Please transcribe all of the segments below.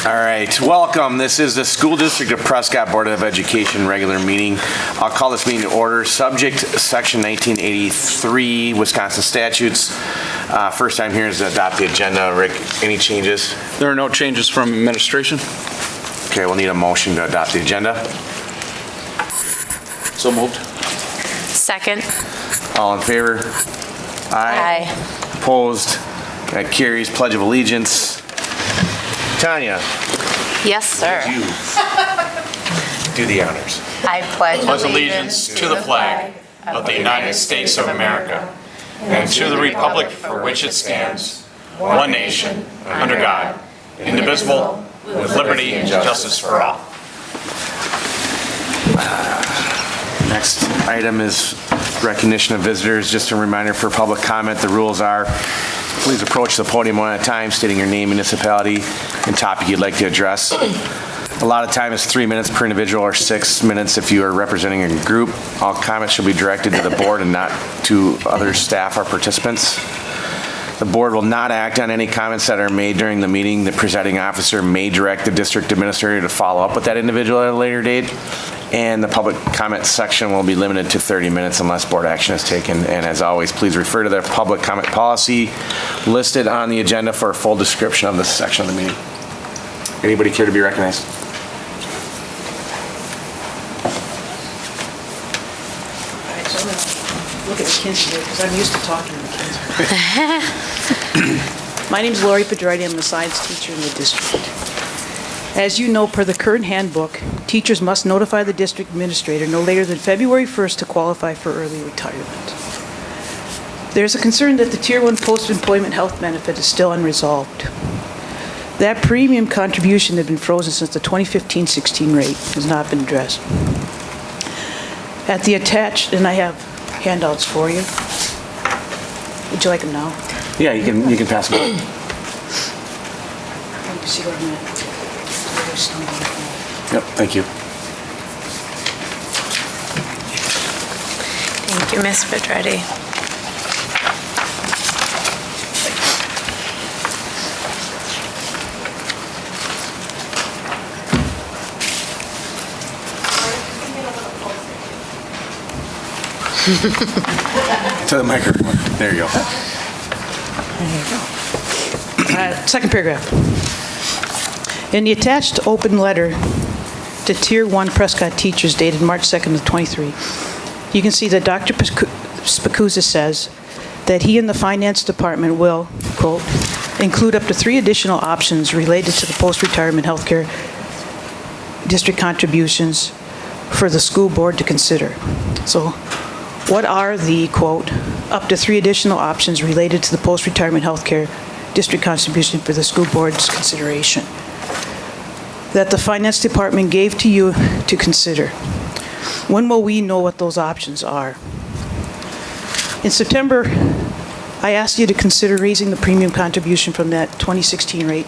All right, welcome. This is the School District of Prescott Board of Education regular meeting. I'll call this meeting to order. Subject, Section 1983, Wisconsin statutes. First time here is to adopt the agenda. Rick, any changes? There are no changes from administration. Okay, we'll need a motion to adopt the agenda. So moved. Second. All in favor? Aye. Opposed? That carries. Pledge of Allegiance. Tanya, Yes, sir. you do the honors. I pledge Allegiance to the flag of the United States of America and to the republic for which it stands, one nation, under God, indivisible, with liberty and justice for all. Next item is recognition of visitors. Just a reminder for public comment, the rules are please approach the podium one at a time, stating your name, municipality, and topic you'd like to address. A lot of time is 3 minutes per individual or 6 minutes if you are representing a group. All comments should be directed to the board and not to other staff or participants. The board will not act on any comments that are made during the meeting. The presiding officer may direct the district administrator to follow up with that individual at a later date. And the public comment section will be limited to 30 minutes unless board action is taken. And as always, please refer to the public comment policy listed on the agenda for a full description of this section of the meeting. Anybody care to be recognized? All right, so I'm going to look at McKinsey here because I'm used to talking to McKinsey. My name is Lori Pedretti. I'm a science teacher in the district. As you know, per the current handbook, teachers must notify the district administrator no later than February 1st to qualify for early retirement. There's a concern that the Tier 1 post-employment health benefit is still unresolved. That premium contribution had been frozen since the 2015-16 rate has not been addressed. At the attached, and I have handouts for you. Would you like them now? Yeah, you can pass them. Let me see where I'm at. Yep, thank you. Thank you, Ms. Pedretti. To the microphone. There you go. There you go. Second paragraph. In the attached open letter to Tier 1 Prescott teachers dated March 2nd of 23, you can see that Dr. Spacuzza says that he and the finance department will, quote, include up to 3 additional options related to the post-retirement healthcare district contributions for the school board to consider. So what are the, quote, up to 3 additional options related to the post-retirement healthcare district contribution for the school board's consideration that the finance department gave to you to consider? When will we know what those options are? In September, I asked you to consider raising the premium contribution from that 2016 rate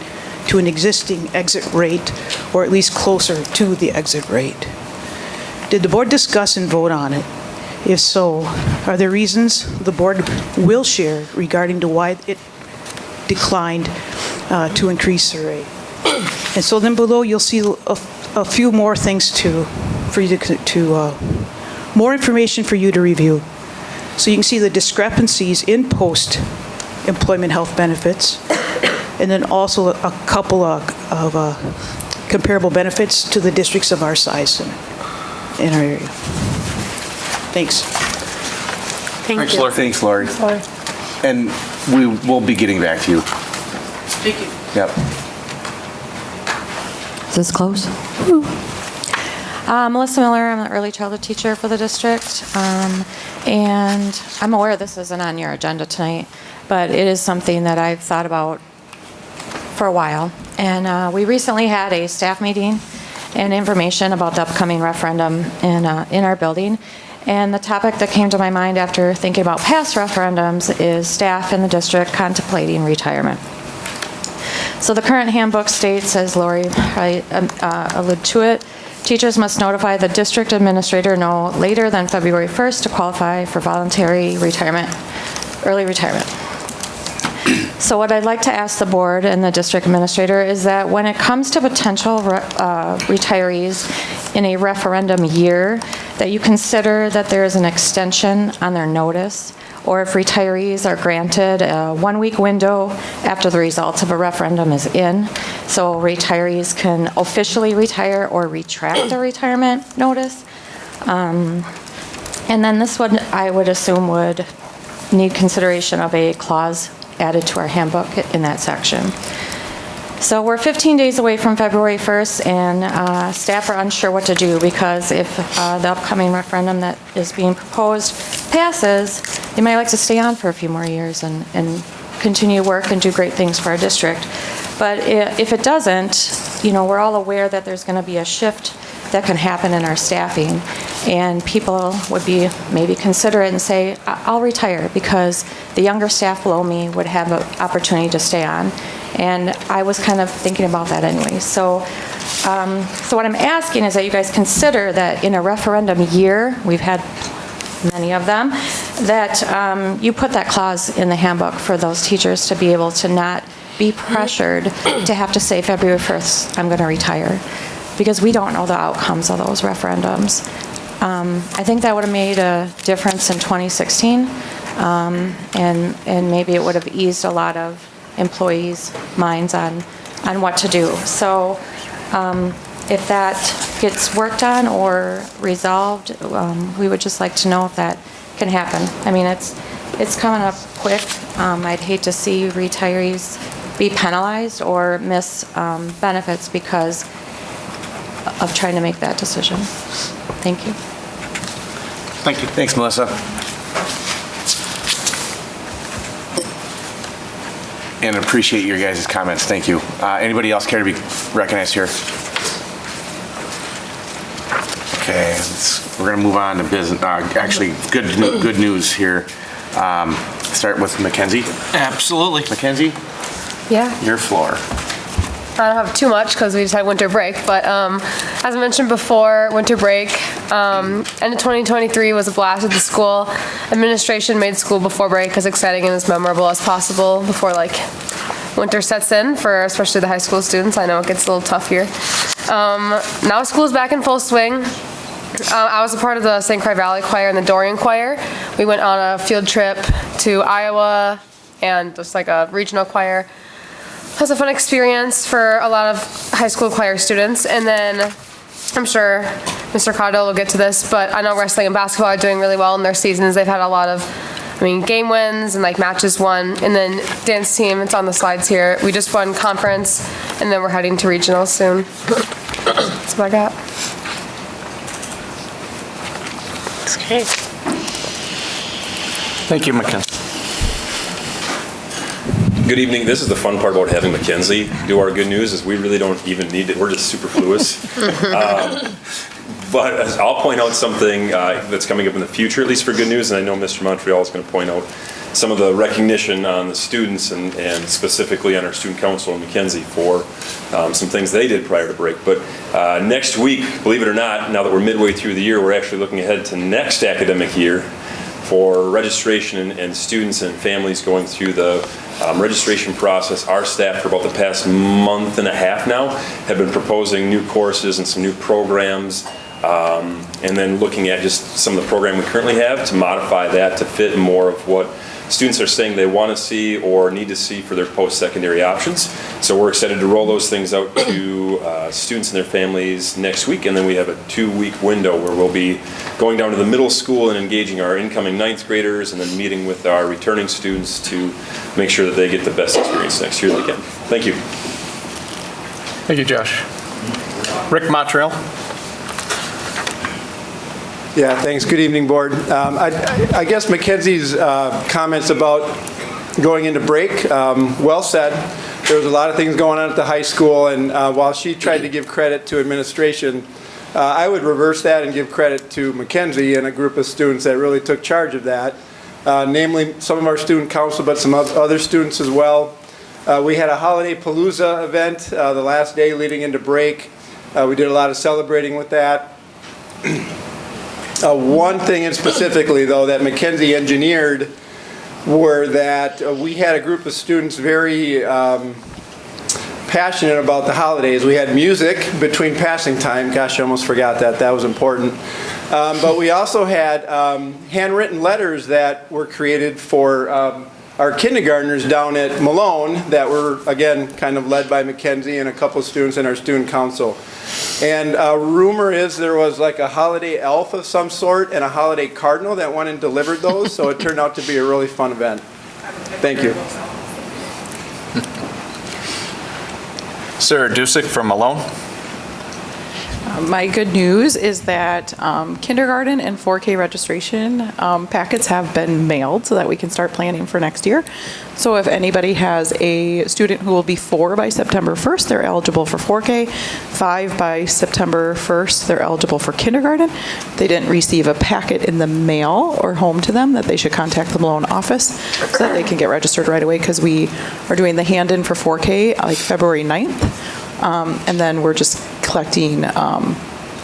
to an existing exit rate, or at least closer to the exit rate. Did the board discuss and vote on it? If so, are there reasons the board will share regarding to why it declined to increase the rate? And so then below you'll see a few more things for you to more information for you to review. So you can see the discrepancies in post-employment health benefits, and then also a couple of comparable benefits to the districts of our size in our area. Thanks. Thanks, Lori. Thanks, Lori. And we will be getting back to you. Thank you. Yep. Is this close? Melissa Miller, I'm the early childhood teacher for the district. And I'm aware this isn't on your agenda tonight, but it is something that I've thought about for a while. And we recently had a staff meeting and information about the upcoming referendum in our building. And the topic that came to my mind after thinking about past referendums is staff in the district contemplating retirement. So the current handbook states, as Lori alluded to it, teachers must notify the district administrator no later than February 1st to qualify for voluntary retirement, early retirement. So what I'd like to ask the board and the district administrator is that when it comes to potential retirees in a referendum year, that you consider that there is an extension on their notice, or if retirees are granted a one-week window after the results of a referendum is in, so retirees can officially retire or retract their retirement notice. And then this one, I would assume, would need consideration of a clause added to our handbook in that section. So we're 15 days away from February 1st, and staff are unsure what to do, because if the upcoming referendum that is being proposed passes, they might like to stay on for a few more years and continue work and do great things for our district. But if it doesn't, we're all aware that there's going to be a shift that can happen in our staffing, and people would be maybe considerate and say, I'll retire, because the younger staff below me would have an opportunity to stay on. And I was kind of thinking about that anyway. So what I'm asking is that you guys consider that in a referendum year, we've had many of them, that you put that clause in the handbook for those teachers to be able to not be pressured to have to say February 1st, I'm going to retire, because we don't know the outcomes of those referendums. I think that would have made a difference in 2016, and maybe it would have eased a lot of employees' minds on what to do. So if that gets worked on or resolved, we would just like to know if that can happen. I mean, it's coming up quick. I'd hate to see retirees be penalized or miss benefits because of trying to make that decision. Thank you. Thank you. Thanks, Melissa. And appreciate your guys' comments. Thank you. Anybody else care to be recognized here? Okay, we're going to move on to business. Actually, good news here. Start with Mackenzie. Absolutely. Mackenzie, Yeah, your floor. I don't have too much because we just had winter break, but as I mentioned before, winter break, end of 2023 was a blast at the school. Administration made school before break as exciting and as memorable as possible before winter sets in for especially the high school students. I know it gets a little tough here. Now school's back in full swing. I was a part of the St. Croix Valley Choir and the Dorian Choir. We went on a field trip to Iowa and just a regional choir. It was a fun experience for a lot of high school choir students. And then I'm sure Mr. Caudill will get to this, but I know wrestling and basketball are doing really well in their seasons. They've had a lot of, game wins and matches won. And then dance team, it's on the slides here. We just won conference, and then we're heading to regionals soon. That's what I got. That's great. Thank you, Mackenzie. Good evening. This is the fun part about having Mackenzie do our good news is we really don't even need it. We're just superfluous. But I'll point out something that's coming up in the future, at least for good news, and I know Mr. Montreal is going to point out some of the recognition on the students and specifically on our student council in Mackenzie for some things they did prior to break. But next week, believe it or not, now that we're midway through the year, we're actually looking ahead to next academic year for registration and students and families going through the registration process. Our staff for about the past month and a half now have been proposing new courses and some new programs, and then looking at just some of the program we currently have to modify that to fit more of what students are saying they want to see or need to see for their post-secondary options. So we're excited to roll those things out to students and their families next week, and then we have a 2-week window where we'll be going down to the middle school and engaging our incoming 9th graders and then meeting with our returning students to make sure that they get the best experience next year they can. Thank you. Thank you, Josh. Rick Montreal. Yeah, thanks. Good evening, Board. I guess Mackenzie's comments about going into break, well said. There was a lot of things going on at the high school, and while she tried to give credit to administration, I would reverse that and give credit to Mackenzie and a group of students that really took charge of that, namely some of our student council, but some other students as well. We had a Holiday Palooza event the last day leading into break. We did a lot of celebrating with that. One thing in specifically, though, that Mackenzie engineered were that we had a group of students very passionate about the holidays. We had music between passing time. Gosh, I almost forgot that. That was important. But we also had handwritten letters that were created for our kindergartners down at Malone that were, again, kind of led by Mackenzie and a couple of students in our student council. And rumor is there was like a holiday elf of some sort and a holiday cardinal that went and delivered those, so it turned out to be a really fun event. Thank you. Sarah Dusick from Malone. My good news is that kindergarten and 4K registration packets have been mailed so that we can start planning for next year. So if anybody has a student who will be 4 by September 1st, they're eligible for 4K. 5 by September 1st, they're eligible for kindergarten. If they didn't receive a packet in the mail or home to them, that they should contact the Malone office so that they can get registered right away, because we are doing the hand-in for 4K like February 9th. And then we're just collecting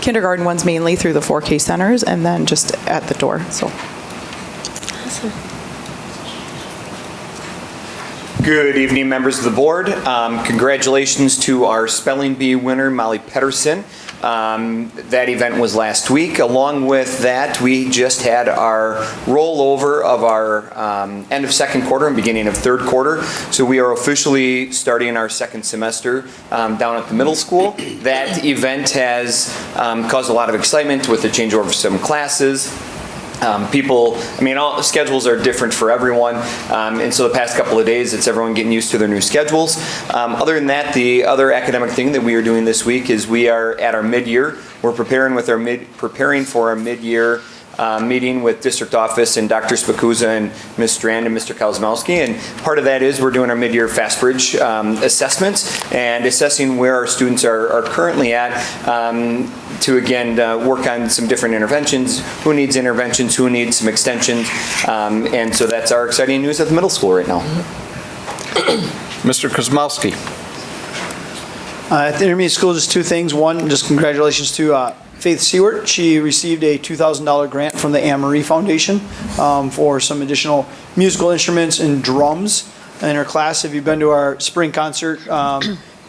kindergarten ones mainly through the 4K centers and then just at the door, so. Awesome. Good evening, members of the board. Congratulations to our spelling bee winner, Molly Pedersen. That event was last week. Along with that, we just had our rollover of our end of second quarter and beginning of third quarter. So we are officially starting our second semester down at the middle school. That event has caused a lot of excitement with the changeover of some classes. People, I mean, all schedules are different for everyone, and so the past couple of days, it's everyone getting used to their new schedules. Other than that, the other academic thing that we are doing this week is we are at our mid-year. We're preparing for our mid-year meeting with district office and Dr. Spacuzza and Ms. Strand and Mr. Kazmowski, and part of that is we're doing our mid-year FastBridge assessments and assessing where our students are currently at to again work on some different interventions, who needs interventions, who needs some extensions, and so that's our exciting news at the middle school right now. Mr. Kazmowski. At the intermediate school, just two things. One, just congratulations to Faith Seward. She received a $2,000 grant from the Anne Marie Foundation for some additional musical instruments and drums in her class. If you've been to our spring concert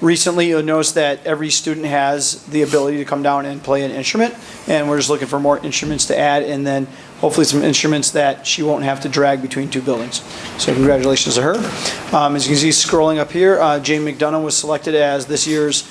recently, you'll notice that every student has the ability to come down and play an instrument, and we're just looking for more instruments to add, and then hopefully some instruments that she won't have to drag between two buildings. So congratulations to her. As you can see, scrolling up here, Jane McDonough was selected as this year's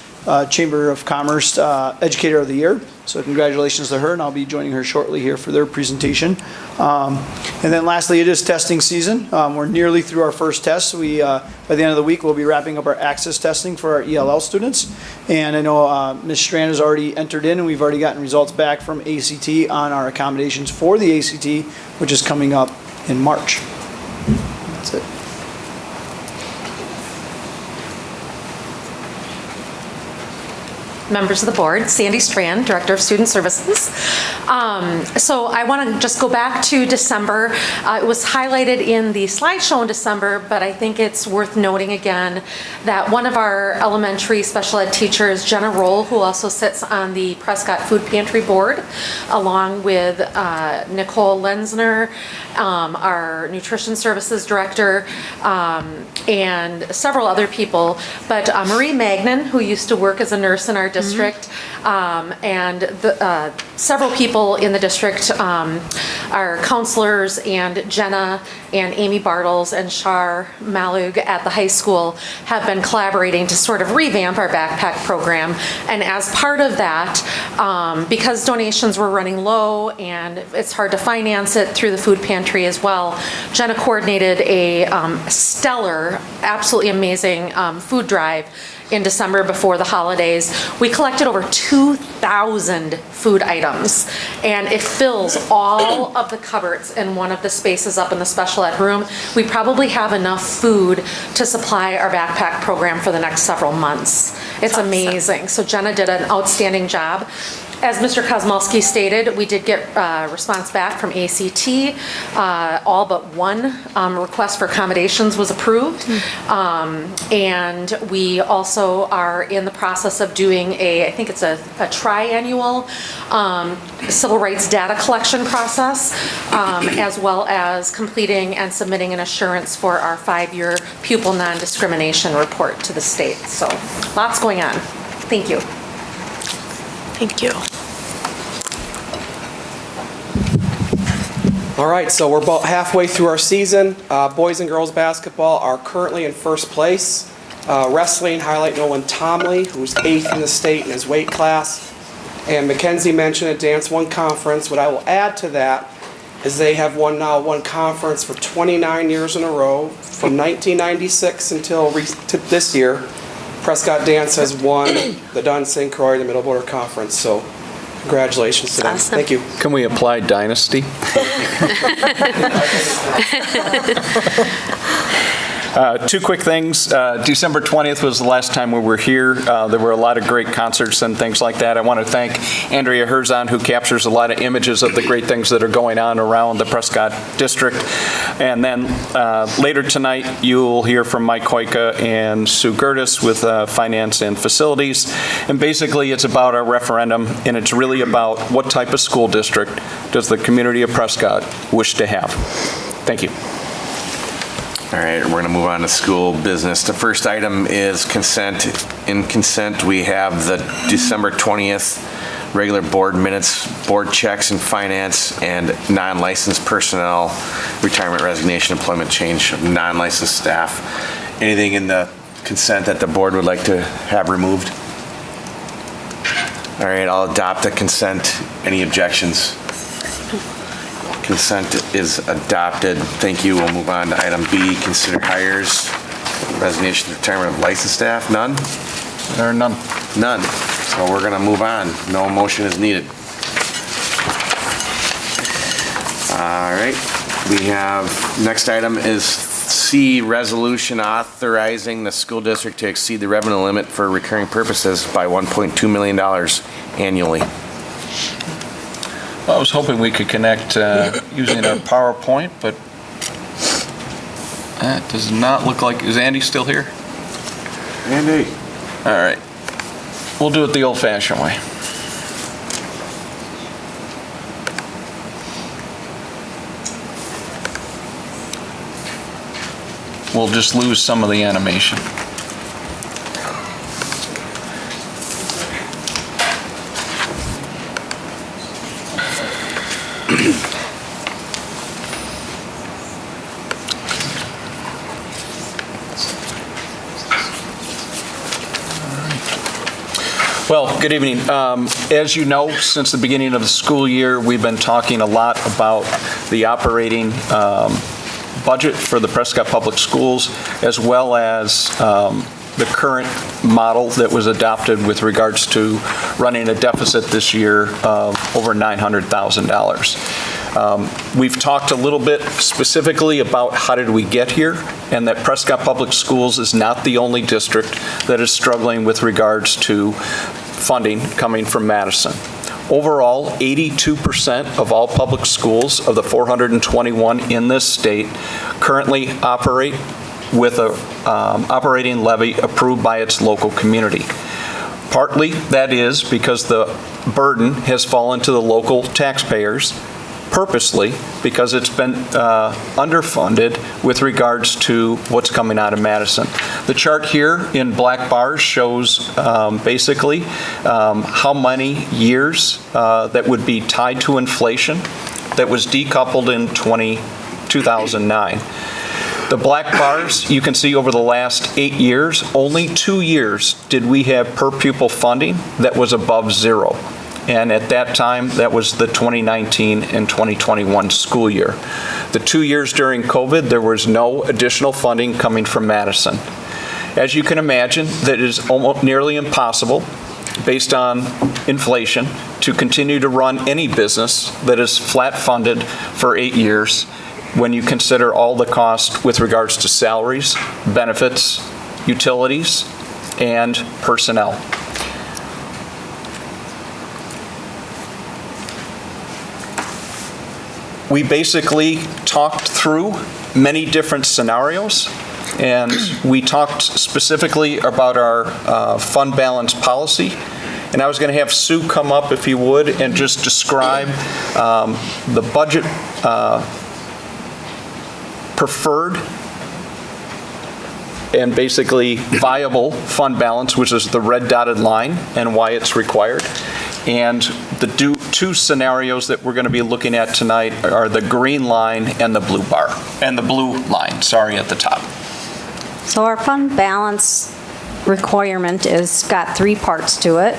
Chamber of Commerce Educator of the Year. So congratulations to her, and I'll be joining her shortly here for their presentation. And then lastly, it is testing season. We're nearly through our first test. We, by the end of the week, we'll be wrapping up our access testing for our ELL students. And I know Ms. Strand has already entered in, and we've already gotten results back from ACT on our accommodations for the ACT, which is coming up in March. That's it. Members of the board, Sandy Strand, Director of Student Services. So I want to just go back to December. It was highlighted in the slideshow in December, but I think it's worth noting again that one of our elementary special ed teachers, Jenna Roll, who also sits on the Prescott Food Pantry Board, along with Nicole Lenzner, our Nutrition Services Director, and several other people, but Marie Magnan, who used to work as a nurse in our district, and several people in the district, our counselors, and Jenna and Amy Bartles and Shar Malug at the high school have been collaborating to sort of revamp our backpack program. And as part of that, because donations were running low and it's hard to finance it through the food pantry as well, Jenna coordinated a stellar, absolutely amazing food drive in December before the holidays. We collected over 2,000 food items, and it fills all of the cupboards in one of the spaces up in the special ed room. We probably have enough food to supply our backpack program for the next several months. It's amazing. So Jenna did an outstanding job. As Mr. Kozmowski stated, we did get a response back from ACT. All but one request for accommodations was approved. And we also are in the process of doing I think it's a triannual civil rights data collection process, as well as completing and submitting an assurance for our 5-year pupil non-discrimination report to the state. So lots going on. Thank you. Thank you. All right, so we're about halfway through our season. Boys and girls basketball are currently in first place. Wrestling, highlight Nolan Tomley, who's 8th in the state in his weight class. And Mackenzie mentioned a Dance 1 conference. What I will add to that is they have won conference for 29 years in a row. From 1996 until to this year, Prescott Dance has won the Dunn St. Croix, the Middle Border Conference. So congratulations to them. Awesome. Thank you. Can we apply dynasty? Two quick things. December 20th was the last time we were here. There were a lot of great concerts and things like that. I want to thank Andrea Herzon, who captures a lot of images of the great things that are going on around the Prescott district. And then later tonight, you'll hear from Mike Koika and Sue Gertis with Finance and Facilities. And basically, it's about our referendum, and it's really about what type of school district does the community of Prescott wish to have. Thank you. All right, we're going to move on to school business. The first item is consent. In consent, we have the December 20th regular board minutes, board checks and finance, and non-licensed personnel, retirement, resignation, employment change of non-licensed staff. Anything in the consent that the board would like to have removed? All right, I'll adopt the consent. Any objections? Consent is adopted. Thank you. We'll move on to item B, consider hires, resignation, retirement of licensed staff. None? There are none. None. So we're going to move on. No motion is needed. All right. We have, next item is C, resolution authorizing the school district to exceed the revenue limit for recurring purposes by $1.2 million annually. Well, I was hoping we could connect using our PowerPoint, but that does not look like, is Andy still here? Andy. All right. We'll do it the old-fashioned way. We'll just lose some of the animation. Well, good evening. As you know, since the beginning of the school year, we've been talking a lot about the operating budget for the Prescott Public Schools, as well as the current model that was adopted with regards to running a deficit this year of over $900,000. We've talked a little bit specifically about how did we get here, and that Prescott Public Schools is not the only district that is struggling with regards to funding coming from Madison. Overall, 82% of all public schools of the 421 in this state currently operate with a operating levy approved by its local community. Partly that is because the burden has fallen to the local taxpayers purposely, because it's been underfunded with regards to what's coming out of Madison. The chart here in black bars shows basically how many years that would be tied to inflation that was decoupled in 2009. The black bars, you can see over the last 8 years, only 2 years did we have per pupil funding that was above zero. And at that time, that was the 2019 and 2021 school year. The 2 years during COVID, there was no additional funding coming from Madison. As you can imagine, that is almost nearly impossible, based on inflation, to continue to run any business that is flat funded for 8 years when you consider all the cost with regards to salaries, benefits, utilities, and personnel. we basically talked through many different scenarios, and we talked specifically about our fund balance policy. And I was going to have Sue come up, if you would, and just describe the budget preferred and basically viable fund balance, which is the red dotted line, and why it's required. And the two scenarios that we're going to be looking at tonight are the green line and the blue bar, and the blue line, sorry, at the top. So our fund balance requirement is got 3 parts to it.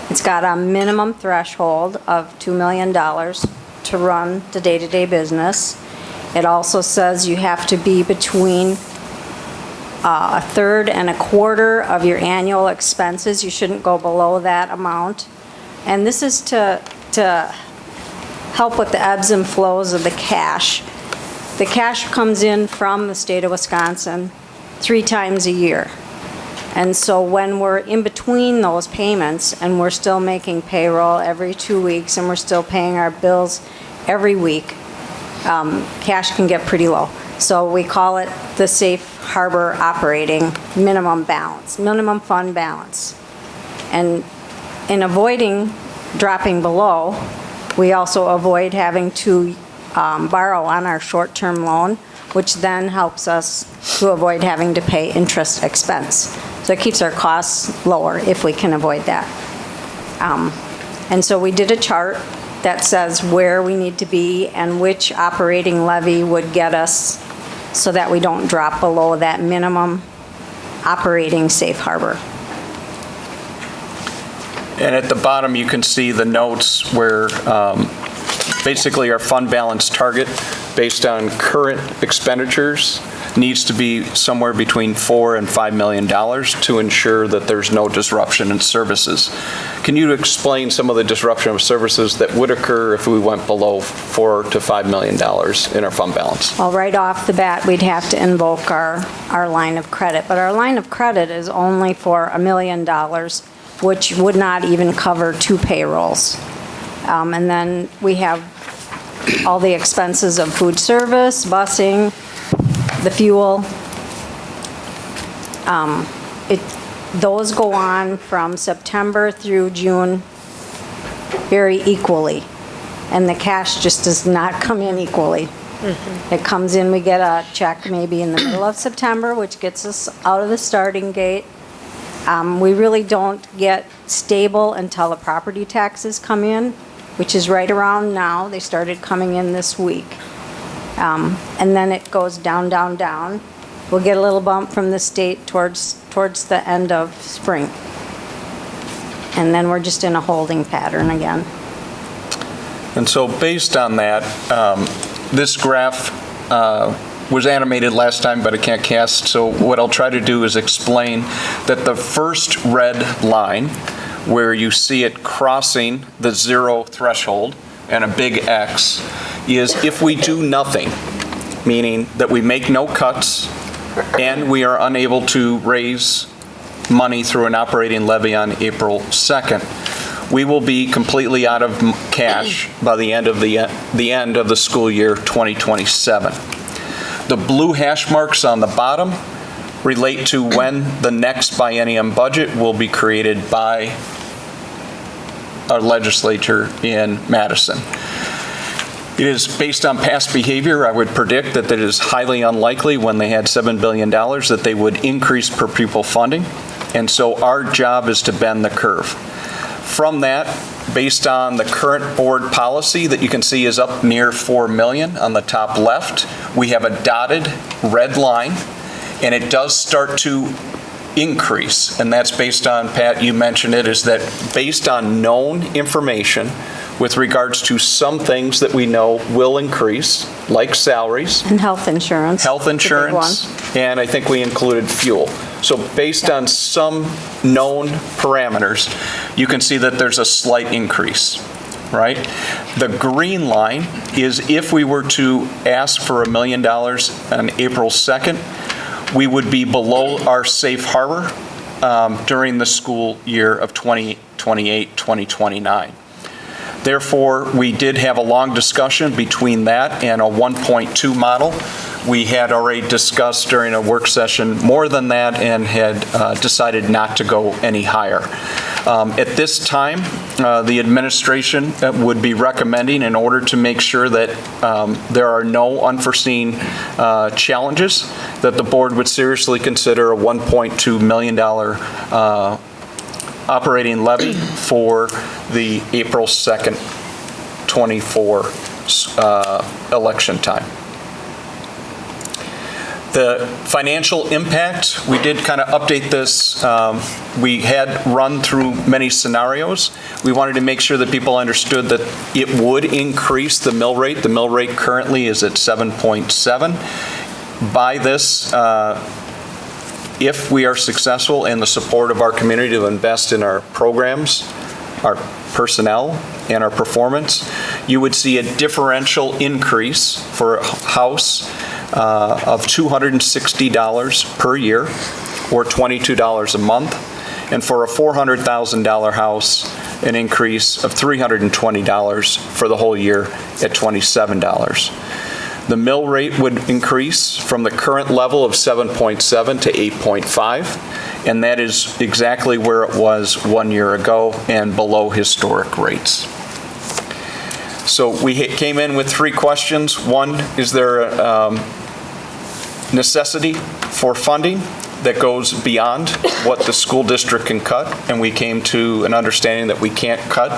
It's got a minimum threshold of $2 million to run the day-to-day business. It also says you have to be between a third and a quarter of your annual expenses. You shouldn't go below that amount. And this is to help with the ebbs and flows of the cash. The cash comes in from the state of Wisconsin 3 times a year. And so when we're in between those payments and we're still making payroll every 2 weeks and we're still paying our bills every week, cash can get pretty low. So we call it the safe harbor operating minimum balance, minimum fund balance. And in avoiding dropping below, we also avoid having to borrow on our short-term loan, which then helps us to avoid having to pay interest expense. So it keeps our costs lower if we can avoid that. And so we did a chart that says where we need to be and which operating levy would get us so that we don't drop below that minimum operating safe harbor. And at the bottom, you can see the notes where basically our fund balance target based on current expenditures needs to be somewhere between $4 and $5 million to ensure that there's no disruption in services. Can you explain some of the disruption of services that would occur if we went below $4 to $5 million in our fund balance? Well, right off the bat, we'd have to invoke our line of credit. But our line of credit is only for $1 million, which would not even cover 2 payrolls. And then we have all the expenses of food service, busing, the fuel. Those go on from September through June very equally. And the cash just does not come in equally. Mm-hmm. It comes in, we get a check maybe in the middle of September, which gets us out of the starting gate. We really don't get stable until the property taxes come in, which is right around now. They started coming in this week. And then it goes down, down, down. We'll get a little bump from the state towards the end of spring. And then we're just in a holding pattern again. And so based on that, this graph was animated last time, but it can't cast. So what I'll try to do is explain that the first red line, where you see it crossing the 0 threshold and a big X, is if we do nothing, meaning that we make no cuts and we are unable to raise money through an operating levy on April 2nd, we will be completely out of cash by the end of the school year 2027. The blue hash marks on the bottom relate to when the next biennium budget will be created by our legislature in Madison. It is based on past behavior. I would predict that it is highly unlikely when they had $7 billion that they would increase per pupil funding. And so our job is to bend the curve. From that, based on the current board policy that you can see is up near $4 million on the top left, we have a dotted red line, and it does start to increase. And that's based on, Pat, you mentioned it, is that based on known information with regards to some things that we know will increase, like salaries. And health insurance. Health insurance, and I think we included fuel. So based on some known parameters, you can see that there's a slight increase, right? The green line is if we were to ask for $1 million on April 2nd, we would be below our safe harbor during the school year of 2028, 2029. Therefore, we did have a long discussion between that and a 1.2 model. We had already discussed during a work session more than that and had decided not to go any higher. At this time, the administration would be recommending, in order to make sure that there are no unforeseen challenges, that the board would seriously consider a $1.2 million operating levy for the April 2nd, 24 election time. The financial impact, we did kind of update this. We had run through many scenarios. We wanted to make sure that people understood that it would increase the mill rate. The mill rate currently is at 7.7. By this, if we are successful in the support of our community to invest in our programs, our personnel, and our performance, you would see a differential increase for a house of $260 per year, or $22 a month, and for a $400,000 house, an increase of $320 for the whole year at $27. The mill rate would increase from the current level of 7.7 to 8.5, and that is exactly where it was 1 year ago and below historic rates. So we came in with 3 questions. One, is there a necessity for funding that goes beyond what the school district can cut? And we came to an understanding that we can't cut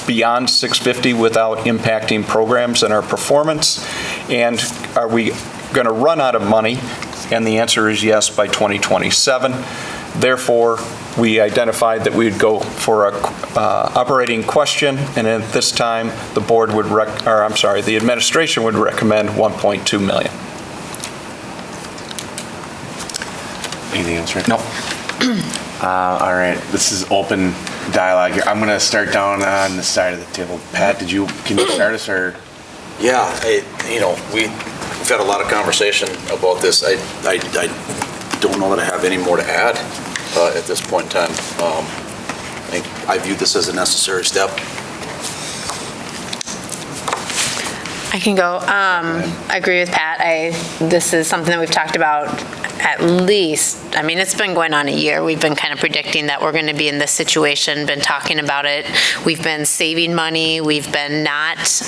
beyond $650 without impacting programs and our performance. And are we going to run out of money? And the answer is yes, by 2027. Therefore, we identified that we would go for a operating question, and at this time, the board would the administration would recommend $1.2 million. Anything else, Rick? No. All right, this is open dialogue here. I'm going to start down on the side of the table. Pat, can you start us, or? Yeah, we've had a lot of conversation about this. I don't know that I have any more to add at this point in time. I view this as a necessary step. I can go. I agree with Pat. This is something that we've talked about at least, it's been going on a year. We've been kind of predicting that we're going to be in this situation, been talking about it. We've been saving money. We've been not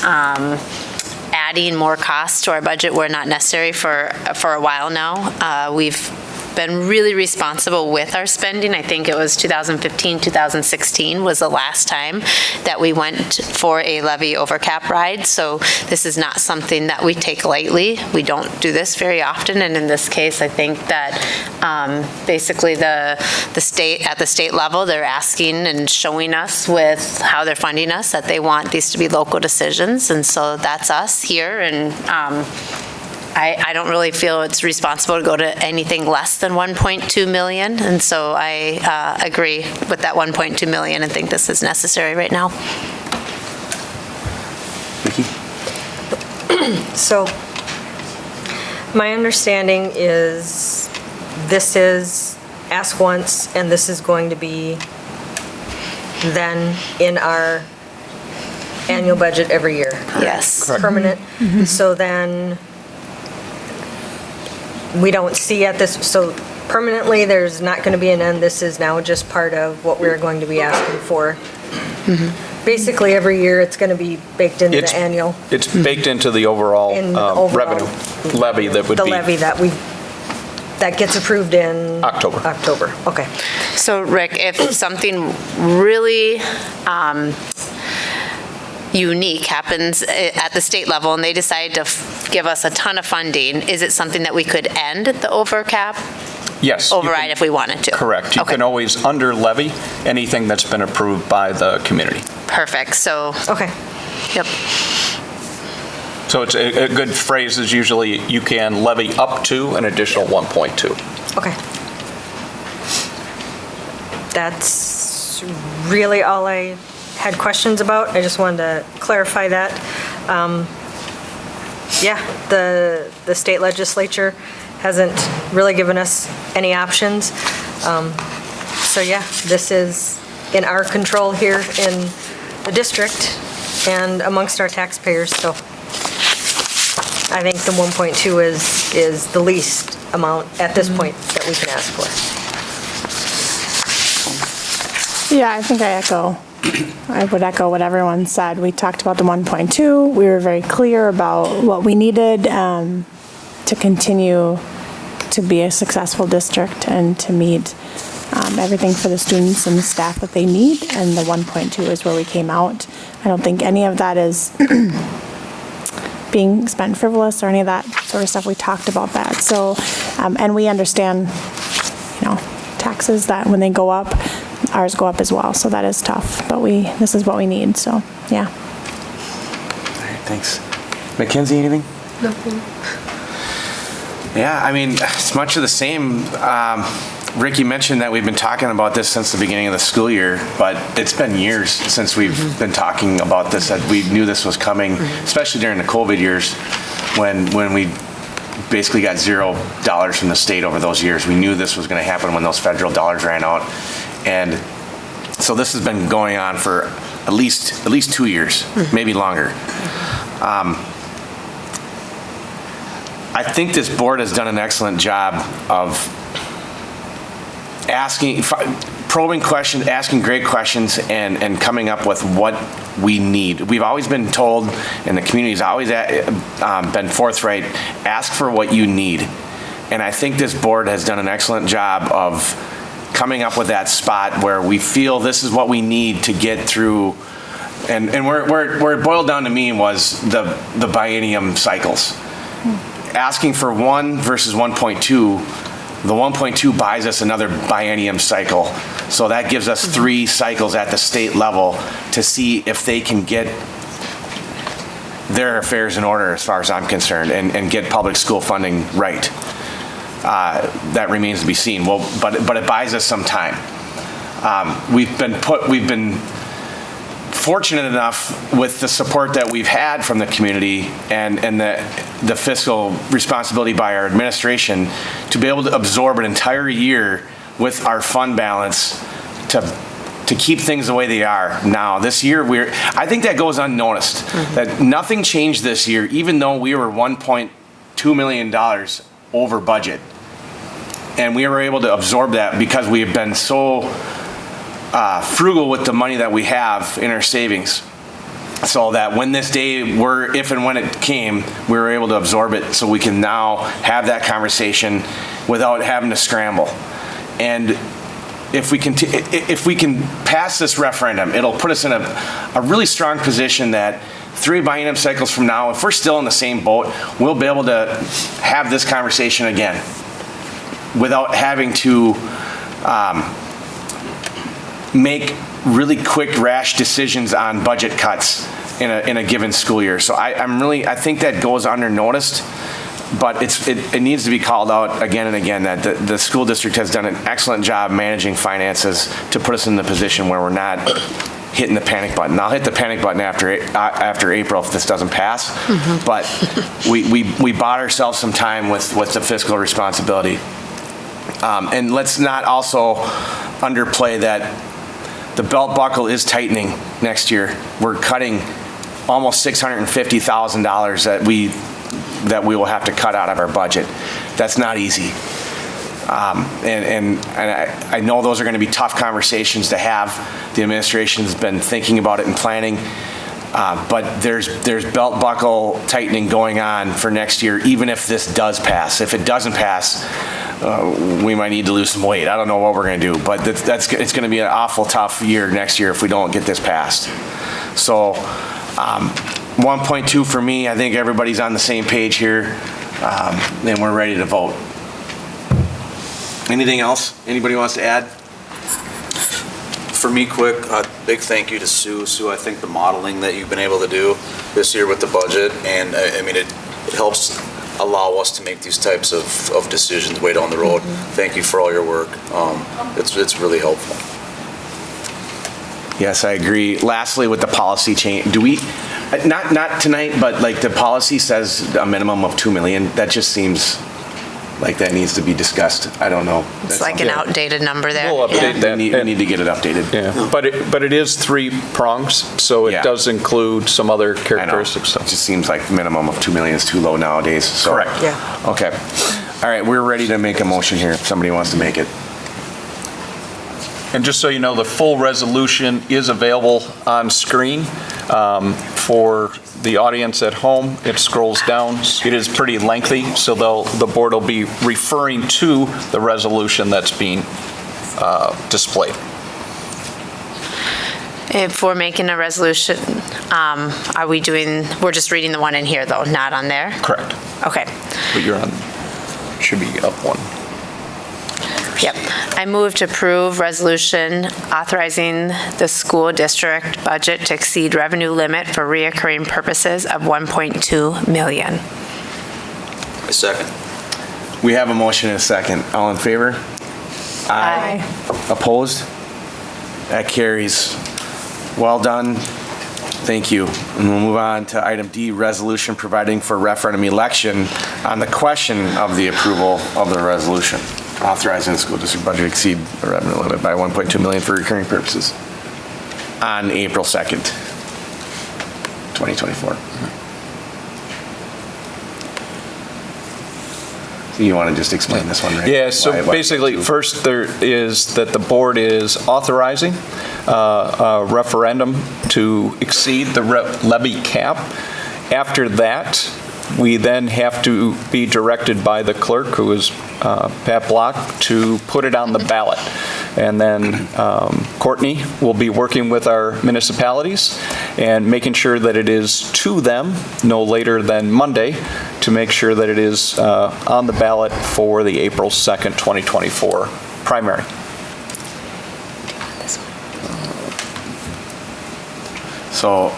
adding more costs to our budget where not necessary for a while now. We've been really responsible with our spending. I think it was 2015, 2016 was the last time that we went for a levy over cap ride. So this is not something that we take lightly. We don't do this very often. And in this case, I think that basically the state, at the state level, they're asking and showing us with how they're funding us that they want these to be local decisions. And so that's us here. And I don't really feel it's responsible to go to anything less than 1.2 million, and so I agree with that 1.2 million and think this is necessary right now. Vicki? So, my understanding is this is ask once, and this is going to be then in our annual budget every year. Yes. Correct. Permanent. Mm-hmm. So then we don't see at this, so permanently there's not going to be an end. This is now just part of what we're going to be asking for. Mm-hmm. Basically, every year it's going to be baked into the annual. It's baked into the overall revenue levy that would be. The levy that gets approved in October. October, okay. So Rick, if something really unique happens at the state level and they decide to give us a ton of funding, is it something that we could end the override if we wanted to? Correct. You can always under levy anything that's been approved by the community. Perfect. So. Okay. Yep. So it's a good phrase is usually you can levy up to an additional 1.2. Okay. That's really all I had questions about. I just wanted to clarify that. The state legislature hasn't really given us any options. So this is in our control here in the district and amongst our taxpayers, so I think the 1.2 is the least amount at this point that we can ask for. Yeah, I think I would echo what everyone said. We talked about the 1.2. We were very clear about what we needed to continue to be a successful district and to meet everything for the students and the staff that they need. And the 1.2 is where we came out. I don't think any of that is being spent frivolous or any of that sort of stuff. We talked about that. So, and we understand, taxes that when they go up, ours go up as well. So that is tough, but this is what we need. So, yeah. All right, thanks. Mackenzie, anything? Nothing. Yeah, I mean, it's much of the same. Rick, you mentioned that we've been talking about this since the beginning of the school year, but it's been years since we've been talking about this, that we knew this was coming, especially during the COVID years when we basically got $0 from the state over those years. We knew this was going to happen when those federal dollars ran out. And so this has been going on for at least 2 years, maybe longer. I think this board has done an excellent job of probing questions, asking great questions, and coming up with what we need. We've always been told, and the community's always been forthright, ask for what you need. And I think this board has done an excellent job of coming up with that spot where we feel this is what we need to get through. And where it boiled down to me was the biennium cycles. Asking for 1 versus 1.2, the 1.2 buys us another biennium cycle. So that gives us 3 cycles at the state level to see if they can get their affairs in order, as far as I'm concerned, and get public school funding right. That remains to be seen. Well, but it buys us some time. We've been fortunate enough with the support that we've had from the community and the fiscal responsibility by our administration to be able to absorb an entire year with our fund balance to keep things the way they are now. This year, I think that goes unnoticed, that nothing changed this year, even though we were $1.2 million over budget. And we were able to absorb that because we have been so frugal with the money that we have in our savings, so that when this day if and when it came, we were able to absorb it, so we can now have that conversation without having to scramble. And if we can pass this referendum, it'll put us in a really strong position that 3 biennium cycles from now, if we're still in the same boat, we'll be able to have this conversation again without having to make really quick, rash decisions on budget cuts in a given school year. So I think that goes unnoticed, but it needs to be called out again and again that the school district has done an excellent job managing finances to put us in the position where we're not hitting the panic button. I'll hit the panic button after April if this doesn't pass, but we bought ourselves some time with the fiscal responsibility. And let's not also underplay that the belt buckle is tightening next year. We're cutting almost $650,000 that we will have to cut out of our budget. That's not easy. And I know those are going to be tough conversations to have. The administration's been thinking about it and planning. But there's belt buckle tightening going on for next year, even if this does pass. If it doesn't pass, we might need to lose some weight. I don't know what we're going to do, but it's going to be an awful tough year next year if we don't get this passed. So 1.2 for me, I think everybody's on the same page here, and we're ready to vote. Anything else anybody wants to add? For me, quick, a big thank you to Sue. Sue, I think the modeling that you've been able to do this year with the budget, and I mean, it helps allow us to make these types of decisions way down the road. Thank you for all your work. It's really helpful. Yes, I agree. Lastly, with the policy change, do we, not tonight, but like the policy says a minimum of 2 million, that just seems like that needs to be discussed. I don't know. It's like an outdated number there. We'll update that. We need to get it updated. Yeah, but it is 3 prongs, so it Yeah. does include some other I know. characteristics. It just seems like minimum of 2 million is too low nowadays, so. Correct. Yeah. Okay. All right, we're ready to make a motion here if somebody wants to make it. And just so you know, the full resolution is available on screen for the audience at home. It scrolls down. It is pretty lengthy, so the board will be referring to the resolution that's being displayed. If we're making a resolution, we're just reading the one in here though, not on there? Correct. Okay. But you're on, should be up one. Yep. I move to approve resolution authorizing the school district budget to exceed revenue limit for reoccurring purposes of 1.2 million. I second. We have a motion and a second. All in favor? Aye. Opposed? That carries. Well done. Thank you. And we'll move on to item D, resolution providing for referendum election on the question of the approval of the resolution, authorizing the school district budget to exceed the revenue limit by 1.2 million for recurring purposes on April 2nd, 2024. So you want to just explain this one, right? Yeah, so Why- basically, first there is that the board is authorizing a referendum to exceed the levy cap. After that, we then have to be directed by the clerk, who is Pat Block, to put it on the ballot. And then Courtney will be working with our municipalities and making sure that it is to them no later than Monday to make sure that it is on the ballot for the April 2nd, 2024 primary. So,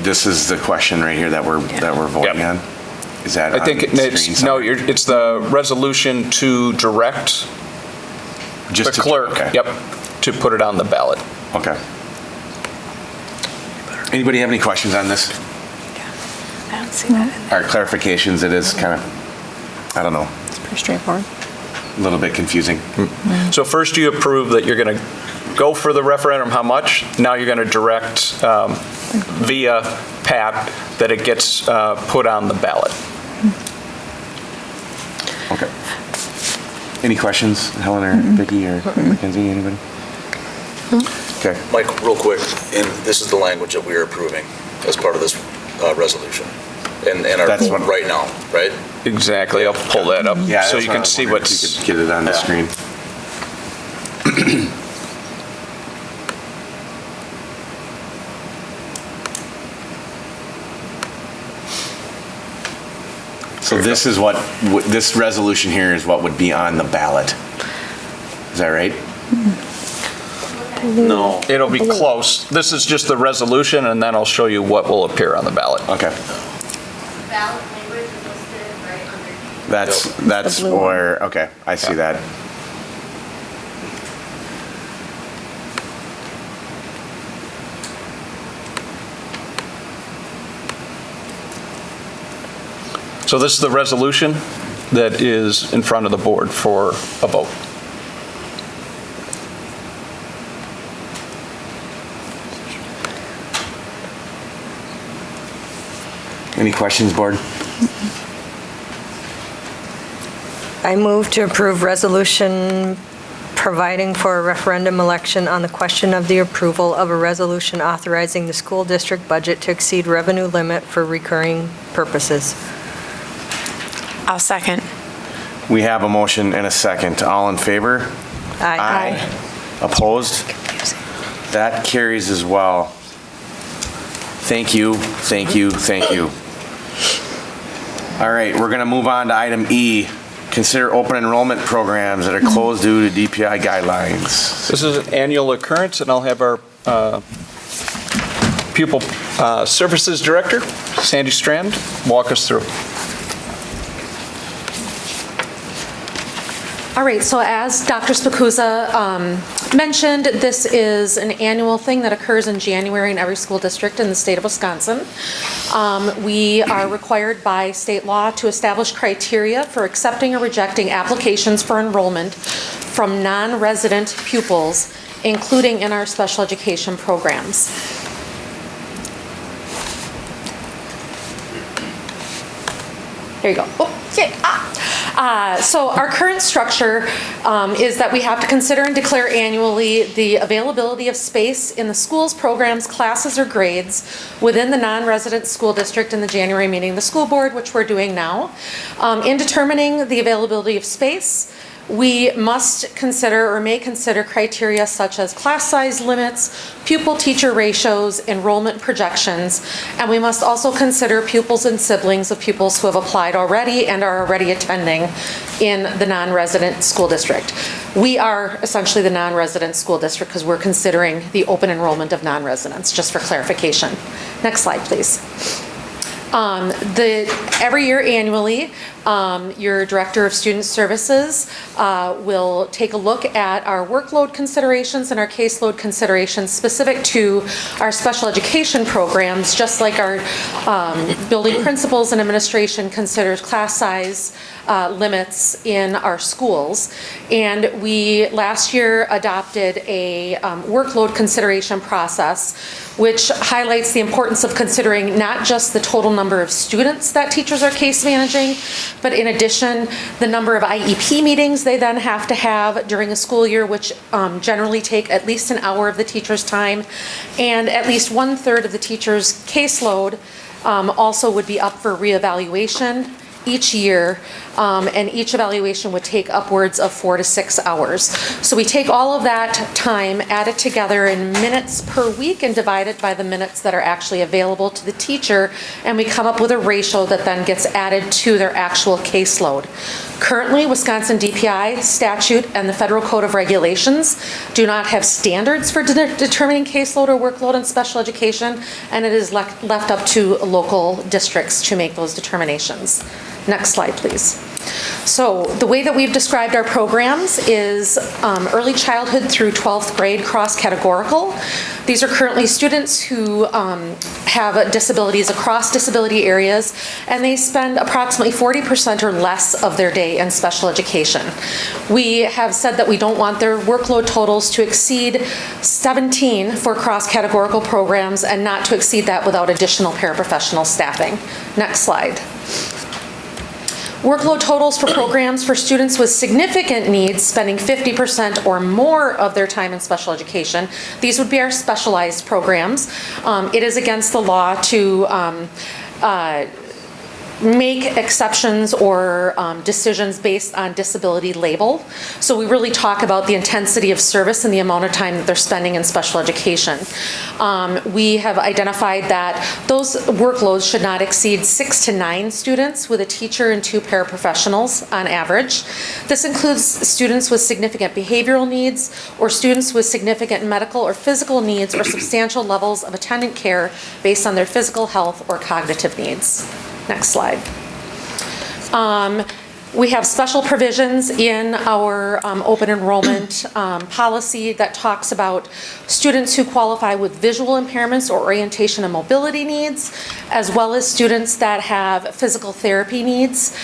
this is the question right here that we're voting on? Is that I think on the screen somewhere? it's the resolution to direct Just the to- clerk, okay. yep, to put it on the ballot. Okay. Anybody have any questions on this? I don't see that. Or clarifications? It is kind of, I don't know, It's pretty straightforward. a little bit confusing. So first you approve that you're going to go for the referendum, how much? Now you're going to direct via Pat that it gets put on the ballot. Okay. Any questions, Helen or Vicki or Mackenzie, anybody? Okay. Mike, real quick, and this is the language that we are approving as part of this resolution and our That's vote what- right now, right? Exactly, I'll pull that up Yeah, so that's you what I can was see wondering if what's. you could get it on the screen. So this is what, this resolution here is what would be on the ballot. Is that right? No. It'll be close. This is just the resolution, and then I'll show you what will appear on the ballot. Okay. Ballot language is listed right underneath. That's where, okay, I see that. So this is the resolution that is in front of the board for a vote. Any questions, board? I move to approve resolution providing for a referendum election on the question of the approval of a resolution authorizing the school district budget to exceed revenue limit for recurring purposes. I'll second. We have a motion and a second. All in favor? Aye. Opposed? That carries as well. Thank you, thank you, thank you. All right, we're going to move on to item E. Consider open enrollment programs that are closed due to DPI guidelines. This is an annual occurrence, and I'll have our Pupil Services Director, Sandy Strand, walk us through. All right, so as Dr. Spacuzza mentioned, this is an annual thing that occurs in January in every school district in the state of Wisconsin. We are required by state law to establish criteria for accepting or rejecting applications for enrollment from non-resident pupils, including in our special education programs. There you go. Oh, yay. So our current structure is that we have to consider and declare annually the availability of space in the schools, programs, classes, or grades within the non-resident school district in the January meeting of the school board, which we're doing now. In determining the availability of space, we must consider or may consider criteria such as class size limits, pupil-teacher ratios, enrollment projections, and we must also consider pupils and siblings of pupils who have applied already and are already attending in the non-resident school district. We are essentially the non-resident school district because we're considering the open enrollment of non-residents, just for clarification. Next slide, please. Every year annually, your Director of Student Services will take a look at our workload considerations and our caseload considerations specific to our special education programs, just like our building principals and administration considers class size limits in our schools. And we last year adopted a workload consideration process which highlights the importance of considering not just the total number of students that teachers are case managing, but in addition, the number of IEP meetings they then have to have during a school year, which generally take at least an hour of the teacher's time, and at least 1/3 of the teacher's caseload also would be up for reevaluation each year, and each evaluation would take upwards of 4 to 6 hours. So we take all of that time, add it together in minutes per week, and divide it by the minutes that are actually available to the teacher, and we come up with a ratio that then gets added to their actual caseload. Currently, Wisconsin DPI statute and the Federal Code of Regulations do not have standards for determining caseload or workload in special education, and it is left up to local districts to make those determinations. Next slide, please. So the way that we've described our programs is early childhood through 12th grade cross-categorical. These are currently students who have disabilities across disability areas, and they spend approximately 40% or less of their day in special education. We have said that we don't want their workload totals to exceed 17 for cross-categorical programs and not to exceed that without additional paraprofessional staffing. Next slide. Workload totals for programs for students with significant needs spending 50% or more of their time in special education. These would be our specialized programs. It is against the law to make exceptions or decisions based on disability label. So we really talk about the intensity of service and the amount of time that they're spending in special education. We have identified that those workloads should not exceed 6 to 9 students with a teacher and 2 paraprofessionals on average. This includes students with significant behavioral needs or students with significant medical or physical needs or substantial levels of attendant care based on their physical health or cognitive needs. Next slide. We have special provisions in our open enrollment policy that talks about students who qualify with visual impairments or orientation and mobility needs, as well as students that have physical therapy needs.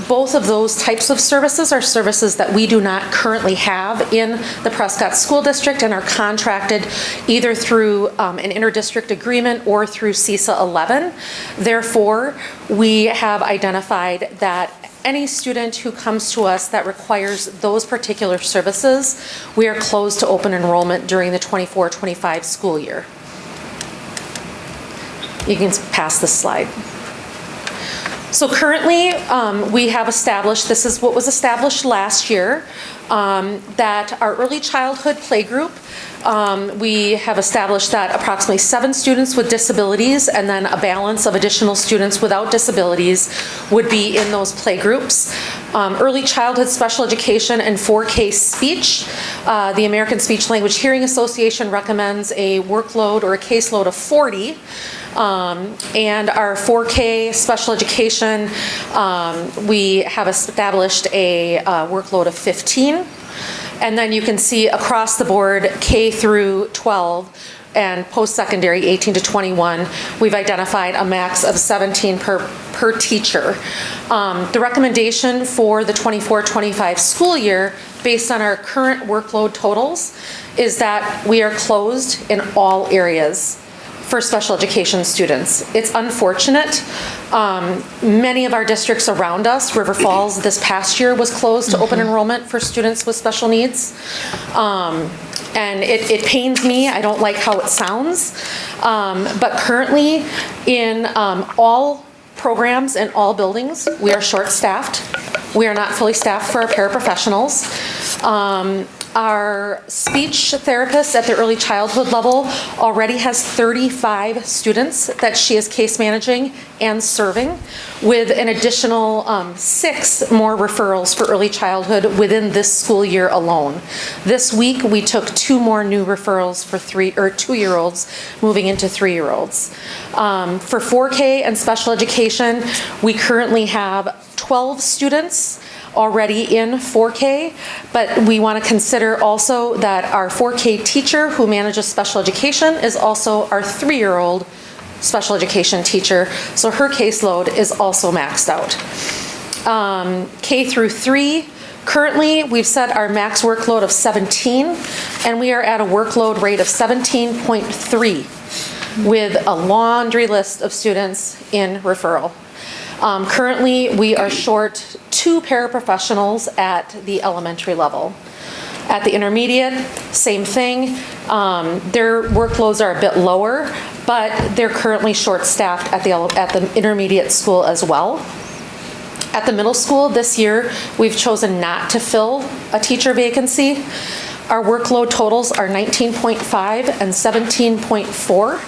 Both of those types of services are services that we do not currently have in the Prescott School District and are contracted either through an interdistrict agreement or through CISA 11. Therefore, we have identified that any student who comes to us that requires those particular services, we are closed to open enrollment during the 24-25 school year. You can pass this slide. So currently, we have established, this is what was established last year, that our early childhood playgroup, we have established that approximately 7 students with disabilities and then a balance of additional students without disabilities would be in those playgroups. Early childhood special education and 4K speech. The American Speech Language Hearing Association recommends a workload or a caseload of 40. And our 4K special education, we have established a workload of 15. And then you can see across the board, K through 12 and post-secondary, 18 to 21, we've identified a max of 17 per teacher. The recommendation for the 24-25 school year, based on our current workload totals, is that we are closed in all areas for special education students. It's unfortunate. Many of our districts around us, River Falls this past year was closed to open enrollment for students with special needs. And it pains me, I don't like how it sounds. But currently in all programs and all buildings, we are short-staffed. We are not fully staffed for our paraprofessionals. Our speech therapist at the early childhood level already has 35 students that she is case managing and serving, with an additional 6 more referrals for early childhood within this school year alone. This week, we took 2 more new referrals for 2-year-olds moving into 3-year-olds. For 4K and special education, we currently have 12 students already in 4K, but we want to consider also that our 4K teacher who manages special education is also our 3-year-old special education teacher, so her caseload is also maxed out. K through 3, currently we've set our max workload of 17, and we are at a workload rate of 17.3 with a laundry list of students in referral. Currently, we are short 2 paraprofessionals at the elementary level. At the intermediate, same thing. Their workloads are a bit lower, but they're currently short-staffed at the intermediate school as well. At the middle school this year, we've chosen not to fill a teacher vacancy. Our workload totals are 19.5 and 17.4.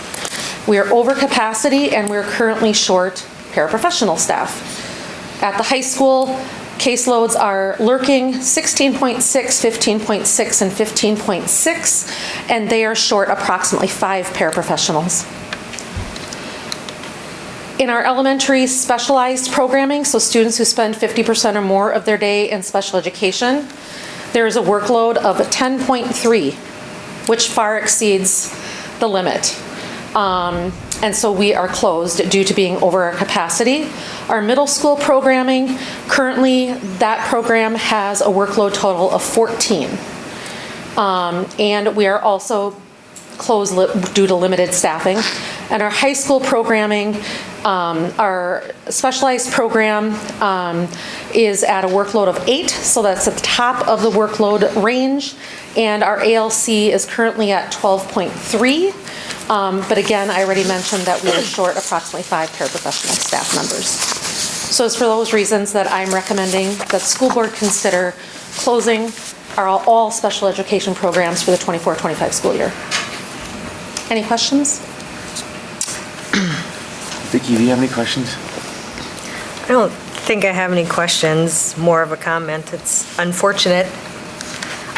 We are over capacity, and we're currently short paraprofessional staff. At the high school, caseloads are lurking 16.6, 15.6, and 15.6, and they are short approximately 5 paraprofessionals. In our elementary specialized programming, so students who spend 50% or more of their day in special education, there is a workload of 10.3, which far exceeds the limit. And so we are closed due to being over our capacity. Our middle school programming, currently that program has a workload total of 14. And we are also closed due to limited staffing. And our high school programming, our specialized program is at a workload of 8, so that's at the top of the workload range. And our ALC is currently at 12.3. But again, I already mentioned that we are short approximately 5 paraprofessional staff members. So it's for those reasons that I'm recommending that the school board consider closing all special education programs for the 24-25 school year. Any questions? Vicki, do you have any questions? I don't think I have any questions, more of a comment. It's unfortunate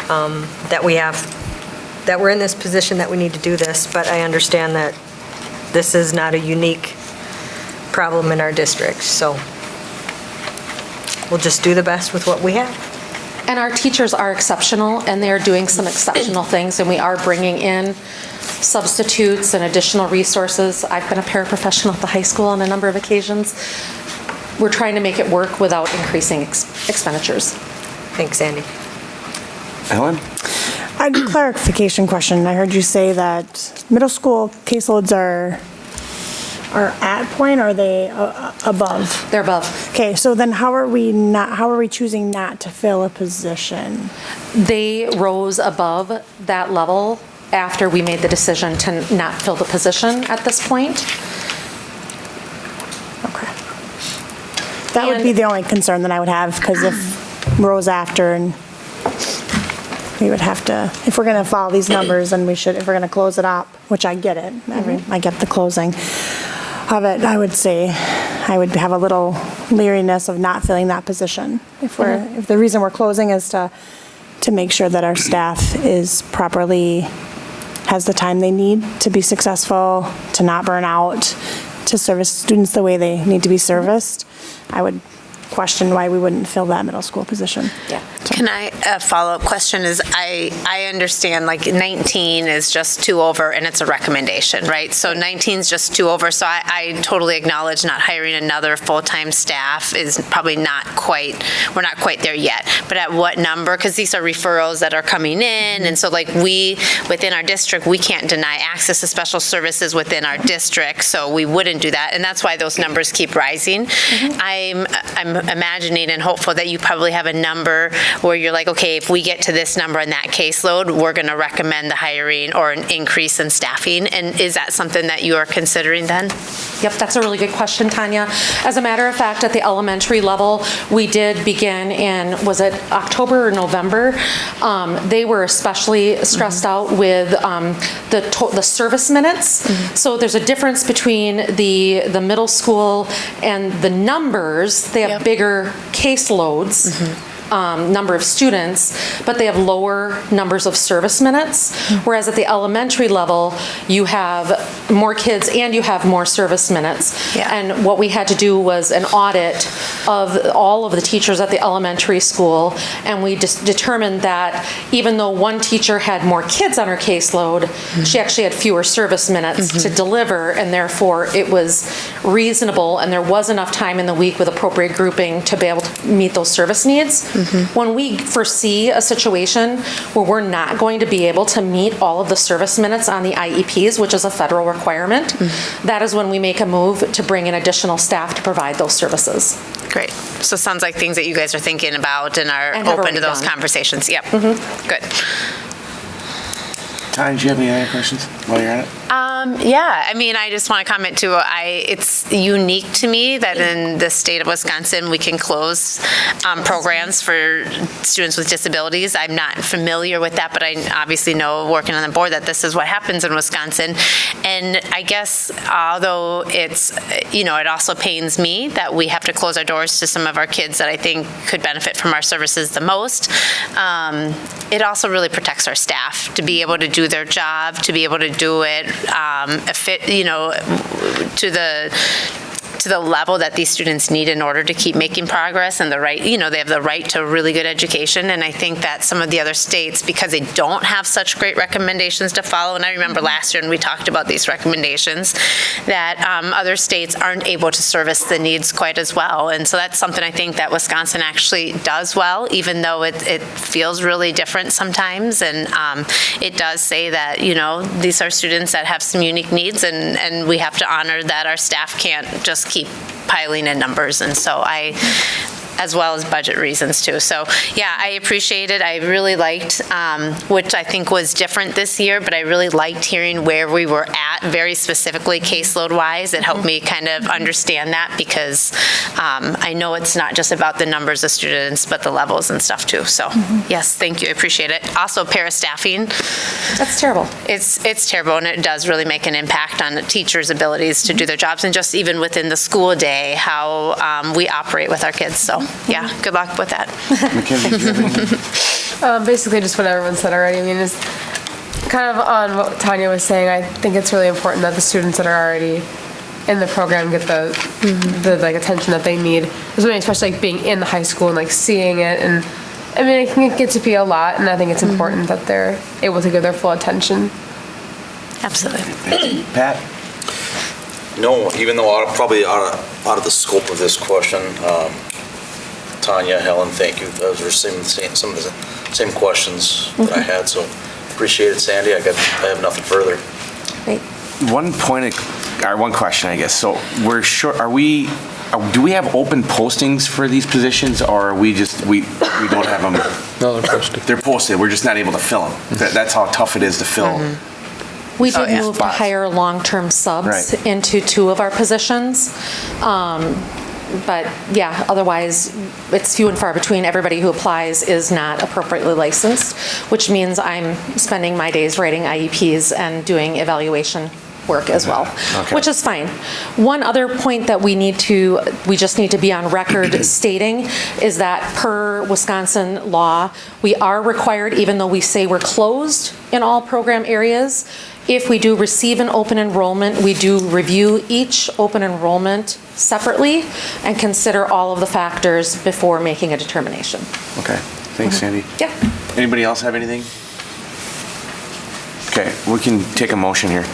that we're in this position that we need to do this, but I understand that this is not a unique problem in our district, so we'll just do the best with what we have. And our teachers are exceptional, and they are doing some exceptional things, and we are bringing in substitutes and additional resources. I've been a paraprofessional at the high school on a number of occasions. We're trying to make it work without increasing expenditures. Thanks, Andy. Ellen? I had a clarification question. I heard you say that middle school caseloads are at point, or are they above? They're above. Okay, so then how are we choosing not to fill a position? They rose above that level after we made the decision to not fill the position at this point. Okay. That would be the only concern that I would have, because if rose after, and we would have to, if we're going to follow these numbers, then we should, if we're going to close it up, which I get it, I get the closing of it, I would say I would have a little leeriness of not filling that position. If the reason we're closing is to make sure that our staff is properly, has the time they need to be successful, to not burn out, to service students the way they need to be serviced, I would question why we wouldn't fill that middle school position. Yeah. Can I, a follow-up question is, I understand like 19 is just 2 over and it's a recommendation, right? So 19 is just 2 over, so I totally acknowledge not hiring another full-time staff is probably not quite, we're not quite there yet. But at what number? Because these are referrals that are coming in, and so like we, within our district, we can't deny access to special services within our district, so we wouldn't do that, and that's why those numbers keep rising. I'm imagining and hopeful that you probably have a number where you're like, okay, if we get to this number in that caseload, we're going to recommend the hiring or an increase in staffing. And is that something that you are considering then? Yep, that's a really good question, Tanya. As a matter of fact, at the elementary level, we did begin in, was it October or November? They were especially stressed out with the service minutes. So there's a difference between the middle school and the numbers. They have bigger caseloads. Number of students, but they have lower numbers of service minutes, whereas at the elementary level, you have more kids and you have more service minutes. And what we had to do was an audit of all of the teachers at the elementary school, and we just determined that even though one teacher had more kids on her caseload, she actually had fewer service minutes to deliver, and therefore it was reasonable and there was enough time in the week with appropriate grouping to be able to meet those service needs. When we foresee a situation where we're not going to be able to meet all of the service minutes on the IEPs, which is a federal requirement, that is when we make a move to bring in additional staff to provide those services. Great. So it sounds like things that you guys are thinking about and are open to those conversations. Yep. Good. Tanya, do you have any other questions while you're at it? Yeah, I mean, I just want to comment too, it's unique to me that in the state of Wisconsin, we can close programs for students with disabilities. I'm not familiar with that, but I obviously know, working on the board, that this is what happens in Wisconsin. And I guess, although it's, it also pains me that we have to close our doors to some of our kids that I think could benefit from our services the most, it also really protects our staff to be able to do their job, to be able to do it to the level that these students need in order to keep making progress, and they have the right to a really good education. And I think that some of the other states, because they don't have such great recommendations to follow, and I remember last year when we talked about these recommendations, that other states aren't able to service the needs quite as well. And so that's something I think that Wisconsin actually does well, even though it feels really different sometimes. And it does say that, these are students that have some unique needs, and we have to honor that our staff can't just keep piling in numbers. And so as well as budget reasons too. So yeah, I appreciate it. I really liked, which I think was different this year, but I really liked hearing where we were at very specifically caseload wise. It helped me kind of understand that, because I know it's not just about the numbers of students, but the levels and stuff too. So yes, thank you. I appreciate it. Also, para-staffing. That's terrible. It's terrible, and it does really make an impact on the teachers' abilities to do their jobs, and just even within the school day, how we operate with our kids. So yeah, good luck with that. Basically just what everyone said already. I mean, it's kind of on what Tanya was saying. I think it's really important that the students that are already in the program get the like attention that they need, especially like being in the high school and like seeing it. And I mean, it can get to be a lot, and I think it's important that they're able to give their full attention. Absolutely. Pat? No, even though probably out of the scope of this question, Tanya, Helen, thank you. Those were some of the same questions that I had, so appreciate it, Sandy. I have nothing further. Great. One question, I guess. So we're sure, do we have open postings for these positions, or are we don't have them? No, they're posted. They're posted. We're just not able to fill them. That's how tough it is to fill. We did move to hire long-term subs into 2 of our positions. But yeah, otherwise, it's few and far between. Everybody who applies is not appropriately licensed, which means I'm spending my days writing IEPs and doing evaluation work as well, Okay. which is fine. One other point that we just need to be on record stating is that per Wisconsin law, we are required, even though we say we're closed in all program areas, if we do receive an open enrollment, we do review each open enrollment separately and consider all of the factors before making a determination. Okay, thanks, Sandy. Yeah. Anybody else have anything? Okay, we can take a motion here.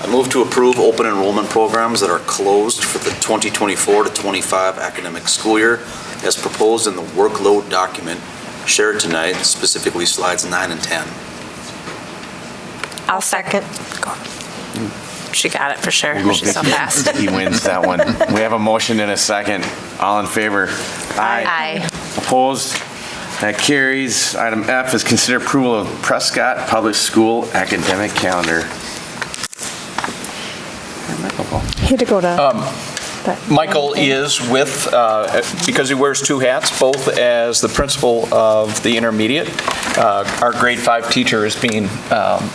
I move to approve open enrollment programs that are closed for the 2024 to 25 academic school year as proposed in the workload document shared tonight, specifically slides 9 and 10. I'll second. She got it for sure. We'll go She's so Vicky. fast. He wins that one. We have a motion and a second. All in favor? Aye. Opposed? That carries. Item F is consider approval of Prescott Public School academic calendar. Where'd Michael go? He had to go to. Michael is with, because he wears two hats, both as the principal of the intermediate. Our grade 5 teacher is being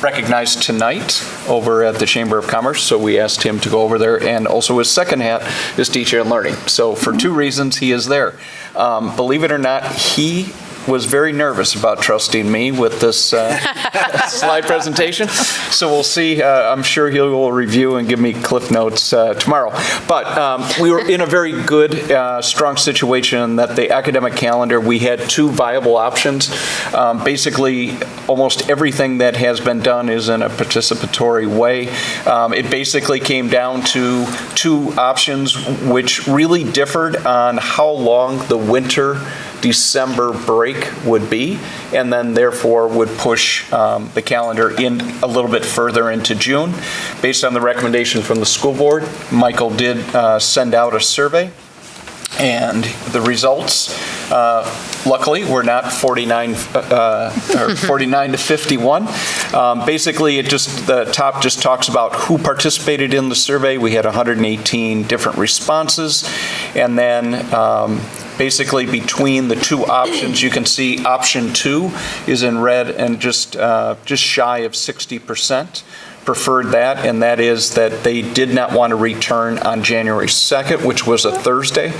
recognized tonight over at the Chamber of Commerce, so we asked him to go over there, and also his second hat is teacher and learning. So for two reasons, he is there. Believe it or not, he was very nervous about trusting me with this slide presentation. So we'll see. I'm sure he will review and give me cliff notes tomorrow. But we were in a very good, strong situation that the academic calendar, we had two viable options. Basically, almost everything that has been done is in a participatory way. It basically came down to two options which really differed on how long the winter December break would be, and then therefore would push the calendar in a little bit further into June. Based on the recommendation from the school board, Michael did send out a survey, and the results, luckily, were not 49 to 51. Basically, the top just talks about who participated in the survey. We had 118 different responses, and then basically between the two options, you can see option 2 is in red and just shy of 60% preferred that, and that is that they did not want to return on January 2nd, which was a Thursday,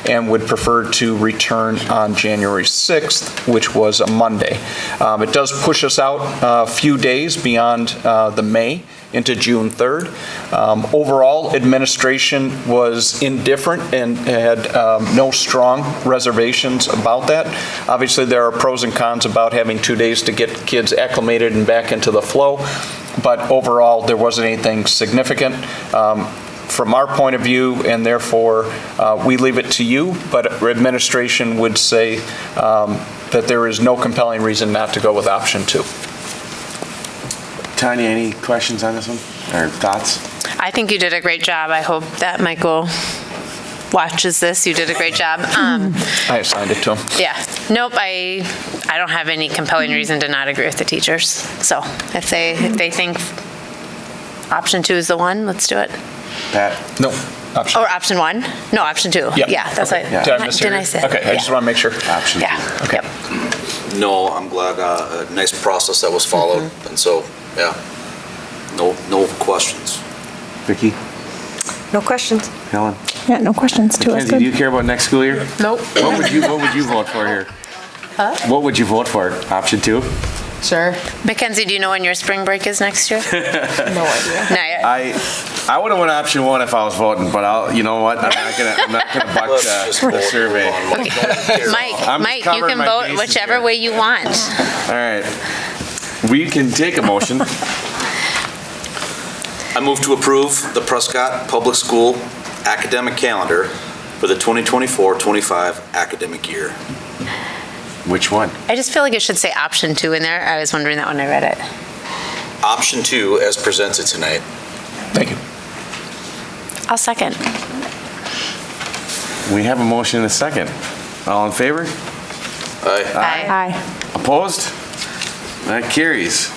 and would prefer to return on January 6th, which was a Monday. It does push us out a few days beyond the May into June 3rd. Overall, administration was indifferent and had no strong reservations about that. Obviously, there are pros and cons about having 2 days to get kids acclimated and back into the flow, but overall, there wasn't anything significant from our point of view, and therefore, we leave it to you, but administration would say that there is no compelling reason not to go with option 2. Tanya, any questions on this one or thoughts? I think you did a great job. I hope that Michael watches this. You did a great job. I assigned it to him. Yeah. Nope. I don't have any compelling reason to not agree with the teachers. So if they think option 2 is the one, let's do it. Pat? No. Option. Or option 1? No, option 2. Yep. Yeah, that's Okay. like. Did I mishear Didn't I you? say? Okay, I just want to make sure. Option 2. Yeah. Okay. Yep. No, I'm glad, a nice process that was followed, and so, yeah, no questions. Vicki? No questions. Helen? Yeah, no questions to us. Mackenzie, do you care about next school year? Nope. What would you vote for here? Huh? What would you vote for? Option 2? Sure. Mackenzie, do you know when your spring break is next year? No idea. Not yet. I would have went option 1 if I was voting, but you know what? I'm not gonna buck the survey. Mike, you can vote whichever way you want. All right. We can take a motion. I move to approve the Prescott Public School academic calendar for the 2024-25 academic year. Which one? I just feel like it should say option 2 in there. I was wondering that when I read it. Option 2 as presented tonight. Thank you. I'll second. We have a motion and a second. All in favor? Aye. Aye. Opposed? That carries.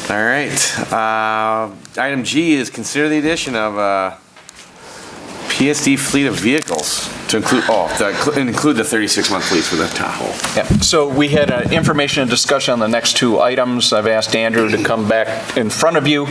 All right. Item G is consider the addition of a PSD fleet of vehicles to To include the 36-month lease for the Tahoe. Yeah. So we had information and discussion on the next two items. I've asked Andrew to come back in front of you.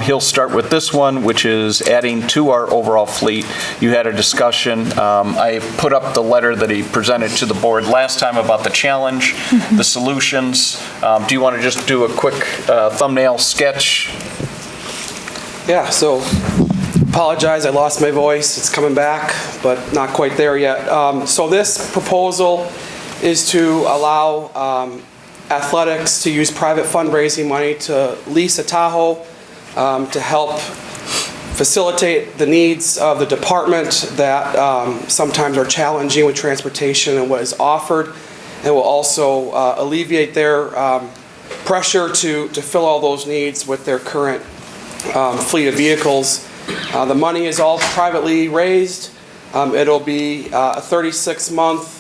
He'll start with this one, which is adding to our overall fleet. You had a discussion. I put up the letter that he presented to the board last time about the challenge, the solutions. Do you want to just do a quick thumbnail sketch? Yeah, so apologize, I lost my voice. It's coming back, but not quite there yet. So this proposal is to allow athletics to use private fundraising money to lease a Tahoe to help facilitate the needs of the department that sometimes are challenging with transportation and what is offered, and will also alleviate their pressure to fill all those needs with their current fleet of vehicles. The money is all privately raised. It'll be a 36-month,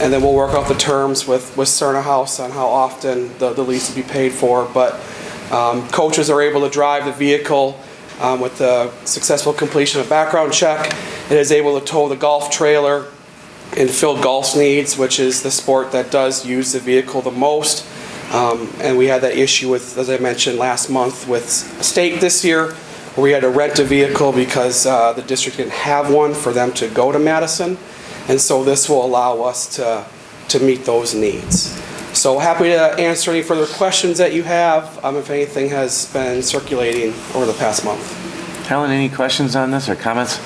and then we'll work out the terms with Cerna House on how often the lease will be paid for. But coaches are able to drive the vehicle with the successful completion of background check. It is able to tow the golf trailer and fill golf's needs, which is the sport that does use the vehicle the most. And we had that issue with, as I mentioned last month, with state this year, where we had to rent a vehicle because the district didn't have one for them to go to Madison. And so this will allow us to meet those needs. So happy to answer any further questions that you have, if anything has been circulating over the past month. Helen, any questions on this or comments?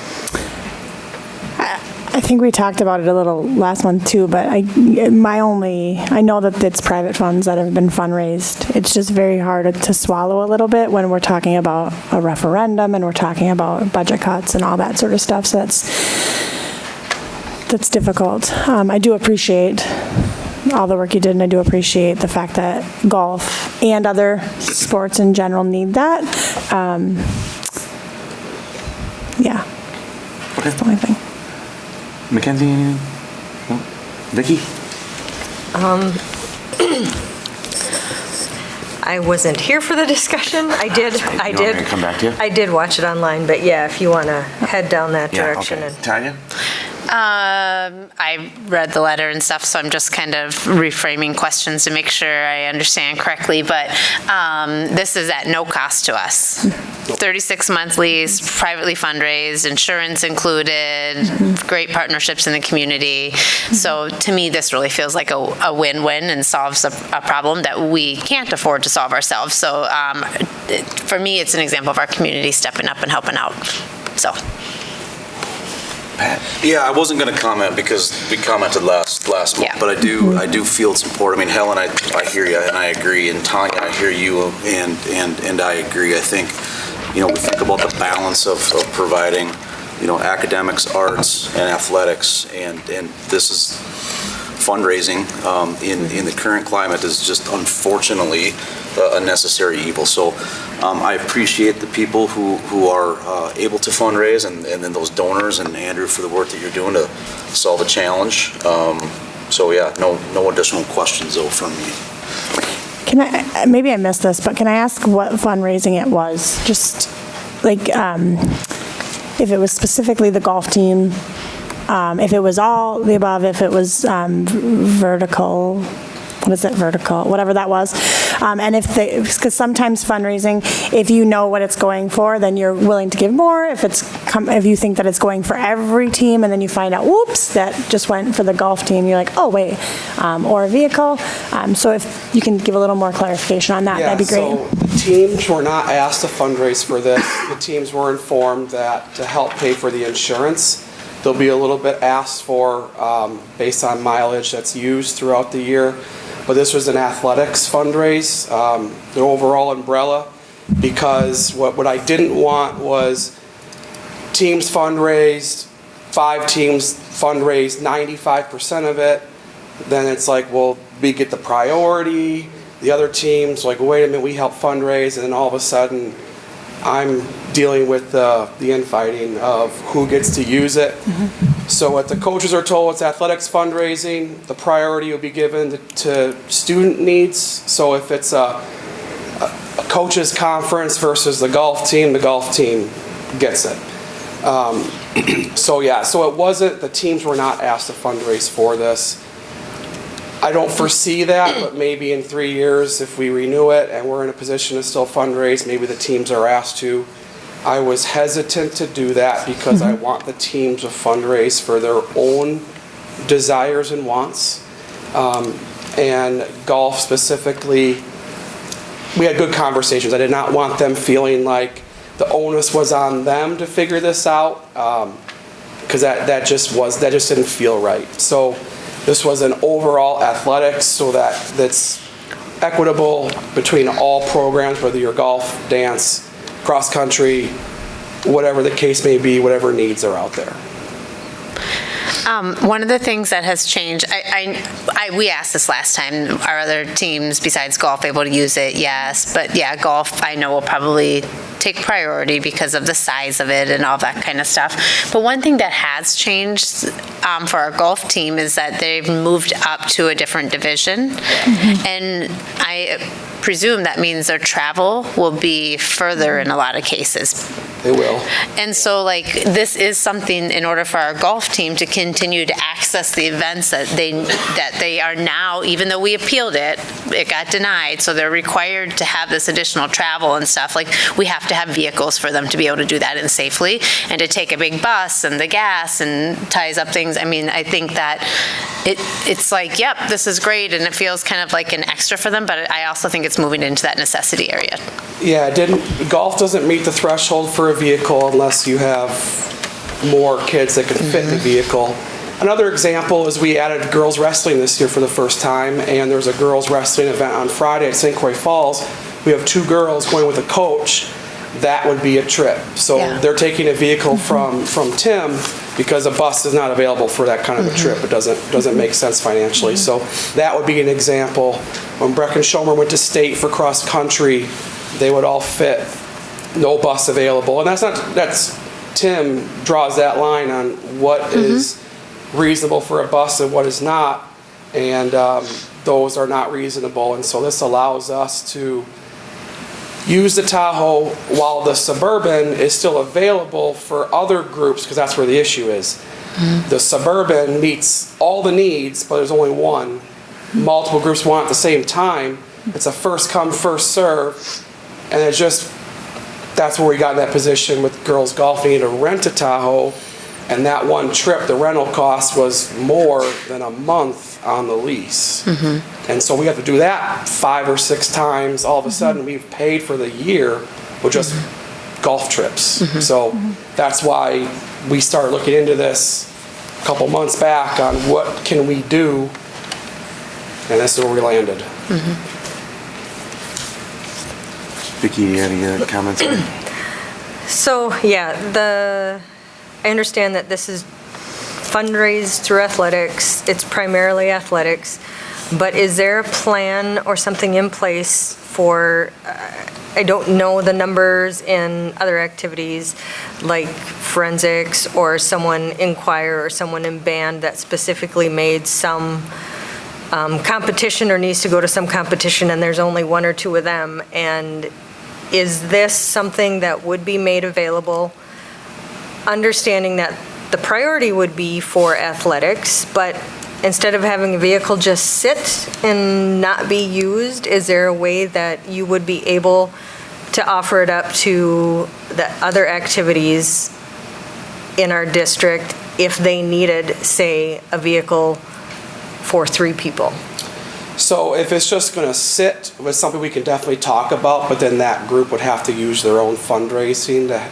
I think we talked about it a little last month too, but I know that it's private funds that have been fundraised. It's just very hard to swallow a little bit when we're talking about a referendum and we're talking about budget cuts and all that sort of stuff. So that's difficult. I do appreciate all the work you did, and I do appreciate the fact that golf and other sports in general need that. Yeah, that's the only thing. Mackenzie, anything? No? Vicki? I wasn't here for the discussion. I did. You want me to come back to you? I did watch it online, but yeah, if you want to head down that direction. Okay. Tanya? I read the letter and stuff, so I'm just kind of reframing questions to make sure I understand correctly, but this is at no cost to us. 36-month lease, privately fundraised, insurance included, great partnerships in the community. So to me, this really feels like a win-win and solves a problem that we can't afford to solve ourselves. So for me, it's an example of our community stepping up and helping out. So. Yeah, I wasn't going to comment because we commented last month, Yeah. but I do feel it's important. I mean, Helen, I hear you and I agree, and Tanya, I hear you and I agree. I think, we think about the balance of providing, academics, arts, and athletics, and this is fundraising in the current climate is just unfortunately a necessary evil. So I appreciate the people who are able to fundraise and then those donors, and Andrew for the work that you're doing to solve the challenge. So yeah, no additional questions though from me. Maybe I missed this, but can I ask what fundraising it was? Just like if it was specifically the golf team, if it was all the above, if it was vertical, whatever that was. And because sometimes fundraising, if you know what it's going for, then you're willing to give more. If you think that it's going for every team and then you find out, whoops, that just went for the golf team, you're like, oh, wait, or a vehicle. So if you can give a little more clarification on that, that'd be great. So the teams were not asked to fundraise for this. The teams were informed that to help pay for the insurance, there'll be a little bit asked for based on mileage that's used throughout the year. But this was an athletics fundraise, the overall umbrella, because what I didn't want was teams fundraised, 5 teams fundraised 95% of it. Then it's like, well, we get the priority. The other teams like, wait a minute, we help fundraise, and then all of a sudden, I'm dealing with the infighting of who gets to use it. So what the coaches are told, it's athletics fundraising. The priority will be given to student needs. So if it's a coaches conference versus the golf team gets it. So yeah, so it wasn't, the teams were not asked to fundraise for this. I don't foresee that, but maybe in 3 years, if we renew it and we're in a position to still fundraise, maybe the teams are asked to. I was hesitant to do that because I want the teams to fundraise for their own desires and wants. And golf specifically, we had good conversations. I did not want them feeling like the onus was on them to figure this out, because that just didn't feel right. So this was an overall athletics, so that's equitable between all programs, whether you're golf, dance, cross country, whatever the case may be, whatever needs are out there. One of the things that has changed, we asked this last time, are other teams besides golf able to use it? Yes, but yeah, golf I know will probably take priority because of the size of it and all that kind of stuff. But one thing that has changed for our golf team is that they've moved up to a different division. And I presume that means their travel will be further in a lot of cases. They will. And so like this is something in order for our golf team to continue to access the events that they are now, even though we appealed it got denied, so they're required to have this additional travel and stuff. Like we have to have vehicles for them to be able to do that in safely, and to take a big bus and the gas and ties up things. I mean, I think that it's like, yep, this is great, and it feels kind of like an extra for them, but I also think it's moving into that necessity area. Yeah, golf doesn't meet the threshold for a vehicle unless you have more kids that can fit in the vehicle. Another example is we added girls wrestling this year for the first time, and there's a girls wrestling event on Friday at St. Croix Falls. We have 2 girls going with a coach. That would be a trip. So they're taking a vehicle from Tim because a bus is not available for that kind of a trip. It doesn't make sense financially. So that would be an example. When Breck and Schomer went to state for cross country, they would all fit, no bus available. And that's Tim draws that line on what is reasonable for a bus and what is not. And those are not reasonable. And so this allows us to use the Tahoe while the Suburban is still available for other groups, because that's where the issue is. The Suburban meets all the needs, but there's only one. Multiple groups want at the same time. It's a first come, first serve. And that's where we got in that position with girls golf needing to rent a Tahoe. And that one trip, the rental cost was more than a month on the lease. And so we have to do that 5 or 6 times. All of a sudden, we've paid for the year with just golf trips. So that's why we started looking into this a couple months back on what can we do, and that's where we landed. Vicki, any comments? So, yeah, I understand that this is fundraised through athletics. It's primarily athletics. But is there a plan or something in place for, I don't know the numbers in other activities like forensics or someone in choir or someone in band that specifically made some competition or needs to go to some competition and there's only 1 or 2 of them? And is this something that would be made available, understanding that the priority would be for athletics, but instead of having a vehicle just sit and not be used, is there a way that you would be able to offer it up to the other activities in our district if they needed, say, a vehicle for 3 people? So if it's just going to sit, it's something we can definitely talk about, but then that group would have to use their own fundraising to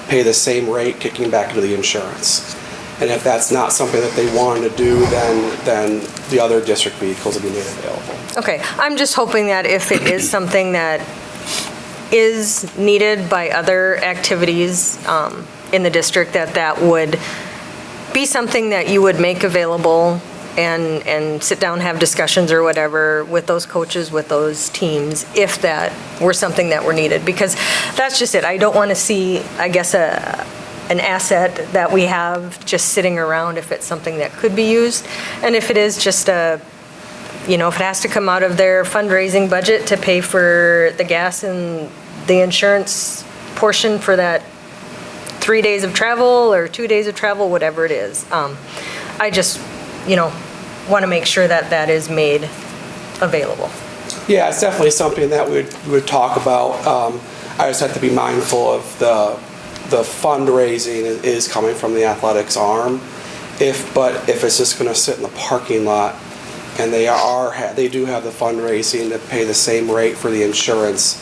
pay the same rate, kicking back into the insurance. And if that's not something that they wanted to do, then the other district vehicles will be made available. Okay, I'm just hoping that if it is something that is needed by other activities in the district, that would be something that you would make available and sit down, have discussions or whatever with those coaches, with those teams, if that were something that were needed. Because that's just it. I don't want to see, I guess, an asset that we have just sitting around if it's something that could be used. And if it is just if it has to come out of their fundraising budget to pay for the gas and the insurance portion for that 3 days of travel or 2 days of travel, whatever it is. I just, want to make sure that that is made available. Yeah, it's definitely something that we would talk about. I just have to be mindful of the fundraising is coming from the athletics arm. But if it's just going to sit in the parking lot, and they do have the fundraising to pay the same rate for the insurance,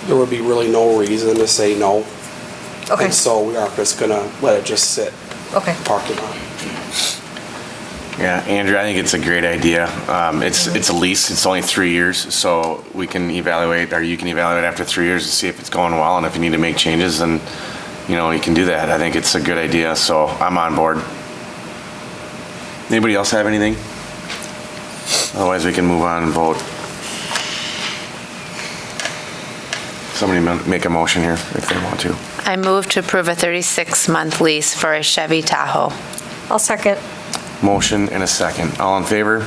there would be really no reason to say no. Okay. And so we aren't just going to let it just sit Okay. parking lot. Yeah, Andrew, I think it's a great idea. It's a lease, it's only 3 years, so we can evaluate, or you can evaluate after 3 years to see if it's going well, and if you need to make changes, then, you can do that. I think it's a good idea, so I'm on board. Anybody else have anything? Otherwise, we can move on and vote. Somebody make a motion here if they want to. I move to approve a 36-month lease for a Chevy Tahoe. I'll second. Motion and a second. All in favor?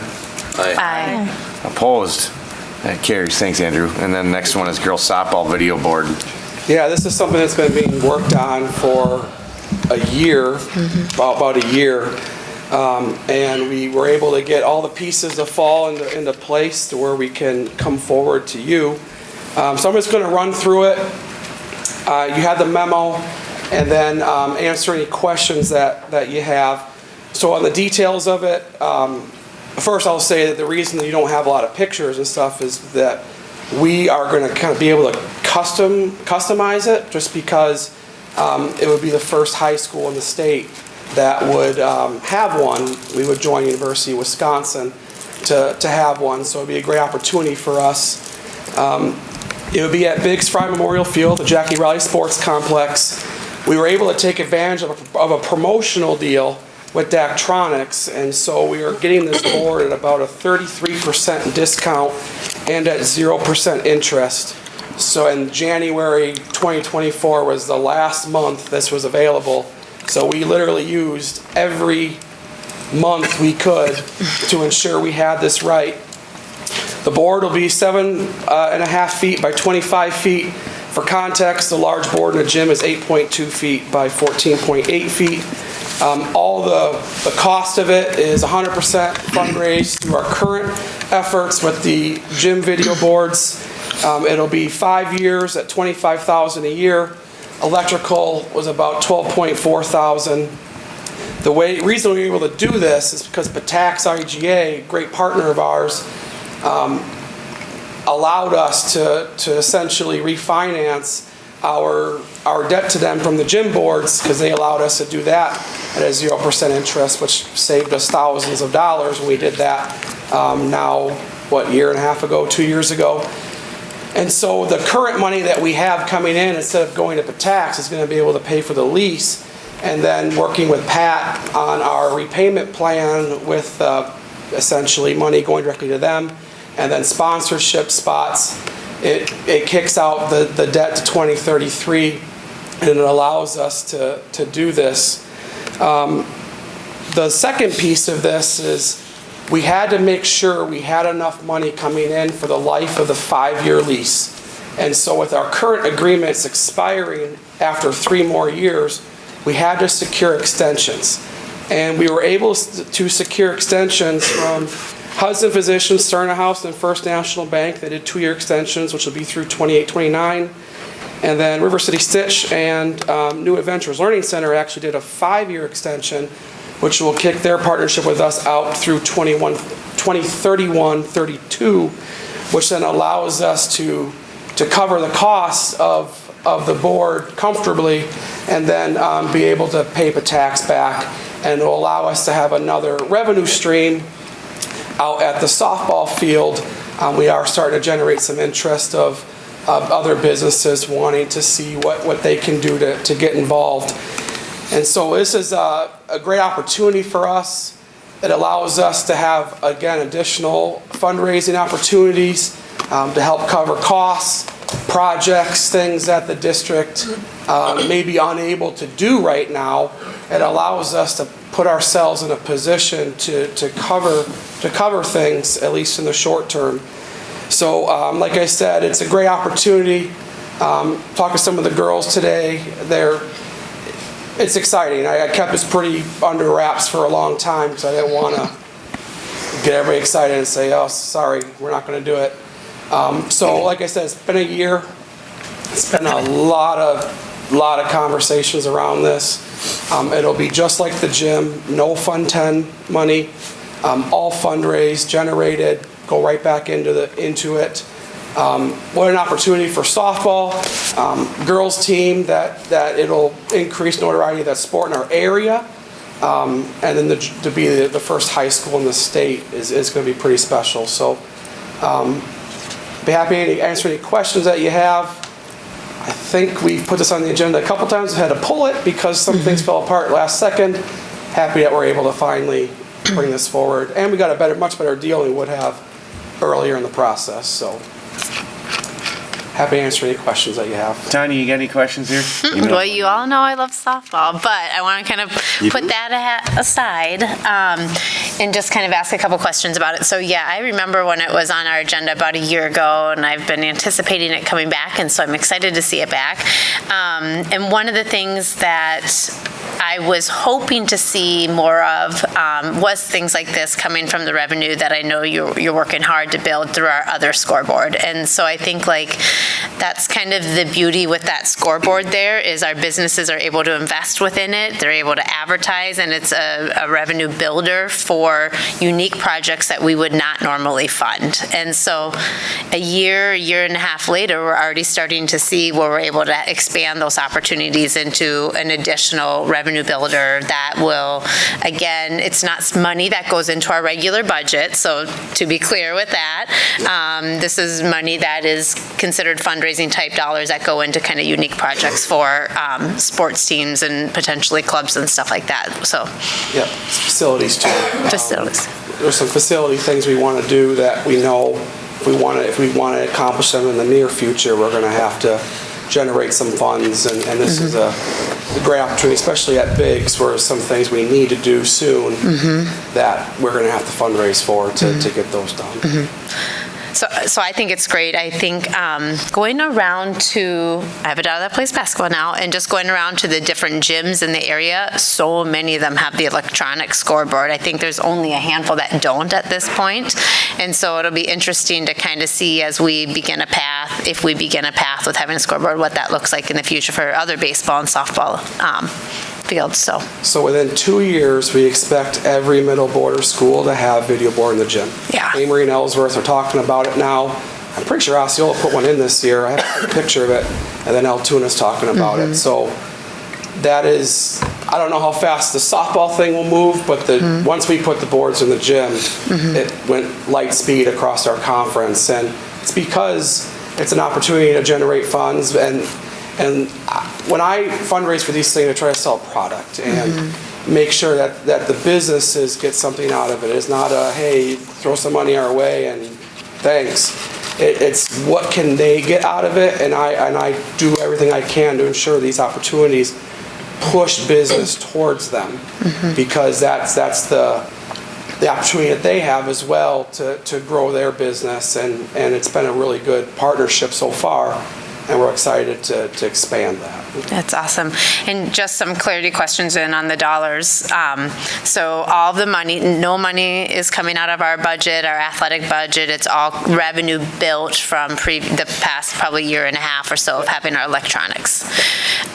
Aye. Opposed? That carries. Thanks, Andrew. And then next one is girls softball video board. Yeah, this is something that's been being worked on for a year, about a year. And we were able to get all the pieces to fall into place to where we can come forward to you. So I'm just going to run through it. You had the memo, and then answer any questions that you have. So on the details of it, first I'll say that the reason that you don't have a lot of pictures and stuff is that we are going to kind of be able to customize it, just because it would be the first high school in the state that would have one. We would join University of Wisconsin to have one, so it would be a great opportunity for us. It would be at Biggs Fry Memorial Field, the Jackie Riley Sports Complex. We were able to take advantage of a promotional deal with Daktronics, and so we are getting this board at about a 33% discount and at 0% interest. So in January 2024 was the last month this was available. So we literally used every month we could to ensure we had this right. The board will be 7.5 feet by 25 feet. For context, the large board in the gym is 8.2 feet by 14.8 feet. All the cost of it is 100% fundraised through our current efforts with the gym video boards. It'll be 5 years at $25,000 a year. Electrical was about $12,400. The reason we were able to do this is because Patax IGA, a great partner of ours, allowed us to essentially refinance our debt to them from the gym boards, because they allowed us to do that at a 0% interest, which saved us thousands of dollars when we did that year and a half ago, 2 years ago. And so the current money that we have coming in, instead of going to Patax, is going to be able to pay for the lease, and then working with Pat on our repayment plan with essentially money going directly to them, and then sponsorship spots. It kicks out the debt to 2033, and it allows us to do this. The second piece of this is we had to make sure we had enough money coming in for the life of the 5-year lease. And so with our current agreements expiring after 3 more years, we had to secure extensions. And we were able to secure extensions from Hudson Physician, Sterna House, and First National Bank. They did 2-year extensions, which will be through 28-29. And then River City Stitch and New Adventures Learning Center actually did a 5-year extension, which will kick their partnership with us out through 2031-32, which then allows us to cover the costs of the board comfortably, and then be able to pay Patax back, and it will allow us to have another revenue stream out at the softball field. We are starting to generate some interest of other businesses wanting to see what they can do to get involved. And so this is a great opportunity for us. It allows us to have, again, additional fundraising opportunities to help cover costs, projects, things that the district may be unable to do right now. It allows us to put ourselves in a position to cover things, at least in the short term. So like I said, it's a great opportunity. Talked to some of the girls today. it's exciting. I kept this pretty under wraps for a long time because I didn't want to get everybody excited and say, oh, sorry, we're not going to do it. So like I said, it's been a year. It's been a lot of conversations around this. It'll be just like the gym, no Fund 10 money, all fundraised, generated, go right back into it. What an opportunity for softball, girls team that it'll increase notoriety of that sport in our area. And then to be the first high school in the state is going to be pretty special. So be happy to answer any questions that you have. I think we put this on the agenda a couple times. I had to pull it because some things fell apart last second. Happy that we're able to finally bring this forward. And we got a much better deal than we would have earlier in the process. So happy to answer any questions that you have. Tanya, you got any questions here? Well, you all know I love softball, but I want to kind of put that aside and just kind of ask a couple questions about it. So yeah, I remember when it was on our agenda about a year ago, and I've been anticipating it coming back, and so I'm excited to see it back. And one of the things that I was hoping to see more of was things like this coming from the revenue that I know you're working hard to build through our other scoreboard. And so I think like that's kind of the beauty with that scoreboard there is our businesses are able to invest within it. They're able to advertise, and it's a revenue builder for unique projects that we would not normally fund. And so a year and a half later, we're already starting to see where we're able to expand those opportunities into an additional revenue builder that will, again, it's not money that goes into our regular budget. So to be clear with that, this is money that is considered fundraising type dollars that go into kind of unique projects for sports teams and potentially clubs and stuff like that. So yeah, facilities too. Facilities. There's some facility things we want to do that we know if we want to accomplish them in the near future, we're going to have to generate some funds, and this is a great opportunity, especially at Biggs, where some things we need to do soon that we're going to have to fundraise for to get those done. So I think it's great. I think going around to, I have a daughter that plays basketball now, and just going around to the different gyms in the area, so many of them have the electronic scoreboard. I think there's only a handful that don't at this point. And so it'll be interesting to kind of see as we begin a path, if we begin a path with having a scoreboard, what that looks like in the future for other baseball and softball fields. So within 2 years, we expect every middle border school to have video board in the gym. Yeah. Amory and Ellsworth are talking about it now. I'm pretty sure Osceola put one in this year. I have a picture of it. And then Altoona's talking about it. So that is, I don't know how fast the softball thing will move, but once we put the boards in the gym, it went light speed across our conference. And it's because it's an opportunity to generate funds. And when I fundraise for these things, I try to sell a product and make sure that the businesses get something out of it. It's not a, hey, throw some money our way and thanks. It's what can they get out of it, and I do everything I can to ensure these opportunities push business towards them, because that's the opportunity that they have as well to grow their business, and it's been a really good partnership so far. And we're excited to expand that. That's awesome. And just some clarity questions in on the dollars. So all the money, no money is coming out of our budget, our athletic budget. It's all revenue built from the past probably year and a half or so of having our electronics.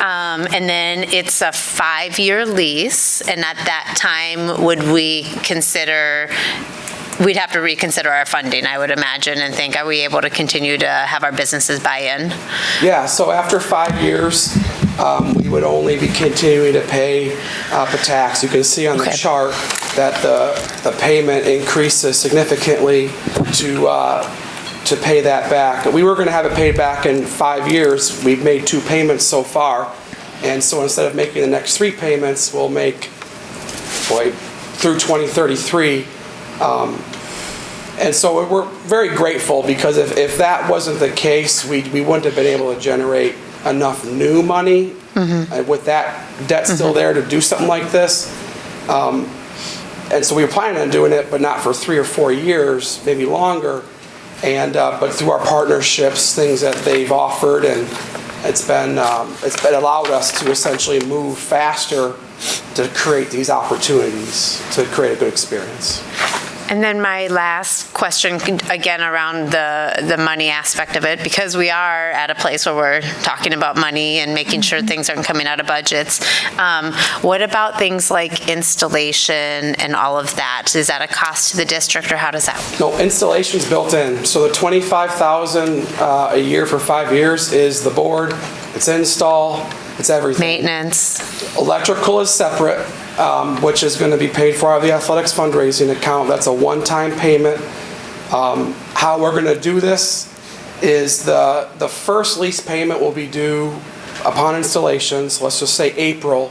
And then it's a 5-year lease. And at that time, would we consider... We'd have to reconsider our funding, I would imagine, and think, are we able to continue to have our businesses buy in? Yeah, so after 5 years, we would only be continuing to pay the tax. You can see on the chart that the payment increases significantly to pay that back. We were going to have it paid back in 5 years. We've made 2 payments so far, and so instead of making the next 3 payments, we'll make, through 2033. And so we're very grateful, because if that wasn't the case, we wouldn't have been able to generate enough new money with that debt still there to do something like this. And so we were planning on doing it, but not for 3 or 4 years, maybe longer. And but through our partnerships, things that they've offered, and it's allowed us to essentially move faster to create these opportunities, to create a good experience. And then my last question, again, around the money aspect of it, because we are at a place where we're talking about money and making sure things aren't coming out of budgets. What about things like installation and all of that? Is that a cost to the district, or how does that? No, installation's built in. So the $25,000 a year for 5 years is the board, it's install, it's everything. Maintenance. Electrical is separate, which is going to be paid for out of the athletics fundraising account. That's a one-time payment. How we're going to do this is the first lease payment will be due upon installation, so let's just say April.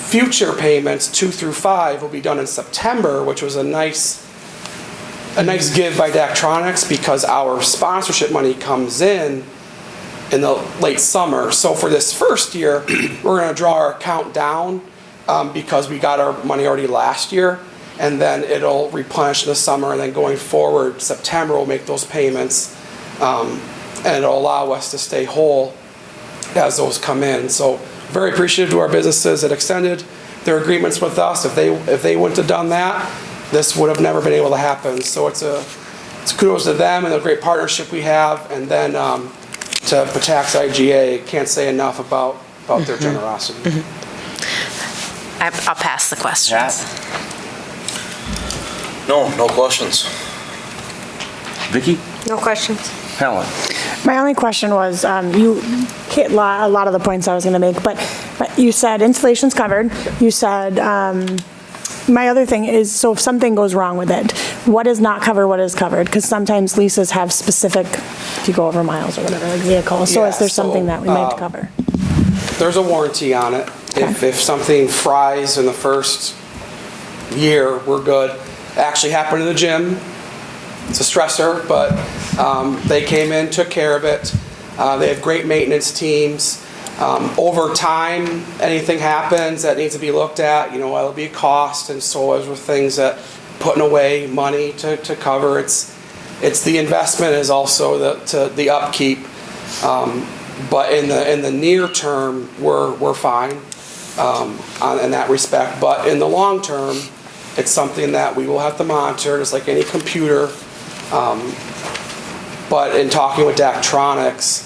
Future payments 2 through 5 will be done in September, which was a nice give by Daktronics, because our sponsorship money comes in the late summer. So for this first year, we're going to draw our account down because we got our money already last year, and then it'll replenish in the summer, and then going forward, September we'll make those payments, and it'll allow us to stay whole as those come in. So very appreciative to our businesses that extended their agreements with us. If they wouldn't have done that, this would have never been able to happen. So it's kudos to them and the great partnership we have, and then to Patax IGA, can't say enough about their generosity. I'll pass the questions. No questions. Vicki? No questions. Helen? My only question was, you hit a lot of the points I was going to make, but you said installation's covered. You said, my other thing is, so if something goes wrong with it, what is not covered, what is covered? Because sometimes leases have specific, if you go over miles or whatever, like vehicles. So is there something that we might cover? There's a warranty on it. If something fries in the first year, we're good. It actually happened in the gym. It's a stressor, but they came in, took care of it. They have great maintenance teams. Over time, anything happens that needs to be looked at, it'll be a cost, and so those are things that putting away money to cover. It's the investment is also the upkeep. But in the near term, we're fine in that respect. But in the long term, it's something that we will have to monitor, just like any computer. But in talking with Daktronics,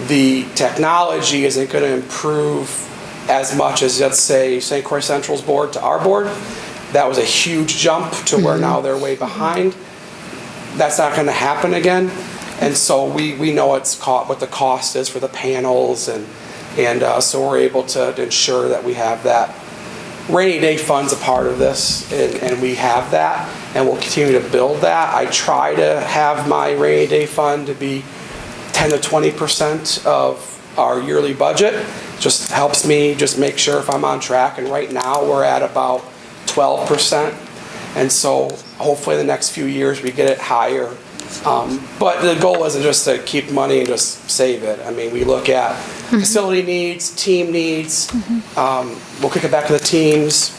the technology isn't going to improve as much as, let's say, St. Croix Central's board to our board. That was a huge jump to where now they're way behind. That's not going to happen again. And so we know what the cost is for the panels, and so we're able to ensure that we have that. Rainy day fund's a part of this, and we have that, and we'll continue to build that. I try to have my rainy day fund to be 10 to 20% of our yearly budget. Just helps me just make sure if I'm on track, and right now we're at about 12%. And so hopefully the next few years we get it higher. But the goal isn't just to keep money and just save it. I mean, we look at facility needs, team needs. We'll kick it back to the teams.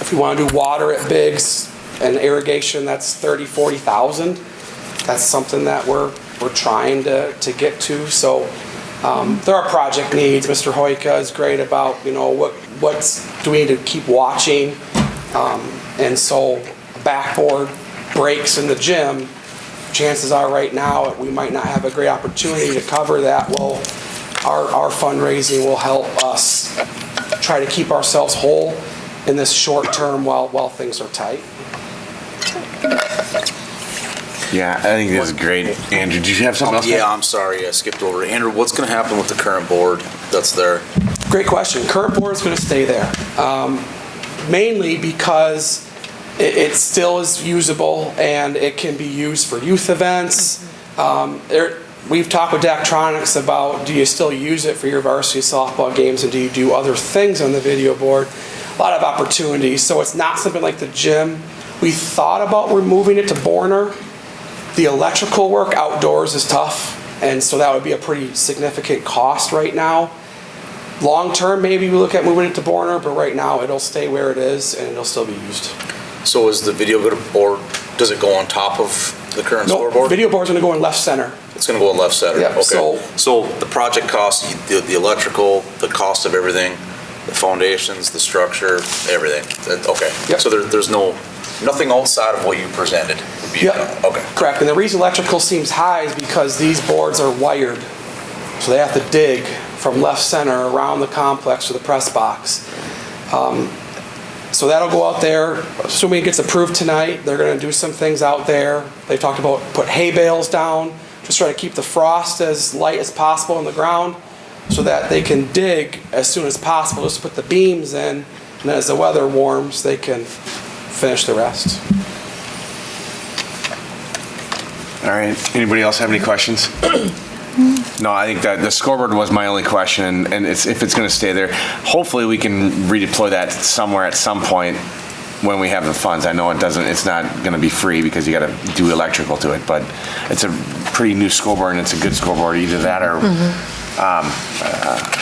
If we want to do water at Biggs and irrigation, that's $30,000, $40,000. That's something that we're trying to get to. So there are project needs. Mr. Hoyka is great about, what's do we need to keep watching. And so backboard breaks in the gym, chances are right now we might not have a great opportunity to cover that. Well, our fundraising will help us try to keep ourselves whole in this short term while things are tight. Yeah, I think this is great. Andrew, did you have something else? Yeah, I'm sorry, I skipped over. Andrew, what's going to happen with the current board that's there? Great question. Current board is going to stay there, mainly because it still is usable and it can be used for youth events. We've talked with Daktronics about, do you still use it for your varsity softball games, and do you do other things on the video board? A lot of opportunities. So it's not something like the gym. We thought about removing it to Borner. The electrical work outdoors is tough, and so that would be a pretty significant cost right now. Long term, maybe we look at moving it to Borner, but right now it'll stay where it is and it'll still be used. So is the video board, does it go on top of the current No, scoreboard? video board's gonna go in left center. It's going to go in left center? Yeah, Okay. So the project cost, the electrical, the cost of everything, the foundations, the structure, everything? Okay. Yep. So there's nothing outside of what you presented would be Yep. done? Okay. Correct, and the reason electrical seems high is because these boards are wired. So they have to dig from left center around the complex to the press box. So that'll go out there, assuming it gets approved tonight, they're gonna do some things out there. They talked about put hay bales down, just try to keep the frost as light as possible in the ground so that they can dig as soon as possible, just put the beams in, and as the weather warms, they can finish the rest. All right, anybody else have any questions? No, I think that the scoreboard was my only question, and if it's gonna stay there, hopefully we can redeploy that somewhere at some point when we have the funds. I know it's not gonna be free because you gotta do electrical to it, but it's a pretty new scoreboard and it's a good scoreboard, either that or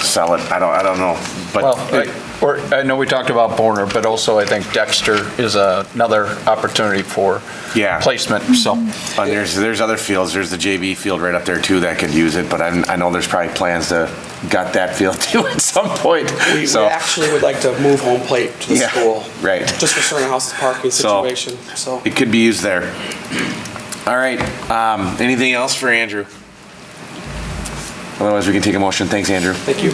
sell it, I don't know. But Well, I know we talked about Borner, but also I think Dexter is another opportunity for placement, so. And there's other fields, there's the JV field right up there too that could use it, but I know there's probably plans to gut that field too at some point. We actually would like to move home plate to the school. Right. Just for certain houses parking situation, so. It could be used there. All right, anything else for Andrew? Otherwise, we can take a motion. Thanks, Andrew. Thank you.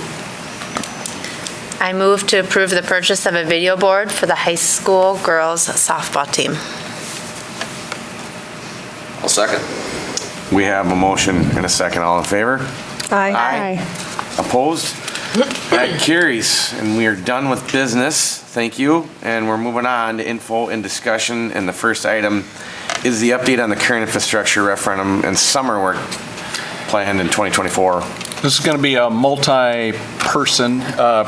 I move to approve the purchase of a video board for the high school girls softball team. I'll second. We have a motion and a second. All in favor? Aye. Opposed? That carries, and we are done with business. Thank you. And we're moving on to info and discussion. And the first item is the update on the current infrastructure referendum and summer work planned in 2024. This is going to be a multi-person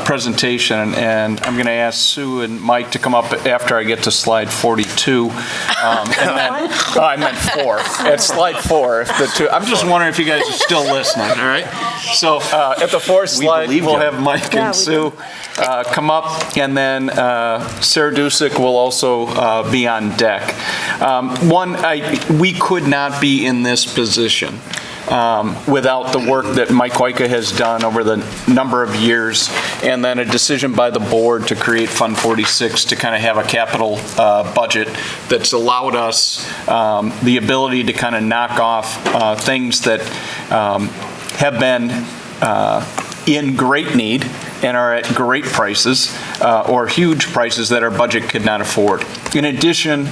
presentation, and I'm going to ask Sue and Mike to come up after I get to slide 42. I meant 4. At slide 4, I'm just wondering if you guys are still listening, all right? So at the 4th slide, we'll have Mike and Sue come up, and then Sarah Dusick will also be on deck. We could not be in this position without the work that Mike Wyka has done over the number of years, and then a decision by the board to create Fund 46 to kind of have a capital budget that's allowed us the ability to kind of knock off things that have been in great need and are at great prices or huge prices that our budget could not afford. In addition,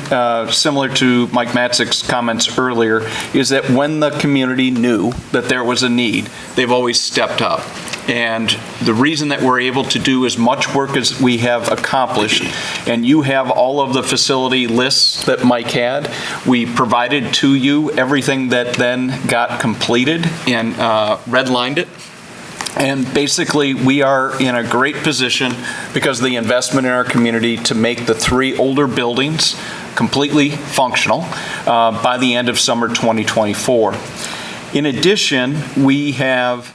similar to Mike Matzick's comments earlier, is that when the community knew that there was a need, they've always stepped up. And the reason that we're able to do as much work as we have accomplished, and you have all of the facility lists that Mike had, we provided to you everything that then got completed and redlined it. And basically, we are in a great position because of the investment in our community to make the 3 older buildings completely functional by the end of summer 2024. In addition, we have,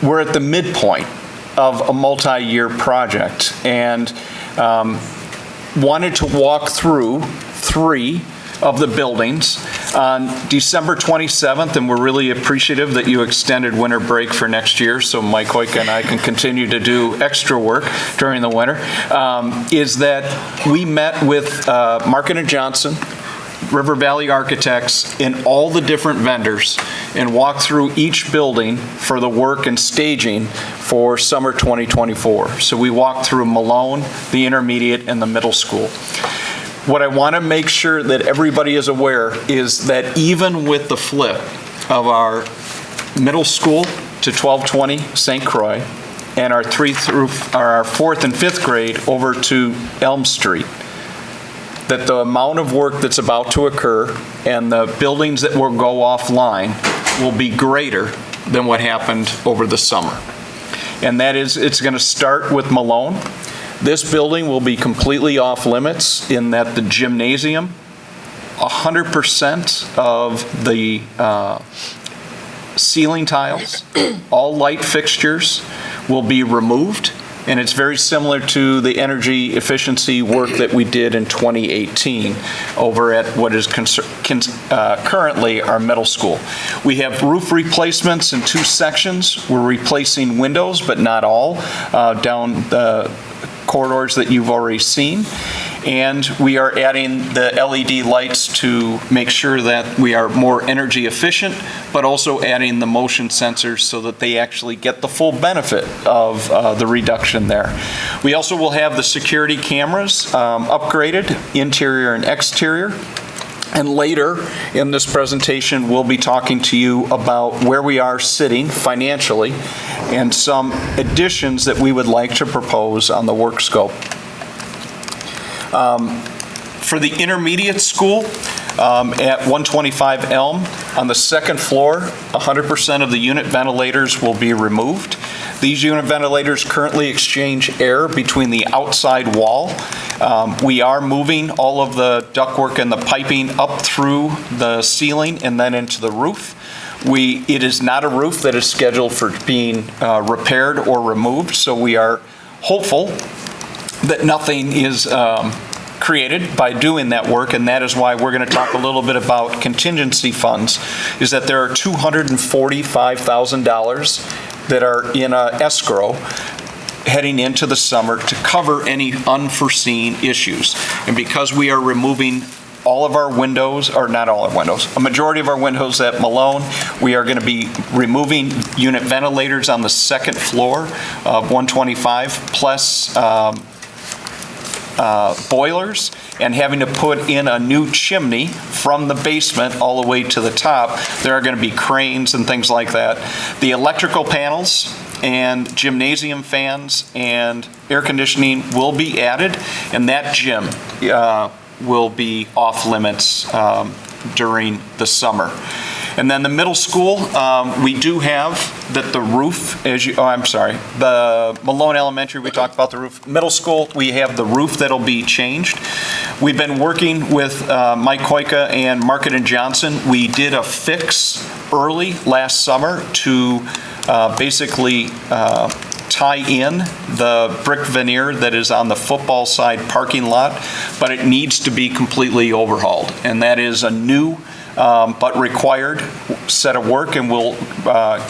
we're at the midpoint of a multi-year project and wanted to walk through 3 of the buildings on December 27th, and we're really appreciative that you extended winter break for next year so Mike Hoyka and I can continue to do extra work during the winter, is that we met with Markin & Johnson, River Valley Architects, and all the different vendors and walked through each building for the work and staging for summer 2024. So we walked through Malone, the intermediate, and the middle school. What I want to make sure that everybody is aware is that even with the flip of our middle school to 1220 St. Croix and our 4th and 5th grade over to Elm Street, that the amount of work that's about to occur and the buildings that will go offline will be greater than what happened over the summer. And that is, it's going to start with Malone. This building will be completely off limits in that the gymnasium, 100% of the ceiling tiles, all light fixtures will be removed and it's very similar to the energy efficiency work that we did in 2018 over at what is currently our middle school. We have roof replacements in 2 sections. We're replacing windows, but not all, down the corridors that you've already seen. And we are adding the LED lights to make sure that we are more energy efficient, but also adding the motion sensors so that they actually get the full benefit of the reduction there. We also will have the security cameras upgraded, interior and exterior. And later in this presentation, we'll be talking to you about where we are sitting financially and some additions that we would like to propose on the work scope. For the intermediate school at 125 Elm, on the second floor, 100% of the unit ventilators will be removed. These unit ventilators currently exchange air between the outside wall. We are moving all of the ductwork and the piping up through the ceiling and then into the roof. It is not a roof that is scheduled for being repaired or removed, so we are hopeful that nothing is created by doing that work, and that is why we're going to talk a little bit about contingency funds, is that there are $245,000 that are in escrow heading into the summer to cover any unforeseen issues. And because we are removing all of our windows, or not all our windows, a majority of our windows at Malone, we are going to be removing unit ventilators on the second floor of 125, plus boilers, and having to put in a new chimney from the basement all the way to the top. There are going to be cranes and things like that. The electrical panels and gymnasium fans and air conditioning will be added, and that gym will be off limits during the summer. And then the middle school, we do have that the roof, the Malone Elementary, we talked about the roof. Middle school, we have the roof that'll be changed. We've been working with Mike Koika and Market and Johnson. We did a fix early last summer to basically tie in the brick veneer that is on the football side parking lot, but it needs to be completely overhauled. And that is a new but required set of work, and we'll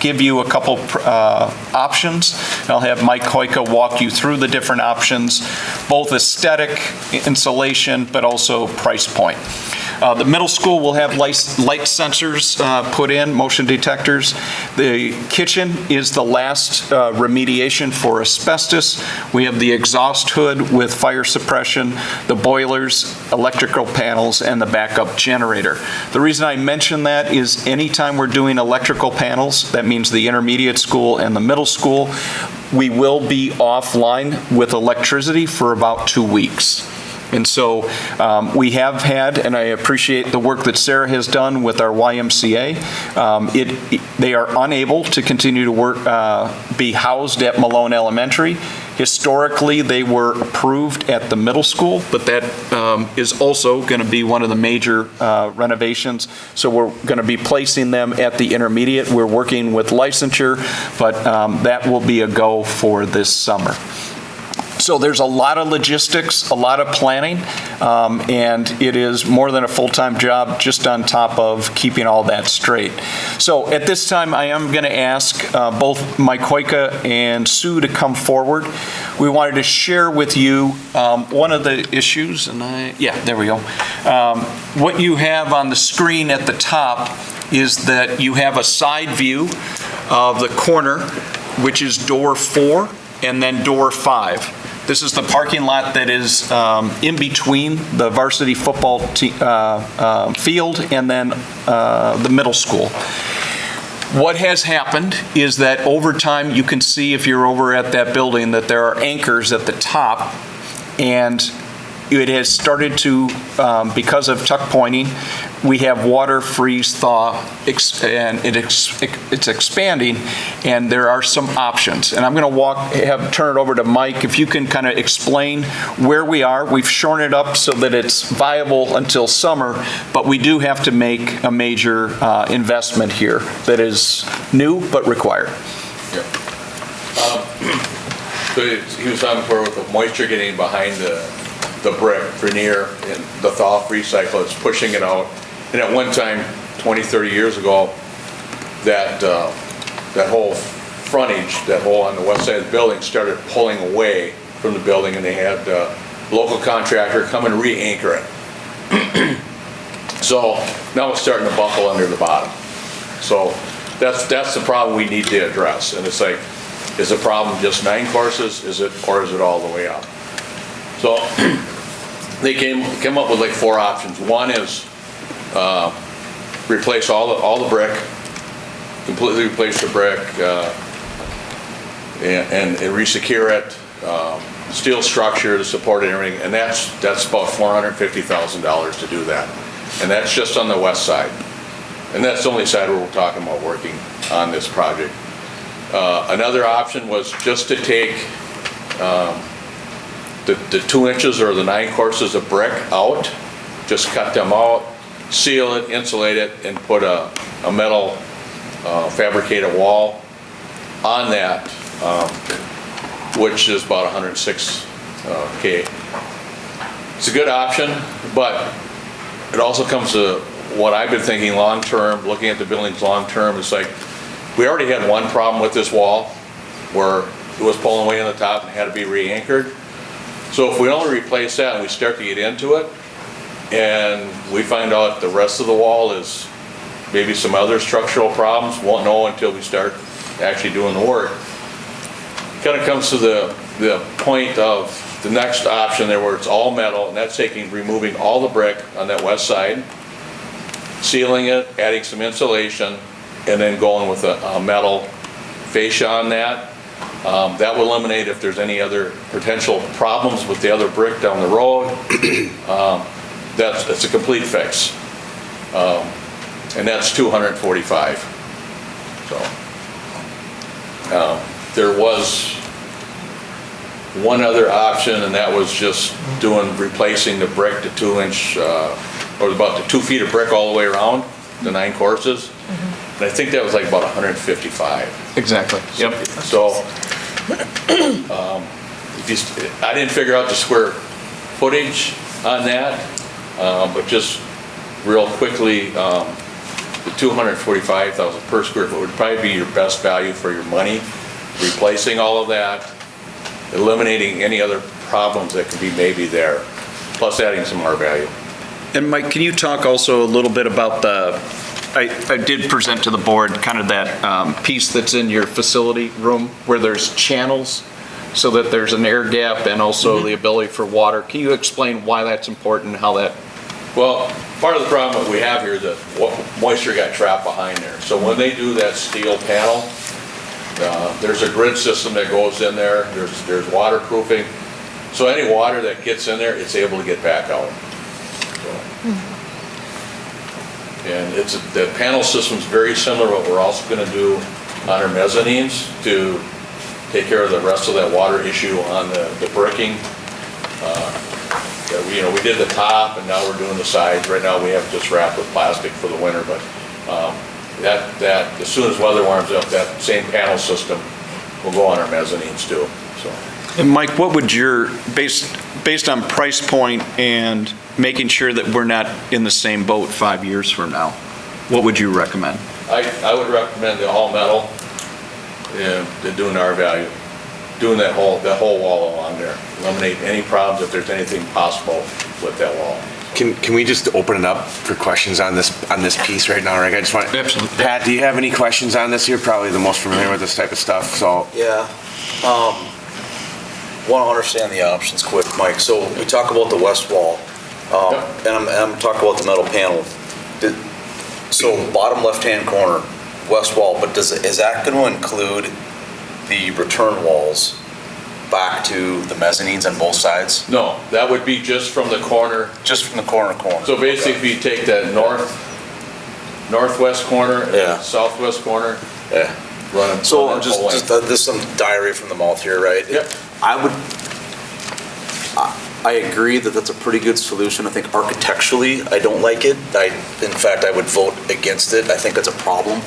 give you a couple options. I'll have Mike Koika walk you through the different options, both aesthetic, insulation, but also price point. The middle school will have light sensors put in, motion detectors. The kitchen is the last remediation for asbestos. We have the exhaust hood with fire suppression, the boilers, electrical panels, and the backup generator. The reason I mention that is anytime we're doing electrical panels, that means the intermediate school and the middle school, we will be offline with electricity for about 2 weeks. And so we have had, and I appreciate the work that Sarah has done with our YMCA. They are unable to continue to work, be housed at Malone Elementary. Historically, they were approved at the middle school, but that is also going to be one of the major renovations. So we're going to be placing them at the intermediate. We're working with licensure, but that will be a go for this summer. So there's a lot of logistics, a lot of planning, and it is more than a full-time job just on top of keeping all that straight. So at this time, I am going to ask both Mike Koika and Sue to come forward. We wanted to share with you one of the issues, and there we go. What you have on the screen at the top is that you have a side view of the corner, which is door 4 and then door 5. This is the parking lot that is in between the varsity football field and then the middle school. What has happened is that over time, you can see if you're over at that building that there are anchors at the top, and it has started to, because of tuck pointing, we have water, freeze, thaw, and it's expanding, and there are some options. And I'm going to turn it over to Mike. If you can kind of explain where we are. We've shorn it up so that it's viable until summer, but we do have to make a major investment here that is new but required. So he was on where with the moisture getting behind the brick veneer and the thaw recycle, it's pushing it out. And at one time, 20, 30 years ago, that whole frontage, that hole on the west side of the building started pulling away from the building, and they had a local contractor come and re-anchor it. So now it's starting to buckle under the bottom. So that's the problem we need to address. And it's like, is the problem just 9 courses? Or is it all the way up? So they came up with like 4 options. One is replace all the brick, completely replace the brick, and re-secure it, steel structure to support it and everything, and that's about $450,000 to do that. And that's just on the west side. And that's the only side where we're talking about working on this project. Another option was just to take the 2 inches or the 9 courses of brick out, just cut them out, seal it, insulate it, and put a metal fabricated wall on that, which is about $106K. It's a good option, but it also comes to what I've been thinking long-term, looking at the buildings long-term. It's like, we already had one problem with this wall where it was pulling away on the top and had to be re-anchored. So if we only replace that and we start to get into it, and we find out the rest of the wall is maybe some other structural problems, won't know until we start actually doing the work. It kind of comes to the point of the next option there where it's all metal, and that's removing all the brick on that west side, sealing it, adding some insulation, and then going with a metal fascia on that. That will eliminate if there's any other potential problems with the other brick down the road. That's a complete fix. And that's $245. So there was one other option, and that was just replacing the brick to 2-inch, or about the 2 feet of brick all the way around the 9 courses. And I think that was like about $155. Exactly. Yep. So I didn't figure out the square footage on that, but just real quickly, the $245,000 per square foot would probably be your best value for your money, replacing all of that, eliminating any other problems that could be maybe there, plus adding some more value. And Mike, can you talk also a little bit about I did present to the board kind of that piece that's in your facility room where there's channels so that there's an air gap and also the ability for water. Can you explain why that's important, how that? Well, part of the problem that we have here is that moisture got trapped behind there. So when they do that steel panel, there's a grid system that goes in there. There's waterproofing. So any water that gets in there, it's able to get back out. And the panel system's very similar to what we're also going to do on our mezzanines to take care of the rest of that water issue on the bricking. We did the top, and now we're doing the sides. Right now we have just wrapped with plastic for the winter, but that as soon as weather warms up, that same panel system will go on our mezzanines too. So. And Mike, what would based on price point and making sure that we're not in the same boat 5 years from now, what would you recommend? I would recommend the all metal and doing our value, doing that whole wall along there. Eliminate any problems if there's anything possible with that wall. Can we just open it up for questions on this piece right now, Rick? I just want. Absolutely. Pat, do you have any questions on this? You're probably the most familiar with this type of stuff, so. Yeah. Want to understand the options quick, Mike. So we talk about the west wall, and I'm talking about the metal panel. So bottom left-hand corner, west wall, but is that going to include the return walls back to the mezzanines on both sides? No, that would be just from the corner. Just from the corner. So basically, if you take that northwest corner, and southwest corner, run them. So just this is some diarrhea from the mouth here, right? Yep. I agree that that's a pretty good solution. I think architecturally, I don't like it. In fact, I would vote against it. I think that's a problem.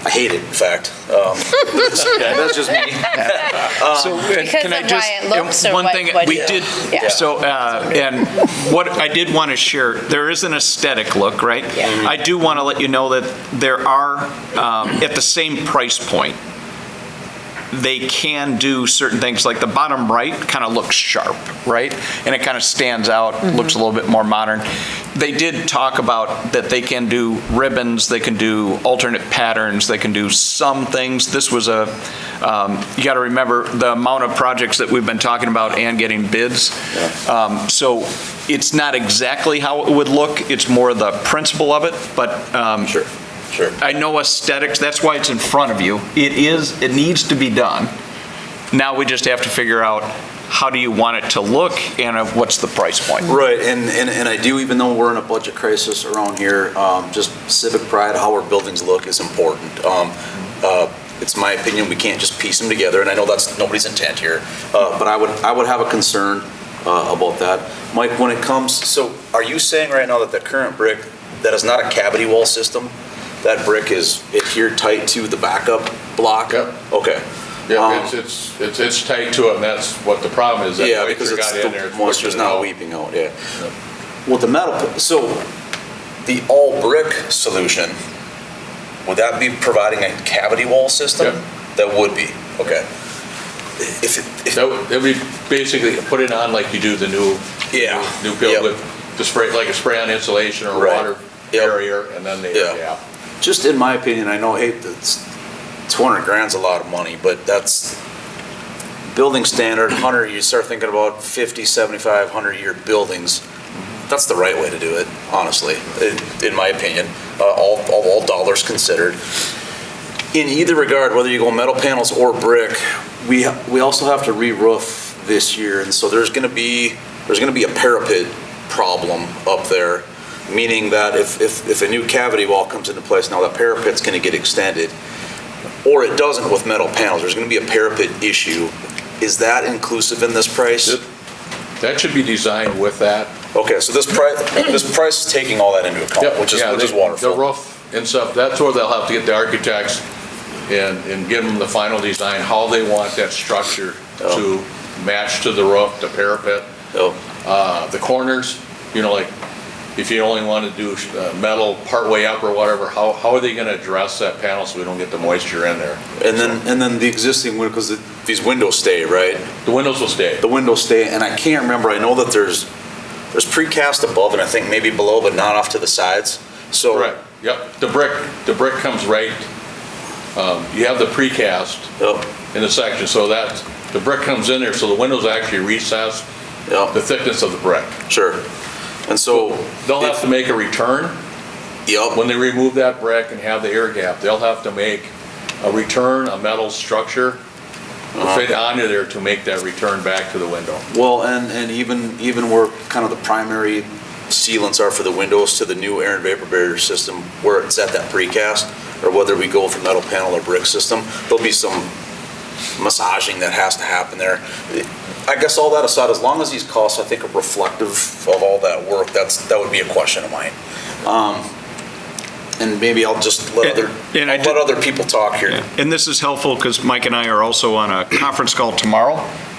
I hate it, in fact. That's just me. Because Can I of just, why it looks or one what- thing, what- we did, Yeah. so, and what I did want to share, there is an aesthetic look, right? Yeah. I do want to let you know that there are, at the same price point, they can do certain things, like the bottom right kind of looks sharp, right? And it kind of stands out, looks a little bit more modern. They did talk about that they can do ribbons, they can do alternate patterns, they can do some things. This was a, you got to remember the amount of projects that we've been talking about and getting bids. So it's not exactly how it would look, it's more the principle of it, but Sure. I know aesthetics, that's why it's in front of you. It needs to be done. Now we just have to figure out how do you want it to look and what's the price point. Right, and I do, even though we're in a budget crisis around here, just civic pride, how our buildings look is important. It's my opinion, we can't just piece them together, and I know that's nobody's intent here, but I would have a concern about that. Mike, when it comes, so are you saying right now that the current brick, that is not a cavity wall system, that brick is adhered tight to the backup block? Yep. Okay. Yeah, it's tight to it, and that's what the problem is. That Yeah, because moisture it's got in there, the it's moisture's pushing it not out. weeping out, yeah. Well, the metal, so the all brick solution, would that be providing a cavity wall system? Yep. That would be, okay. That would be basically put it on like you do the new build Yep. with the spray, like a spray-on insulation or Right. water barrier, and then the air gap. Just in my opinion, I know, hey, it's 200 grand's a lot of money, but that's building standard, 100, you start thinking about 50, 75, 100-year buildings. That's the right way to do it, honestly, in my opinion, all dollars considered. In either regard, whether you go metal panels or brick, we also have to re-roof this year, and so there's going to be a parapet problem up there, meaning that if a new cavity wall comes into place, now that parapet's going to get extended, or it doesn't with metal panels, there's going to be a parapet issue. Is that inclusive in this price? That should be designed with that. Okay, so this price is taking all that into account, Yep, which is yeah, wonderful. The roof and stuff, that's where they'll have to get the architects and give them the final design, how they want that structure to match to the roof, the parapet. The corners, like if you only want to do metal partway up or whatever, how are they going to address that panel so we don't get the moisture in there? And then the existing window, because these windows stay, right? The windows will stay. The windows stay, and I can't remember, I know that there's precast above and I think maybe below, but not off to the sides. So Correct, yep. The brick comes right, you have the precast in the section, so that, the brick comes in there, so the windows actually recess the thickness of the brick. Sure. And so they'll have to make a return. When they remove that brick and have the air gap, they'll have to make a return, a metal structure to fit onto there to make that return back to the window. Well, and even where kind of the primary sealants are for the windows to the new air and vapor barrier system, where it's at that precast, or whether we go with a metal panel or brick system, there'll be some massaging that has to happen there. I guess all that aside, as long as these costs, I think, are reflective of all that work, that would be a question of mine. And maybe I'll just let other people talk here. And this is helpful because Mike and I are also on a conference call tomorrow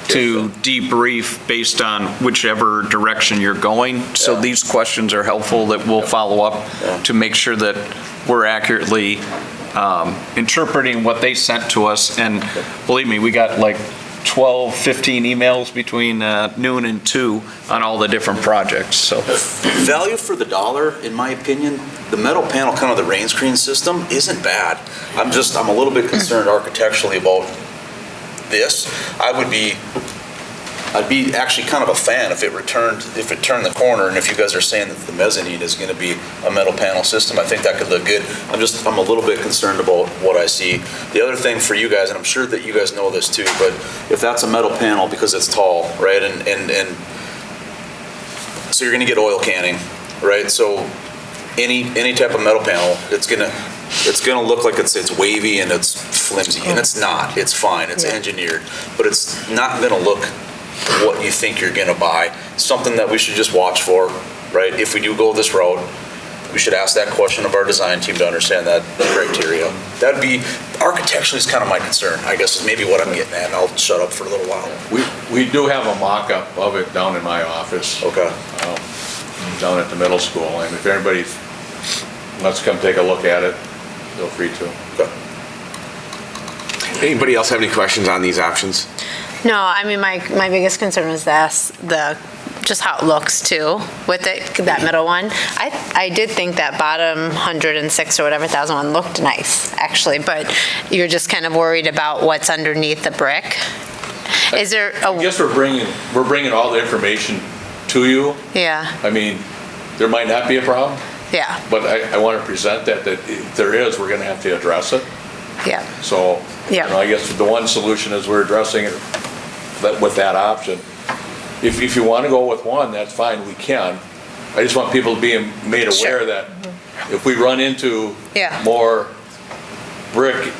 to debrief based on whichever direction you're going. So these questions are helpful that we'll follow up to make sure that we're accurately interpreting what they sent to us. And believe me, we got like 12, 15 emails between noon and 2 on all the different projects. So value for the dollar, in my opinion, the metal panel, kind of the rain screen system, isn't bad. I'm a little bit concerned architecturally about this. I'd be actually kind of a fan if it turned the corner, and if you guys are saying that the mezzanine is going to be a metal panel system, I think that could look good. I'm a little bit concerned about what I see. The other thing for you guys, and I'm sure that you guys know this too, but if that's a metal panel because it's tall, right, and so you're going to get oil canning, right? So any type of metal panel, it's gonna look like it's wavy and it's flimsy, and it's not. It's fine. It's engineered, but it's not gonna look what you think you're gonna buy. Something that we should just watch for, right? If we do go this route, we should ask that question of our design team to understand that criteria. That'd be, architecturally is kind of my concern, I guess, is maybe what I'm getting at, and I'll shut up for a little while. We do have a mock-up of it down in my office. Okay. Down at the middle school, and if anybody wants to come take a look at it, feel free to. Okay. Anybody else have any questions on these options? No, I mean, my biggest concern was just how it looks too, with that middle one. I did think that bottom 106 or whatever thousand one looked nice, actually, but you're just kind of worried about what's underneath the brick. Is there I guess we're bringing all the information to you. Yeah. I mean, there might not be a problem. Yeah. But I want to present that if there is, we're going to have to address it. Yeah. So, yeah. I guess the one solution is we're addressing it with that option. If you want to go with one, that's fine, we can. I just want people to be made aware that if we run into more brick,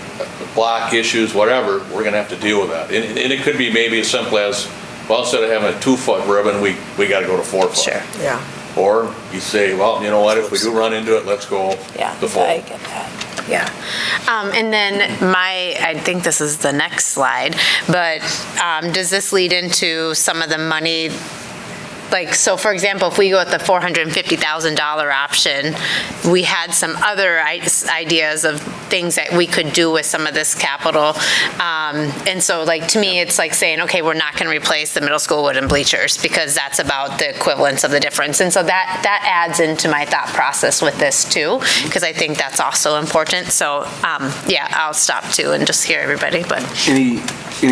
block issues, whatever, we're going to have to deal with that. And it could be maybe as simple as, well, instead of having a 2-foot ribbon, we got to go to 4 foot. Sure. Yeah. Or you say, well, you know what, if we do run into it, let's go the full. I get that. Yeah. And then I think this is the next slide, but does this lead into some of the money? Like, so for example, if we go with the $450,000 option, we had some other ideas of things that we could do with some of this capital. And so, like, to me, it's like saying, okay, we're not going to replace the middle school wooden bleachers because that's about the equivalence of the difference. And so that adds into my thought process with this too, because I think that's also important. So, yeah, I'll stop too and just hear everybody. But Any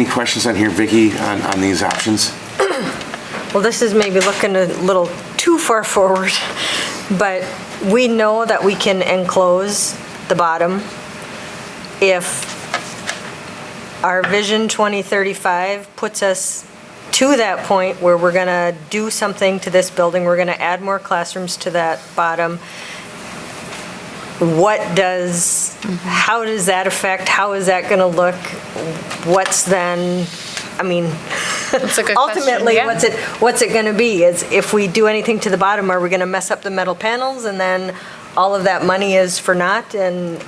questions on here, Vicki, on these options? Well, this is maybe looking a little too far forward, but we know that we can enclose the bottom if our Vision 2035 puts us to that point where we're going to do something to this building, we're going to add more classrooms to that bottom. How does that affect, how is that going to look? What's then, I mean, that's a good ultimately, question. what's it going to be? Is if we do anything to the bottom, are we going to mess up the metal panels and then all of that money is for naught and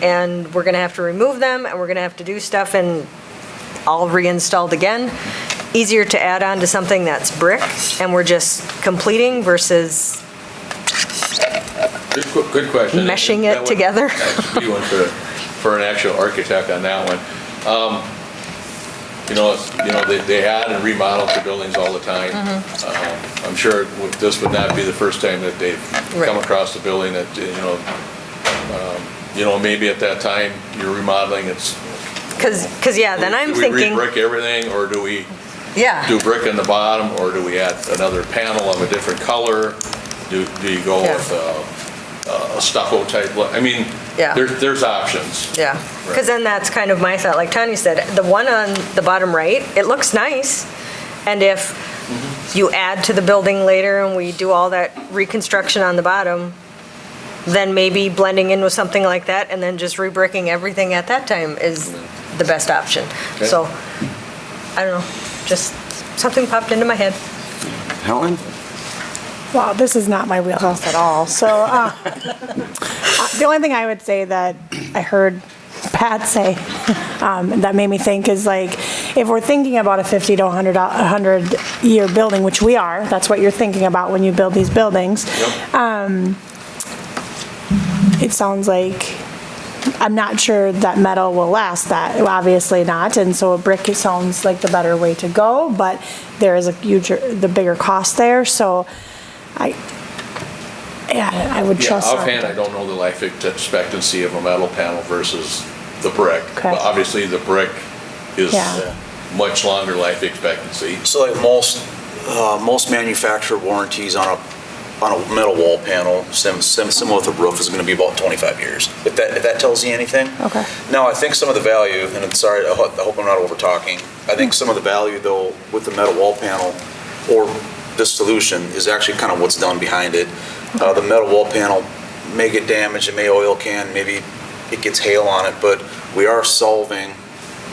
we're going to have to remove them and we're going to have to do stuff and all reinstalled again? Easier to add on to something that's brick and we're just completing versus Good question. meshing it together. That would be one for an actual architect on that one. They add and remodel the buildings all the time. I'm sure this would not be the first time that they've come across the building that, maybe at that time you're remodeling, it's. Because then I'm thinking. Do we re-brick everything, or do we do brick in the bottom, or do we add another panel of a different color? Do you go with a stucco type look? I mean, there's options. Yeah, because then that's kind of my thought, like Tanya said, the one on the bottom right, it looks nice. And if you add to the building later and we do all that reconstruction on the bottom, then maybe blending in with something like that and then just re-bricking everything at that time is the best option. Okay. So, I don't know, just something popped into my head. Helen? Well, this is not my wheelhouse at all. So the only thing I would say that I heard Pat say that made me think is, like, if we're thinking about a 50 to 100 year building, which we are, that's what you're thinking about when you build these buildings. It sounds like, I'm not sure that metal will last that, obviously not, and so a brick sounds like the better way to go, but there is the bigger cost there, so I would trust that. Offhand, I don't know the life expectancy of a metal panel versus the brick. Okay. But obviously, the brick is much longer life expectancy. So like most manufacturer warranties on a metal wall panel, similar with a roof, is going to be about 25 years. If that tells you anything. Okay. Now, I think some of the value, and I'm sorry, I hope I'm not over talking. I think some of the value though with the metal wall panel or this solution is actually kind of what's done behind it. The metal wall panel may get damaged, it may oil can, maybe it gets hail on it, but we are solving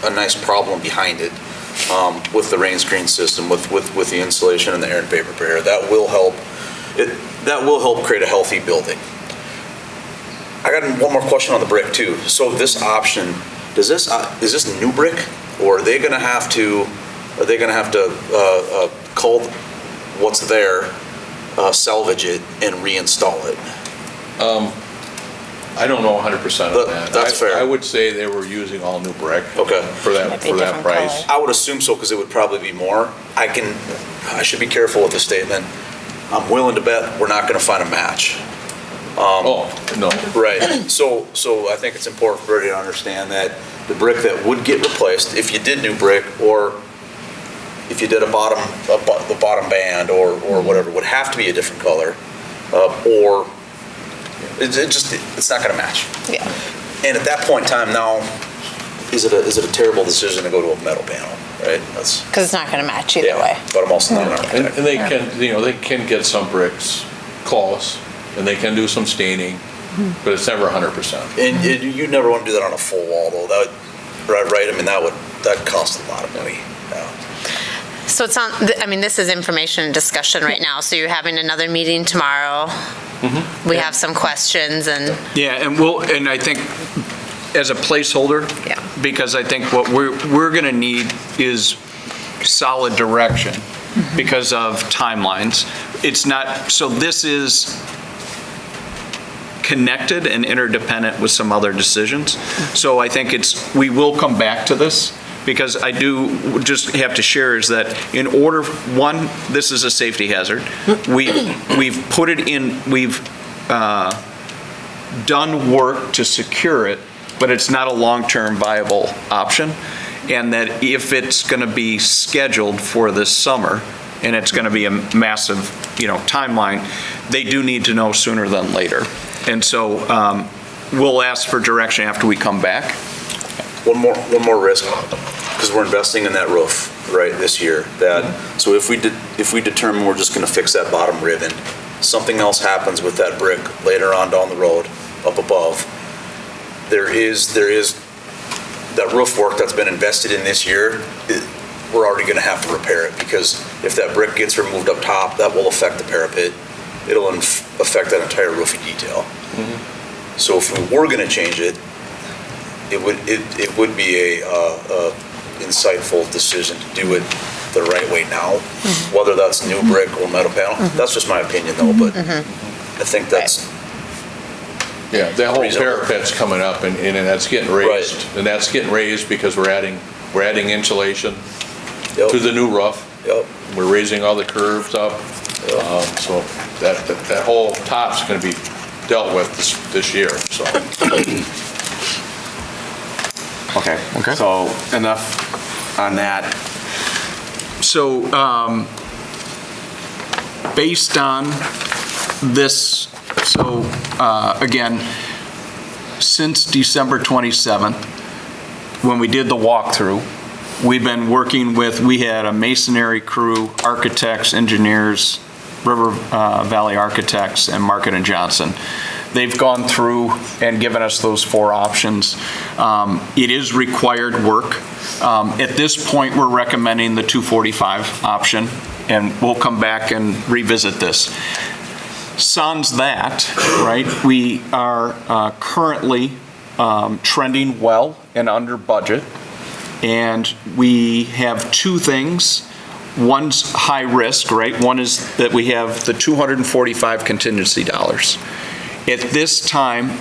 a nice problem behind it with the rain screen system, with the insulation and the air and vapor barrier. That will help create a healthy building. got one more question on the brick too. So this option, is this new brick, or are they going to have to cull what's there, salvage it, and reinstall it? I don't know 100% on that. That's fair. I would say they were using all new brick. Okay. For that price. I would assume so, because it would probably be more. I should be careful with this statement. I'm willing to bet we're not going to find a match. No. Right. So I think it's important for everybody to understand that the brick that would get replaced, if you did new brick, or if you did the bottom band or whatever, would have to be a different color, or it's not going to match. Yeah. And at that point in time, now, is it a terrible decision to go to a metal panel, right? Because it's not going to match either way. But I'm also not an architect. And they can get some bricks close, and they can do some staining, but it's never 100%. And you never want to do that on a full wall, though. Right? I mean, that costs a lot of money. So it's on, this is information and discussion right now, so you're having another meeting tomorrow. We have some questions and. Yeah, and I think as a placeholder, because I think what we're going to need is solid direction because of timelines. It's not, so this is connected and interdependent with some other decisions. So I think we will come back to this, because I do just have to share is that in order, one, this is a safety hazard. We've put it in, we've done work to secure it, but it's not a long-term viable option. And that if it's going to be scheduled for this summer, and it's going to be a massive, timeline, they do need to know sooner than later. And so we'll ask for direction after we come back. One more risk, because we're investing in that roof, right, this year. So if we determine we're just going to fix that bottom ribbon, something else happens with that brick later on down the road, up above, there is that roof work that's been invested in this year, we're already going to have to repair it, because if that brick gets removed up top, that will affect the parapet. It'll affect that entire roofing detail. So if we were going to change it, it would be a insightful decision to do it the right way now, whether that's new brick or metal panel. That's just my opinion, though, but I think that's yeah. That whole parapet's coming up, and that's getting raised, and that's getting raised because we're adding insulation to the new roof. We're raising all the curves up, so that whole top's going to be dealt with this year. So. Okay. So enough on that. So based on this, again, since December 27th, when we did the walkthrough, we've been working we had a masonry crew, architects, engineers, River Valley Architects, and Market & Johnson. They've gone through and given us those 4 options. It is required work. At this point, we're recommending the 245 option, and we'll come back and revisit this. Sans that, right, we are currently trending well and under budget, and we have 2 things. One's high risk, right? One is that we have the 245 contingency dollars. At this time,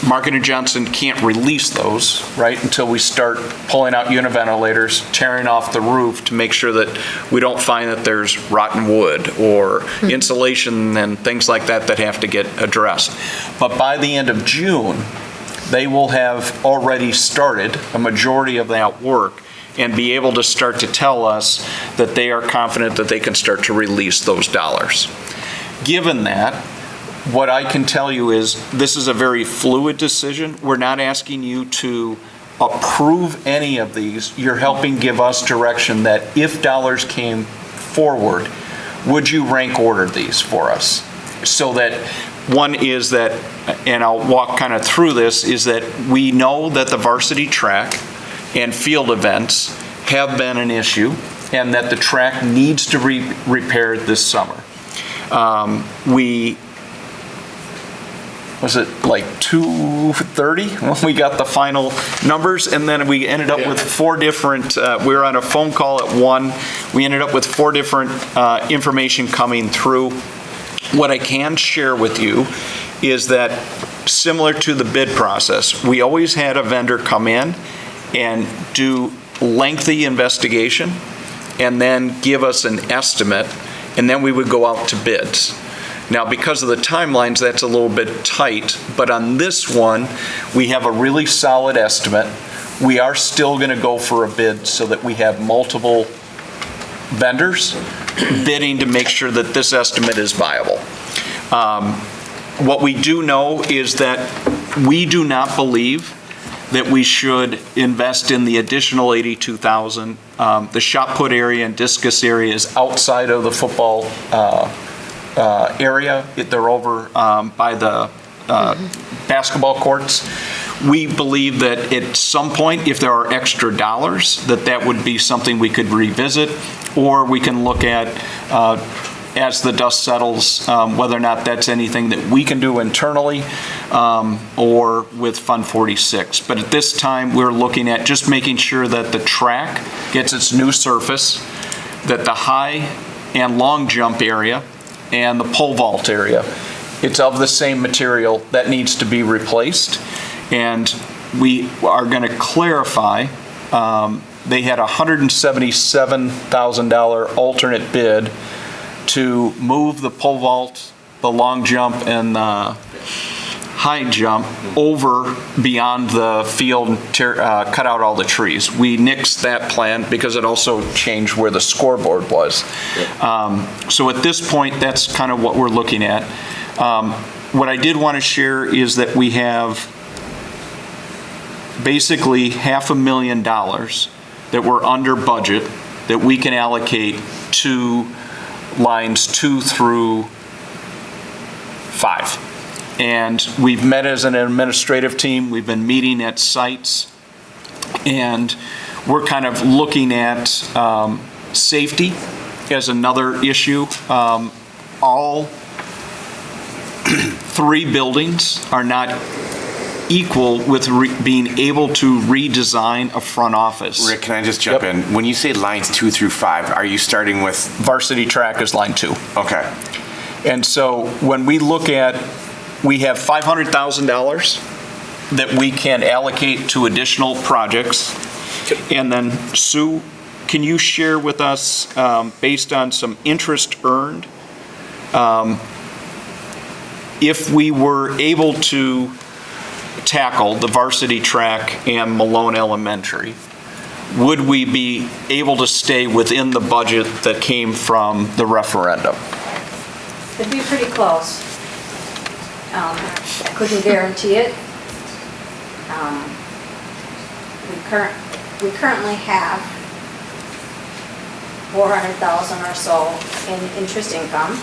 Market & Johnson can't release those, right, until we start pulling out univentilators, tearing off the roof to make sure that we don't find that there's rotten wood or insulation and things like that have to get addressed. But by the end of June, they will have already started a majority of that work and be able to start to tell us that they are confident that they can start to release those dollars. Given that, what I can tell you is this is a very fluid decision. We're not asking you to approve any of these. You're helping give us direction that if dollars came forward, would you rank order these for us? So that one is that, and I'll walk kind of through this, is that we know that the varsity track and field events have been an issue and that the track needs to be repaired this summer. We was it like 2:30 when we got the final numbers? And then we ended up with 4 different, we were on a phone call at 1. We ended up with 4 different information coming through. What I can share with you is that similar to the bid process, we always had a vendor come in and do lengthy investigation and then give us an estimate, and then we would go out to bids. Now, because of the timelines, that's a little bit tight, but on this one, we have a really solid estimate. We are still going to go for a bid so that we have multiple vendors bidding to make sure that this estimate is viable. What we do know is that we do not believe that we should invest in the additional $82,000. The shot put area and discus area is outside of the football area. They're over by the basketball courts. We believe that at some point, if there are extra dollars, that would be something we could revisit, or we can look at as the dust settles, whether or not that's anything that we can do internally or with Fund 46. But at this time, we're looking at just making sure that the track gets its new surface, that the high and long jump area and the pole vault area, it's of the same material that needs to be replaced. And we are going to clarify, they had a $177,000 alternate bid to move the pole vault, the long jump, and the high jump over beyond the field and cut out all the trees. We nixed that plan because it also changed where the scoreboard was. So at this point, that's kind of what we're looking at. What I did want to share is that we have basically $500,000 that we're under budget that we can allocate to lines 2 through 5. And we've met as an administrative team. We've been meeting at sites, and we're kind of looking at safety as another issue. All 3 buildings are not equal with being able to redesign a front office. Rick, can I just jump in? When you say lines 2 through 5, are you starting with? Varsity track is line 2. Okay. And so when we look at, we have $500,000 that we can allocate to additional projects. And then Sue, can you share with us, based on some interest earned, if we were able to tackle the varsity track and Malone Elementary, would we be able to stay within the budget that came from the referendum? It'd be pretty close. I couldn't guarantee it. We currently have $400,000 or so in interest income,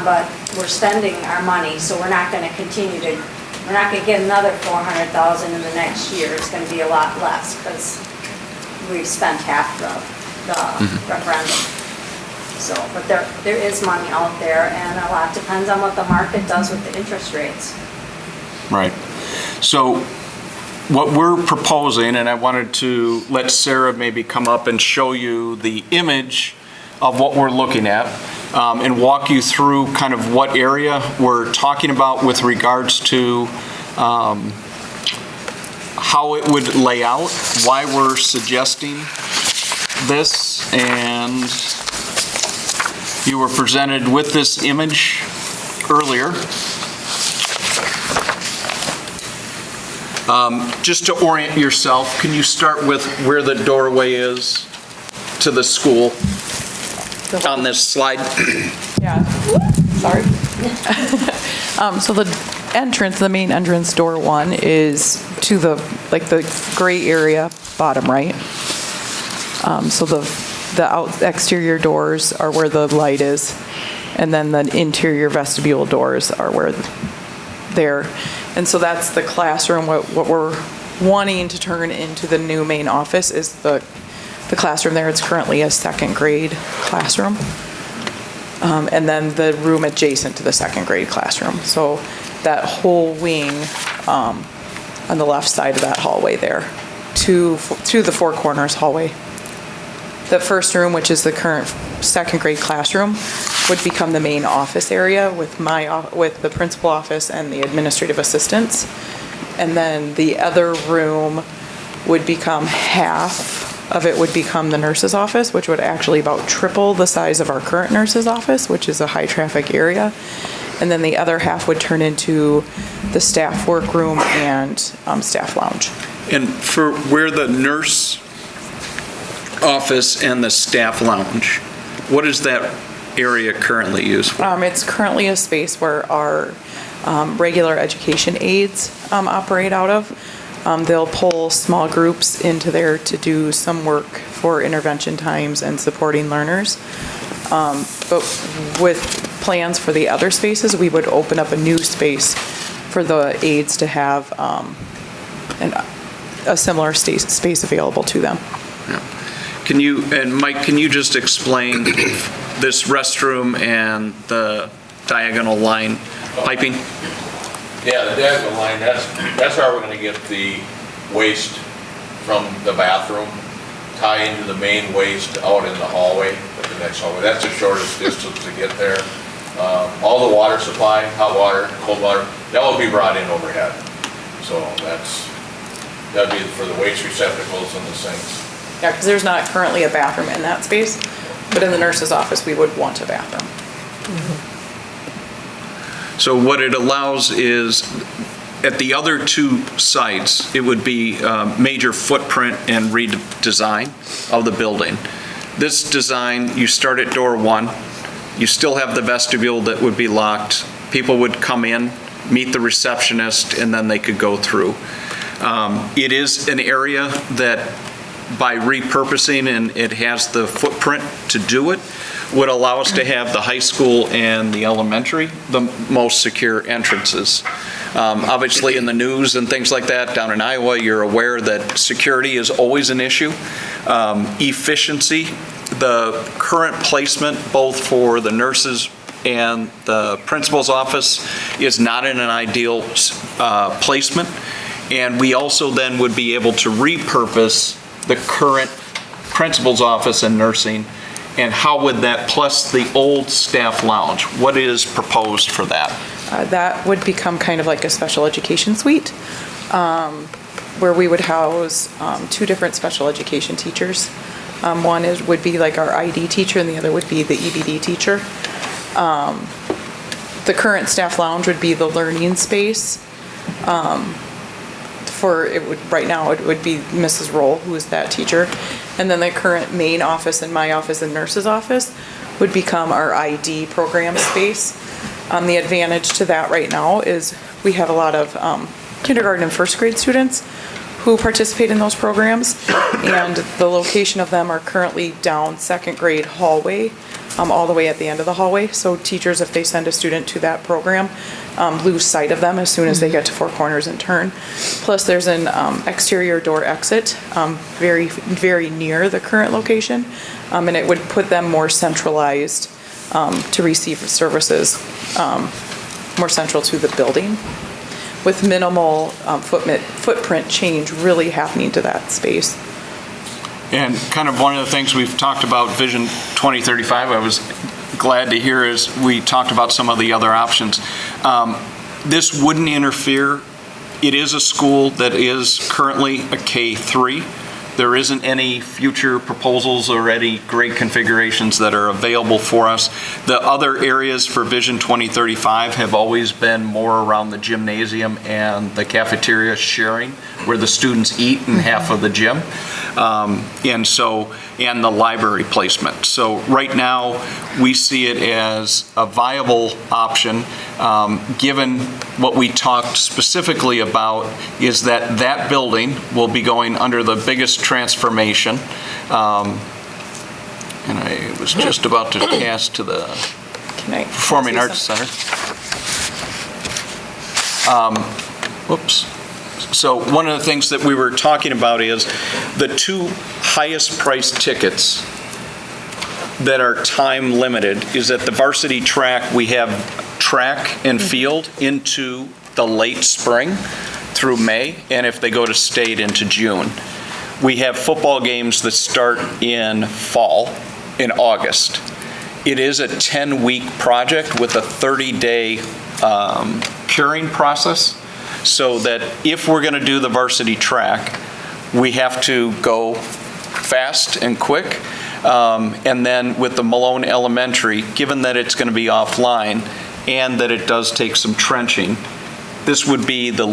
but we're spending our money, so we're not going to continue to. We're not going to get another $400,000 in the next year. It's going to be a lot less because we've spent half the referendum. So, but there is money out there, and a lot depends on what the market does with the interest rates. Right. So what we're proposing, and I wanted to let Sarah maybe come up and show you the image of what we're looking at, and walk you through kind of what area we're talking about with regards to how it would lay out, why we're suggesting this, and you were presented with this image earlier. Just to orient yourself, can you start with where the doorway is to the school on this slide? Yeah, sorry. So the entrance, the main entrance, door 1, is to the gray area, bottom right. So the exterior doors are where the light is, and then the interior vestibule doors are where there. And so that's the classroom. What we're wanting to turn into the new main office is the classroom there. It's currently a 2nd grade classroom. And then the room adjacent to the 2nd grade classroom. So that whole wing on the left side of that hallway there to the Four Corners hallway. The first room, which is the current second grade classroom, would become the main office area with with the principal office and the administrative assistants. And then the other room would become half of it would become the nurse's office, which would actually about triple the size of our current nurse's office, which is a high traffic area. And then the other half would turn into the staff workroom and staff lounge. And for where the nurse office and the staff lounge, what is that area currently used for? It's currently a space where our regular education aides operate out of. They'll pull small groups into there to do some work for intervention times and supporting learners. But with plans for the other spaces, we would open up a new space for the aides to have a similar space available to them. And Mike, can you just explain this restroom and the diagonal line piping? Yeah, the diagonal line, that's how we're gonna get the waste from the bathroom, tie into the main waste out in the hallway, the next hallway. That's the shortest distance to get there. All the water supply, hot water, cold water, that will be brought in overhead. So that'd be for the waste receptacles and the sinks. Yeah, because there's not currently a bathroom in that space, but in the nurse's office, we would want a bathroom. So what it allows is, at the other two sites, it would be major footprint and redesign of the building. This design, you start at door 1, you still have the vestibule that would be locked. People would come in, meet the receptionist, and then they could go through. It is an area that, by repurposing, and it has the footprint to do it, would allow us to have the high school and the elementary the most secure entrances. Obviously, in the news and things like that down in Iowa, you're aware that security is always an issue. Efficiency, the current placement, both for the nurses and the principal's office, is not in an ideal placement. And we also then would be able to repurpose the current principal's office and nursing. And how would that, plus the old staff lounge, what is proposed for that? That would become kind of like a special education suite, where we would house 2 different special education teachers. One would be like our ID teacher, and the other would be the EBD teacher. The current staff lounge would be the learning space. Right now, it would be Mrs. Roll, who is that teacher. And then the current main office and my office and nurse's office would become our ID program space. The advantage to that right now is we have a lot of kindergarten and first grade students who participate in those programs, and the location of them are currently down second grade hallway, all the way at the end of the hallway. So teachers, if they send a student to that program, lose sight of them as soon as they get to Four Corners and turn. Plus, there's an exterior door exit very, very near the current location, and it would put them more centralized to receive services, more central to the building, with minimal footprint change really happening to that space. And kind of one of the things we've talked about, Vision 2035, I was glad to hear, is we talked about some of the other options. This wouldn't interfere. It is a school that is currently a K-3. There isn't any future proposals or any grade configurations that are available for us. The other areas for Vision 2035 have always been more around the gymnasium and the cafeteria sharing, where the students eat in half of the gym, and the library placement. So right now, we see it as a viable option, given what we talked specifically about is that building will be going under the biggest transformation. And I was just about to pass to the Performing Arts Center. Whoops. So one of the things that we were talking about is the 2 highest priced tickets that are time limited is at the varsity track. We have track and field into the late spring through May, and if they go to state into June. We have football games that start in fall, in August. It is a 10-week project with a 30-day curing process, so that if we're going to do the varsity track, we have to go fast and quick. And then with the Malone Elementary, given that it's going to be offline and that it does take some trenching, this would be the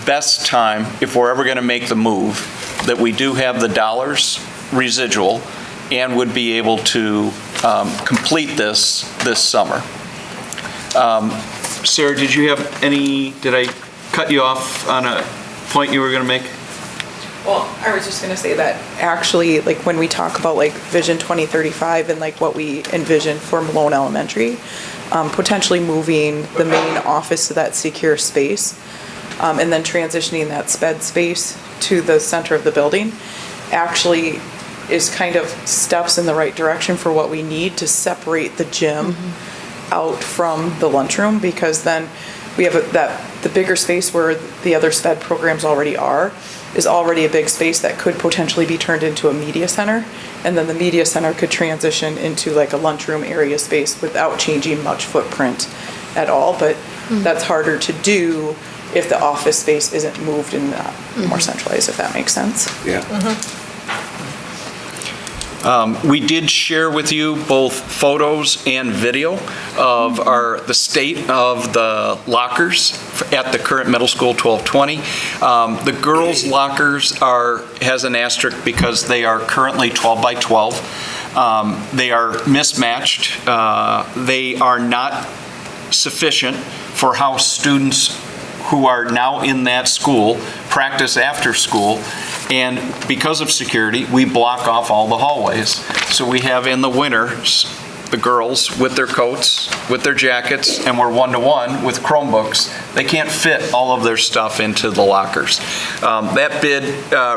best time, if we're ever going to make the move, that we do have the dollars residual and would be able to complete this summer. Sarah, did you have did I cut you off on a point you were going to make? Well, I was just going to say that actually, like when we talk about like Vision 2035 and like what we envision for Malone Elementary, potentially moving the main office to that secure space, and then transitioning that sped space to the center of the building actually is kind of steps in the right direction for what we need to separate the gym out from the lunchroom, because then we have the bigger space where the other sped programs already are is already a big space that could potentially be turned into a media center, and then the media center could transition into like a lunchroom area space without changing much footprint at all. But that's harder to do if the office space isn't moved and more centralized, if that makes sense. Yeah. We did share with you both photos and video of the state of the lockers at the current middle school, 1220. The girls' lockers has an asterisk because they are currently 12 by 12. They are mismatched. They are not sufficient for how students who are now in that school practice after school. And because of security, we block off all the hallways. So we have in the winters, the girls with their coats, with their jackets, and we're one-to-one with Chromebooks. They can't fit all of their stuff into the lockers. That bid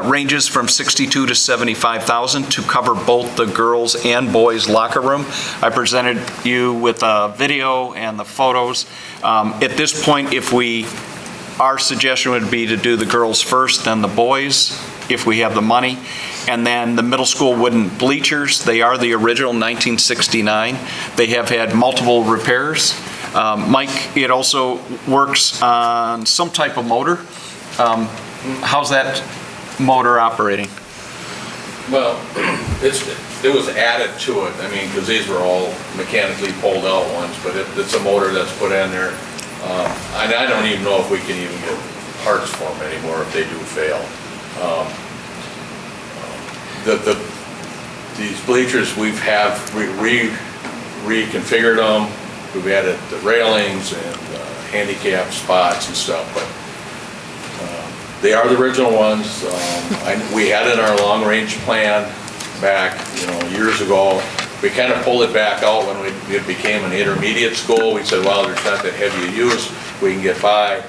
ranges from $62,000 to $75,000 to cover both the girls and boys locker room. I presented you with a video and the photos. At this point, our suggestion would be to do the girls first, then the boys, if we have the money. And then the middle school wooden bleachers, they are the original 1969. They have had multiple repairs. Mike, it also works on some type of motor. How's that motor operating? Well, it was added to it, because these were all mechanically pulled out ones, but it's a motor that's put in there. And I don't even know if we can even get parts for them anymore if they do fail. These bleachers, we've reconfigured them. We've added the railings and handicap spots and stuff, but they are the original ones. We had in our long-range plan back, years ago. We kind of pulled it back out when it became an intermediate school. We said, well, there's not that heavy a use, we can get by.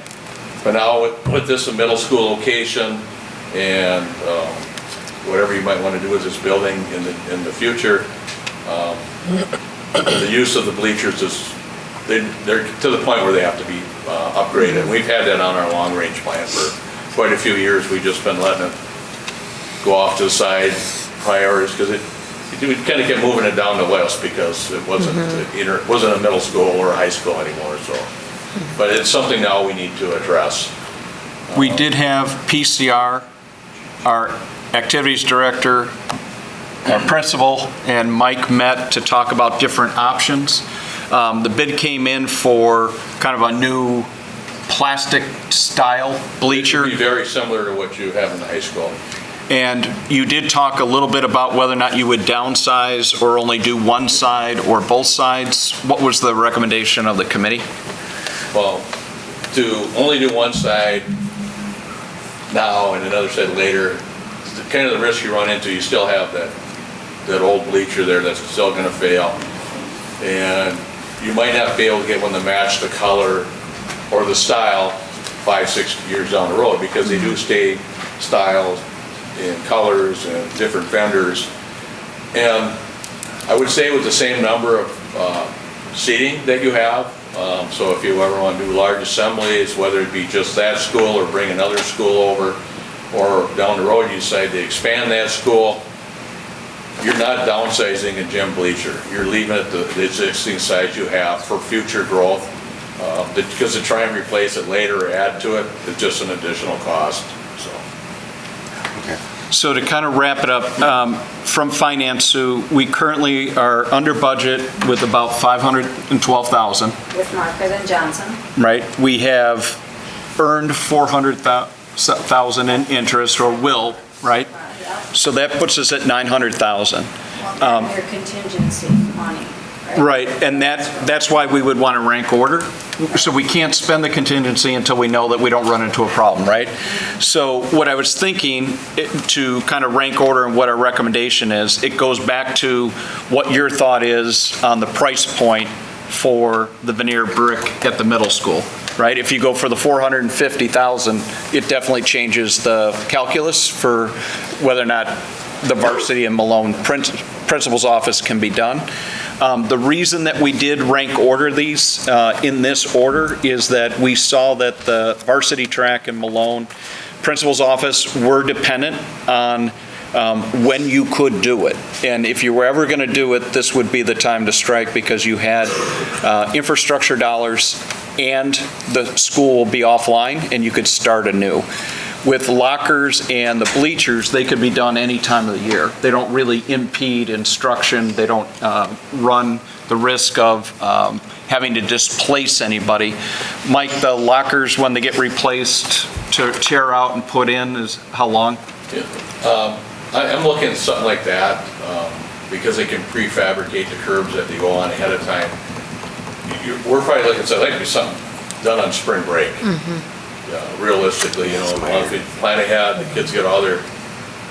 But now with this a middle school location and whatever you might want to do with this building in the future, the use of the bleachers they're to the point where they have to be upgraded. And we've had that on our long-range plan for quite a few years. We've just been letting it go off to the side, priorities, because we kind of kept moving it down the west because it wasn't it wasn't a middle school or a high school anymore. So, but it's something now we need to address. We did have PCR, our activities director, our principal, and Mike met to talk about different options. The bid came in for kind of a new plastic style bleacher. It would be very similar to what you have in the high school. And you did talk a little bit about whether or not you would downsize or only do one side or both sides. What was the recommendation of the committee? Well, to only do one side now and another side later, kind of the risk you run into, you still have that old bleacher there that's still going to fail. And you might not be able to get one to match the color or the style 5-6 years down the road, because they do stay styles and colors and different vendors. And I would say with the same number of seating that you have, So if you ever want to do large assemblies, whether it be just that school or bring another school over, or down the road you decide to expand that school, you're not downsizing a gym bleacher. You're leaving it the existing size you have for future growth. Because to try and replace it later or add to it, it's just an additional cost, so. So to kind of wrap it up, from finance, Sue, we currently are under budget with about $512,000, With Martha and Johnson. right? We have earned $400,000 in interest, or will, right? So that puts us at $900,000. And your contingency money. Right, and that's why we would want to rank order. So we can't spend the contingency until we know that we don't run into a problem, right? So what I was thinking, to kind of rank order and what our recommendation is, it goes back to what your thought is on the price point for the veneer brick at the middle school, right? If you go for the $450,000, it definitely changes the calculus for whether or not the varsity and Malone principal's office can be done. The reason that we did rank order these in this order is that we saw that the varsity track and Malone principal's office were dependent on when you could do it. And if you were ever going to do it, this would be the time to strike, because you had infrastructure dollars and the school will be offline and you could start anew. With lockers and the bleachers, they could be done any time of the year. They don't really impede instruction. They don't run the risk of having to displace anybody. Mike, the lockers, when they get replaced, to tear out and put in, is how long? Yeah. I'm looking at something like that, because they can prefabricate the curbs that they go on ahead of time. We're probably looking at something, like something done on spring break. Realistically, once we plan ahead, the kids get all their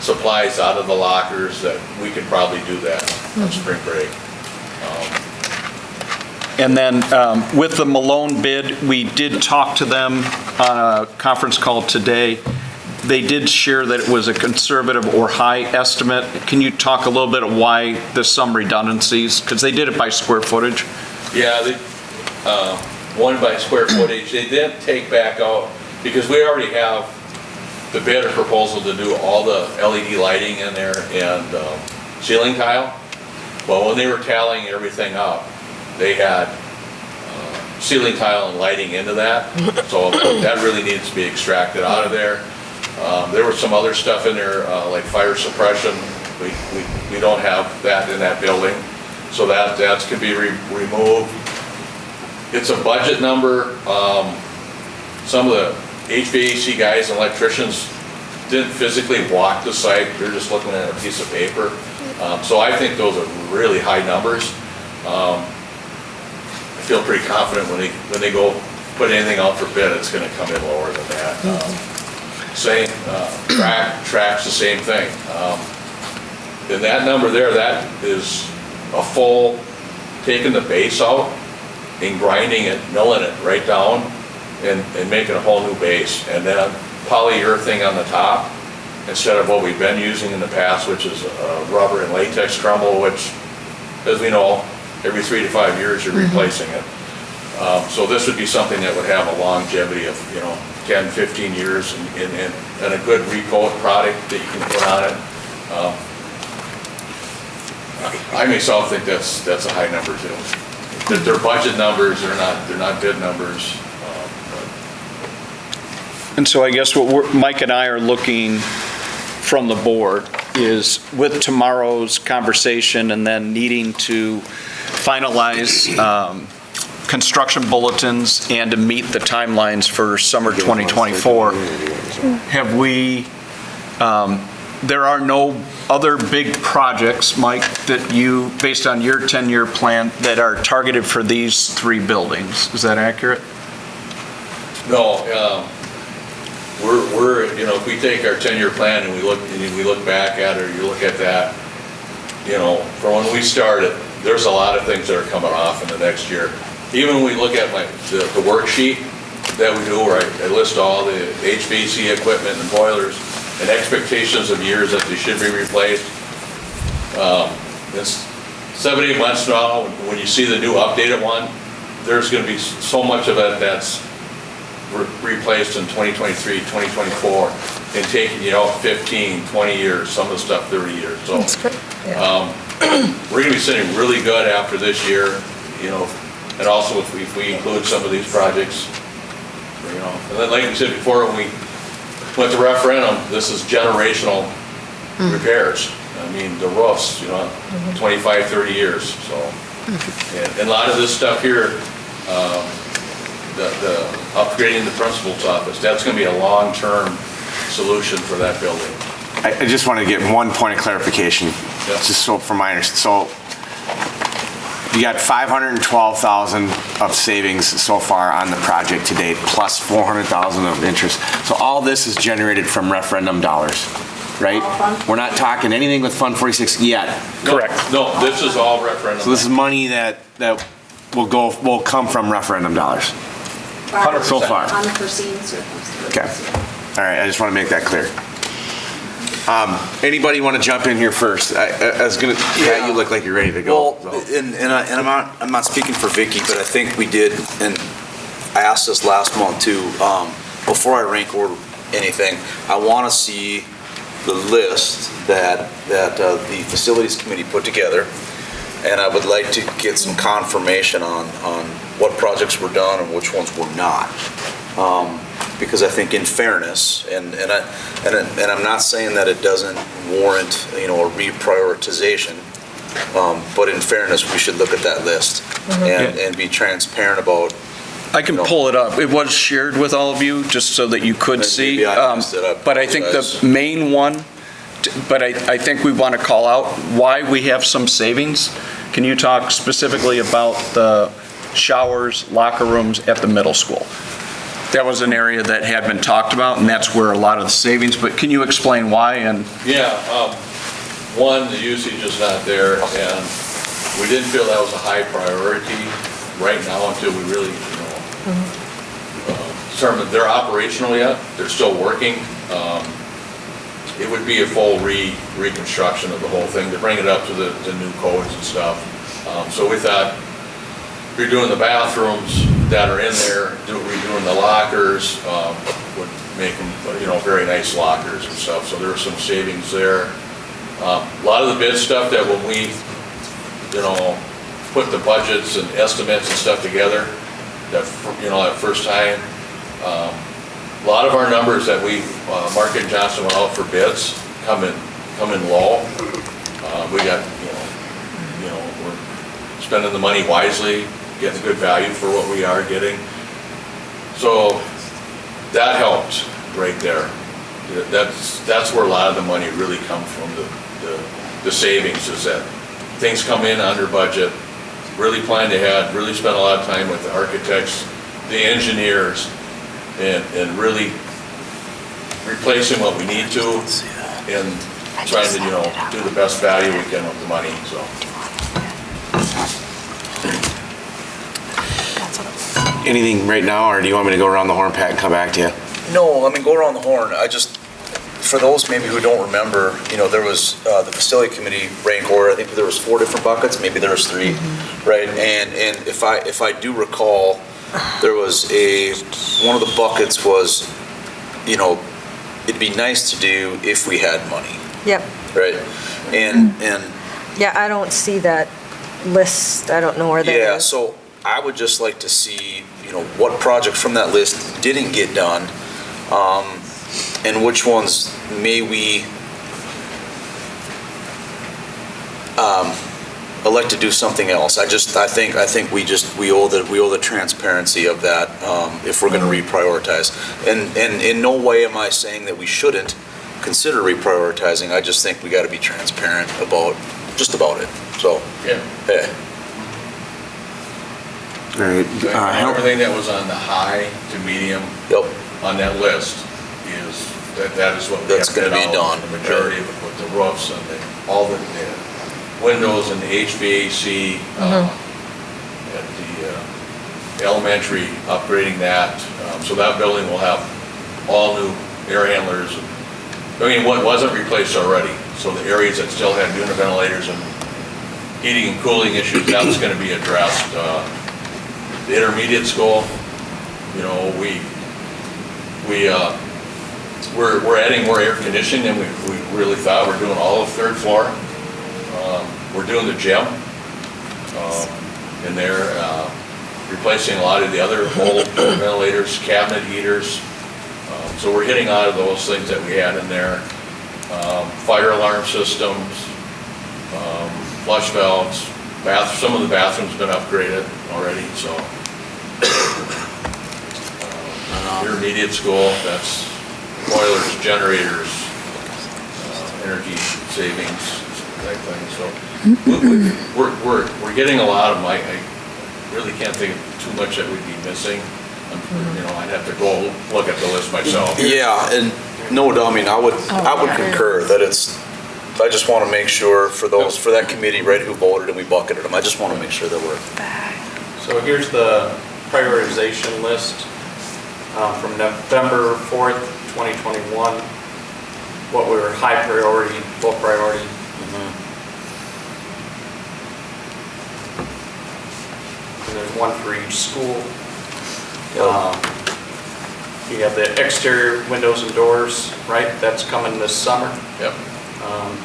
supplies out of the lockers, that we could probably do that on spring break. And then with the Malone bid, we did talk to them on a conference call today. They did share that it was a conservative or high estimate. Can you talk a little bit of why there's some redundancies? Because they did it by square footage. Yeah, one by square footage. They didn't take back out, because we already have the bid or proposal to do all the LED lighting in there and ceiling tile. Well, when they were tallying everything up, they had ceiling tile and lighting into that. So that really needs to be extracted out of there. There was some other stuff in there, like fire suppression. We don't have that in that building. So that could be removed. It's a budget number. Some of the HVAC guys and electricians didn't physically walk the site. They're just looking at a piece of paper. So I think those are really high numbers. I feel pretty confident when they go put anything out for bid, it's going to come in lower than that. Same tracks, the same thing. And that number there, that is a full, taking the base out and grinding it, milling it right down, and making a whole new base. And then polyurethane on the top, instead of what we've been using in the past, which is rubber and latex crumble, which, as we know, every 3 to 5 years you're replacing it. So this would be something that would have a longevity of 10, 15 years, and a good recoat product that you can put on it. I myself think that's a high number too. They're budget numbers, they're not bid numbers. And so I guess what Mike and I are looking from the board is, with tomorrow's conversation and then needing to finalize construction bulletins and to meet the timelines for summer 2024, have we, there are no other big projects, Mike, that you, based on your 10-year plan, that are targeted for these 3 buildings? Is that accurate? No, we're if we take our 10-year plan and we look back at it, or you look at that, from when we started, there's a lot of things that are coming off in the next year. Even when we look at the worksheet that we do, where I list all the HVAC equipment and boilers and expectations of years that they should be replaced. It's 7-8 months now, when you see the new updated one, there's going to be so much of it that's replaced in 2023, 2024, and taking you out 15, 20 years, some of the stuff 30 years. So That's great. we're going to be sitting really good after this year, and also if we include some of these projects, and then like we said before, when we went to referendum, this is generational repairs. I mean, the roofs, 25, 30 years, so. And a lot of this stuff here, the upgrading the principal's office, that's going to be a long-term solution for that building. I just want to get one point of clarification, just so from my understanding. So you got 512,000 of savings so far on the project to date, plus 400,000 of interest. So all this is generated from referendum dollars, right? We're not talking anything with Fund 46 yet. Correct. No, this is all referendum. So this is money that will come from referendum dollars. 100%. So far. Unforeseen circumstances. Okay. All right, I just want to make that clear. Anybody want to jump in here first? I was gonna. Yeah, you look like you're ready to go. Well, and I'm not speaking for Vicky, but I think we did, and I asked this last month too. Before I rank order anything, I want to see the list that the facilities committee put together, and I would like to get some confirmation on what projects were done and which ones were not. Because I think in fairness, and I'm not saying that it doesn't warrant, a reprioritization, but in fairness, we should look at that list and be transparent about. I can pull it up. It was shared with all of you, just so that you could see. Maybe I messed it up. But I think the main one, but I think we want to call out why we have some savings. Can you talk specifically about the showers, locker rooms at the middle school? That was an area that had been talked about, and that's where a lot of the savings, but can you explain why? And Yeah, one, the usage is not there, and we didn't feel that was a high priority right now until we really, determined they're operational yet, they're still working. It would be a full reconstruction of the whole thing to bring it up to the new codes and stuff. So we thought, redoing the bathrooms that are in there, redoing the lockers, would make them, very nice lockers and stuff. So there were some savings there. A lot of the bid stuff that when we, put the budgets and estimates and stuff together, that first time, a lot of our numbers that we, Mark and Johnson went out for bids, come in low. We got, we're spending the money wisely, getting good value for what we are getting. So that helped right there. That's where a lot of the money really comes from, the savings, is that things come in under budget, really planned ahead, really spent a lot of time with the architects, the engineers, and really replacing what we need to and trying to, do the best value we can with the money, so. Anything right now, or do you want me to go around the horn, Pat, and come back to you? No, go around the horn. For those maybe who don't remember, there was the facility committee rank order. I think there was 4 different buckets, maybe there was 3, right? And if I do recall, there was one of the buckets was, it'd be nice to do if we had money. Yep. Right. And Yeah, I don't see that list. I don't know where that is. yeah, so I would just like to see, what projects from that list didn't get done, and which ones may we elect to do something else. I think we owe the transparency of that if we're going to reprioritize. And in no way am I saying that we shouldn't consider reprioritizing. I just think we got to be transparent about it. So yeah. All right. Everything that was on the high to medium on that list is that is what that's going to be done. The majority of it with the roofs and all the windows and the HVAC at the elementary, upgrading that. So that building will have all new air handlers. What wasn't replaced already. So the areas that still had unit ventilators and heating and cooling issues, that was going to be addressed. the intermediate school, you know, we're adding more air conditioning than we really thought. We're doing all of third floor. We're doing the gym in there, replacing a lot of the other old ventilators, cabinet heaters. So we're hitting a lot of those things that we had in there. Fire alarm systems, flush valves, some of the bathrooms been upgraded already, so. Intermediate school, that's boilers, generators, energy savings type thing, so. We're getting a lot of them. I really can't think of too much that we'd be missing. You know, I'd have to go look at the list myself. Yeah, and no doubt, I mean, I would concur that I just want to make sure for that committee, right, who voted and we bucketed them, I just want to make sure that we're. So here's the prioritization list from November 4th, 2021. What were high priority, low priority. And there's one for each school. You have the exterior windows and doors, right? That's coming this summer. Yep.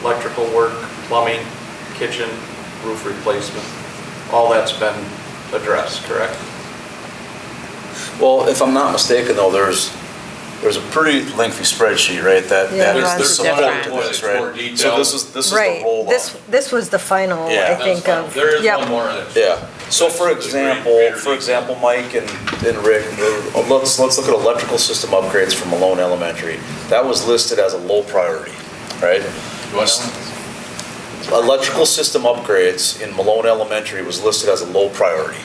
Electrical work, plumbing, kitchen, roof replacement. All that's been addressed, correct? Well, if I'm not mistaken though, there's a pretty lengthy spreadsheet, right, that There's support to this, right? So this is the Right, roll-up. this was the final, Yeah. I think of. There is Yep. one more of this. Yeah, so for example, Mike and Rick, let's look at electrical system upgrades for Malone Elementary. That was listed as a low priority, right? Electrical system upgrades in Malone Elementary was listed as a low priority.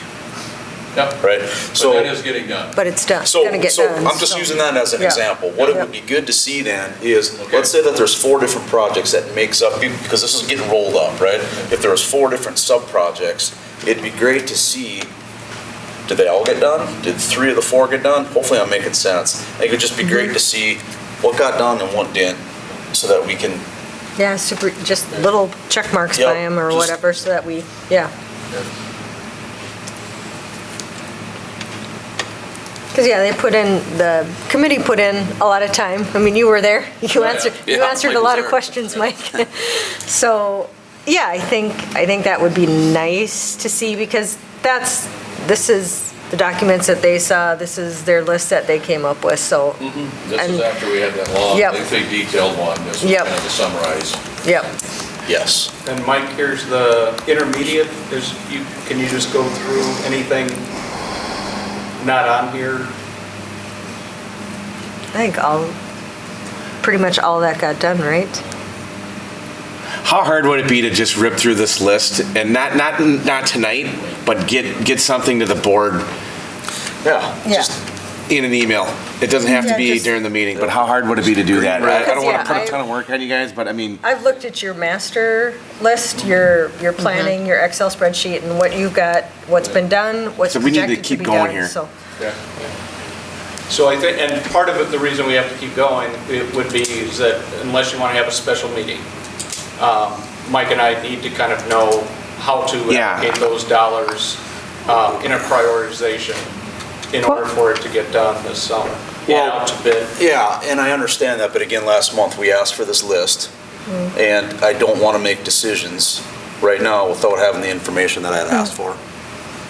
Yep. Right? So that is getting done. But it's done, So, gonna get so done. I'm just so- using that as an Yeah. example. What it would be good to see then is, let's say that there's 4 different projects that makes up, because this is getting rolled up, right? If there was 4 different sub-projects, it'd be great to see, did they all get done? Did 3 of the 4 get done? Hopefully I'm making sense. I think it would just be great to see what got done and what didn't, so that we can, Yeah, super, just little check marks by Yep, them or just- whatever, so that we, yeah. Because, yeah, the committee put in a lot of time. I mean, you were there. You answered Mike a lot was of there. questions, Mike. So, yeah, I think that would be nice to see, because this is the documents that they saw, this is their list that they came up with, so. This is after we had that long, Yep. lengthy detailed one. This was Yep. kind of the summarize. Yep. yes. And Mike, here's the intermediate. Can you just go through anything not on here? I think pretty much all that got done, right? How hard would it be to just rip through this list and not tonight, but get something to the board Yeah. Yeah. in an email? It doesn't have to Yeah, be just- during the meeting, but how hard would it be to do that? Right. I don't want to put Yeah, a ton of work on you guys, but I mean, I've looked at your master list, your planning, your Excel spreadsheet, and what you've got, what's been done, what's So we need to projected to keep be going done, here. so. Yeah. So I think, and part of it, the reason we have to keep going, it would be is that unless you want to have a special meeting, Mike and I need to kind of know how to Yeah. allocate those dollars in a prioritization in order for it to get done this summer. Well, Out to bid. Yeah, and I understand that, but again, last month we asked for this list, and I don't want to make decisions right now without having the information that I had asked for.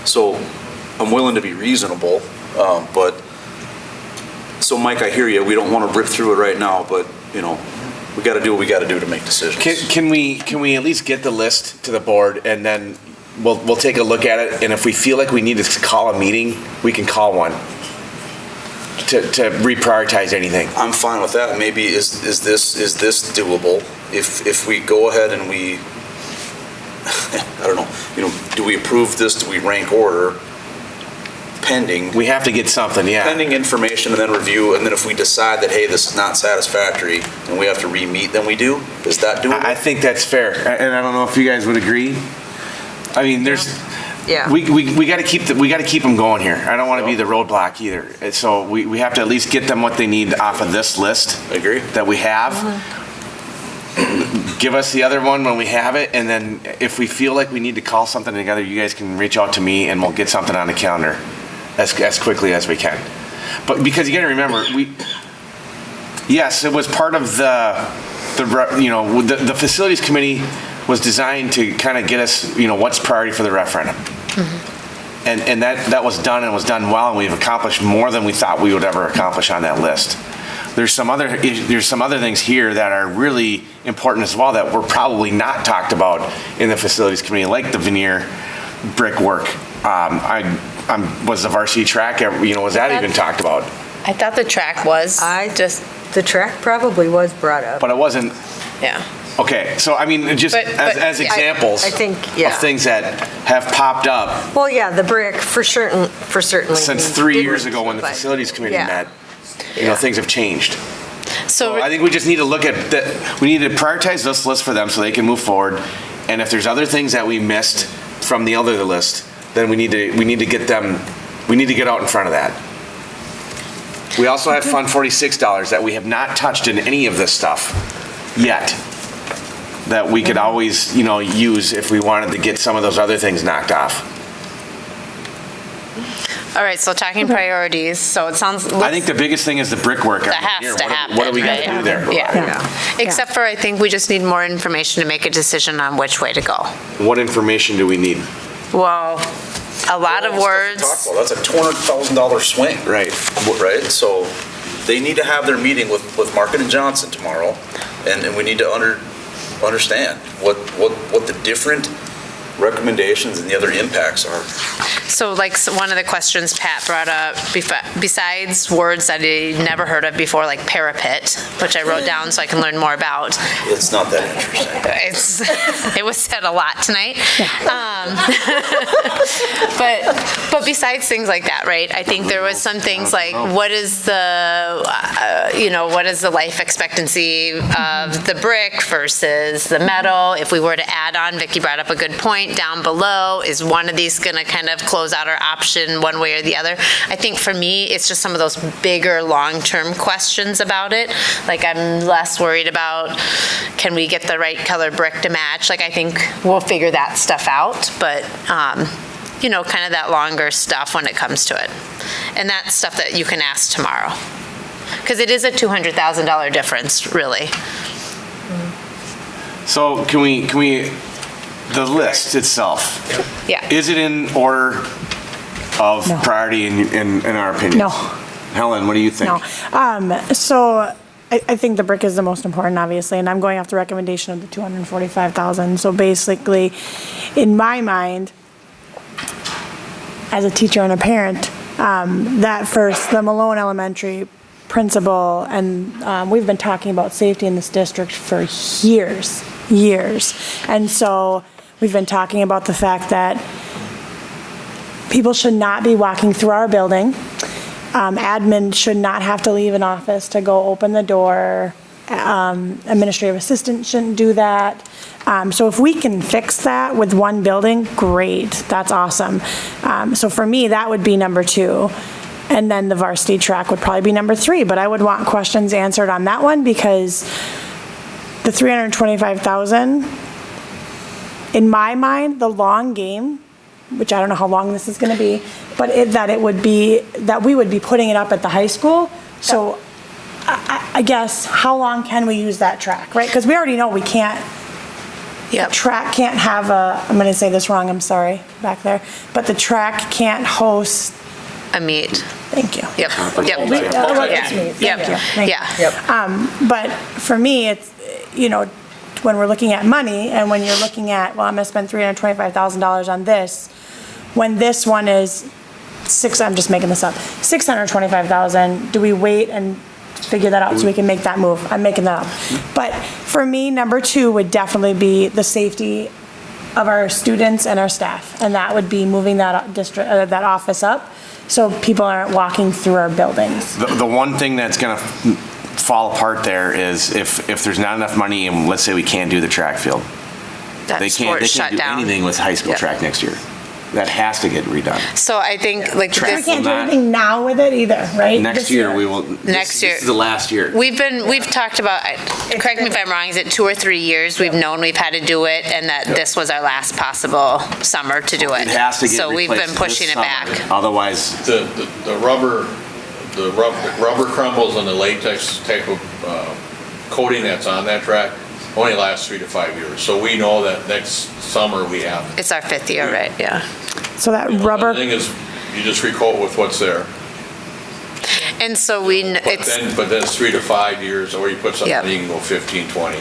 So I'm willing to be reasonable, but, so Mike, I hear you, we don't want to rip through it right now, but, you know, we got to do what we got to do to make decisions. can we at least get the list to the board and then we'll take a look at it, and if we feel like we need to call a meeting, we can call one to reprioritize anything. I'm fine with that. Maybe is this doable? If we go ahead and we, I don't know, do we approve this? Do we rank order pending? We have to get something, yeah. Pending information and then review, and then if we decide that, hey, this is not satisfactory and we have to re-meet, then we do? Is that doable? I think that's fair, and I don't know if you guys would agree. I mean, Yeah. we got to keep them going here. I don't want to be the roadblock either. So we have to at least get them what they need off of this list. Agree. That we have. give us the other one when we have it, and then if we feel like we need to call something together, you guys can reach out to me and we'll get something on the calendar as quickly as we can. But because you gotta remember, yes, it was part of the facilities committee was designed to kind of get us, what's priority for the referendum. And that was done, and was done well, and we've accomplished more than we thought we would ever accomplish on that list. There's some other things here that are really important as well that were probably not talked about in the facilities committee, like the veneer brickwork. Was the varsity track, was that even talked about? I thought the track was. The track probably was brought up. But it wasn't. Yeah. Okay, so I mean, just as examples I think, yeah. of things that have popped up. Well, yeah, the brick for certainly. Since 3 years ago when the facilities committee met, things have changed. So I think we just need to look at that. We need to prioritize this list for them so they can move forward. And if there's other things that we missed from the other list, then we need to get them. We need to get out in front of that. We also have Fund $46 that we have not touched in any of this stuff yet, that we could always, use if we wanted to get some of those other things knocked off. All right, so talking priorities, so it sounds. I think the biggest thing is the brickwork. That has to happen. What are we going to do there? Yeah. Except for I think we just need more information to make a decision on which way to go. What information do we need? Well, a lot of words. That's a $200,000 swing. Right. Right, so they need to have their meeting with Market and Johnson tomorrow, and we need to understand what the different recommendations and the other impacts are. So like one of the questions Pat brought up, besides words that I never heard of before, like parapet, which I wrote down so I can learn more about. It's not that interesting. It was said a lot tonight. But besides things like that, right? I think there was some things like what is the life expectancy of the brick versus the metal? If we were to add on, Vicki brought up a good point, down below, is one of these going to kind of close out our option one way or the other? I think for me, it's just some of those bigger long-term questions about it. Like I'm less worried about, can we get the right color brick to match? Like I think we'll figure that stuff out, but kind of that longer stuff when it comes to it. And that's stuff that you can ask tomorrow. Because it is a $200,000 difference, really. So can we the list itself, yeah, is it in order of priority in our opinion? No. Helen, what do you think? No. So I think the brick is the most important, obviously, and I'm going off the recommendation of the $245,000. So basically, in my mind, as a teacher and a parent, that first, the Malone Elementary principal, and we've been talking about safety in this district for years. And so we've been talking about the fact that people should not be walking through our building. Admin should not have to leave an office to go open the door. Administrative assistant shouldn't do that. So if we can fix that with one building, great, that's awesome. So for me, that would be number 2. And then the varsity track would probably be number 3, but I would want questions answered on that one because the $325,000, in my mind, the long game, which I don't know how long this is going to be, but that we would be putting it up at the high school. So I guess how long can we use that track, right? Because we already know we can't. Yep. The track can't have I'm going to say this wrong, I'm sorry, back there, but the track can't host a meet. Thank you. Yep. But for me, it's, when we're looking at money and when you're looking at, well, I'm going to spend $325,000 on this, when this one is I'm just making this up, $625,000, do we wait and figure that out so we can make that move? I'm making that up. But for me, number 2 would definitely be the safety of our students and our staff. And that would be moving that office up so people aren't walking through our buildings. The one thing that's going to fall apart there is if there's not enough money and let's say we can't do the track field. They can't do anything with high school track next year. That has to get redone. So I think like Track We this, can't do not- anything now with it either, right? Next This year, we will. Next year. This is the last year. we've talked about, correct me if I'm wrong, is it 2 or 3 years we've known we've had to do it and that this was our last possible summer to do it? It has to get So we've replaced been this pushing it summer. back. Otherwise, The rubber crumbles and the latex type of coating that's on that track only lasts 3 to 5 years. So we know that next summer we have. It's our 5th year, right? Yeah. So that The rubber, thing is, you just recoat with what's there. And so But then it's 3 to 5 years, or you put something, Yep. you can go 15, 20.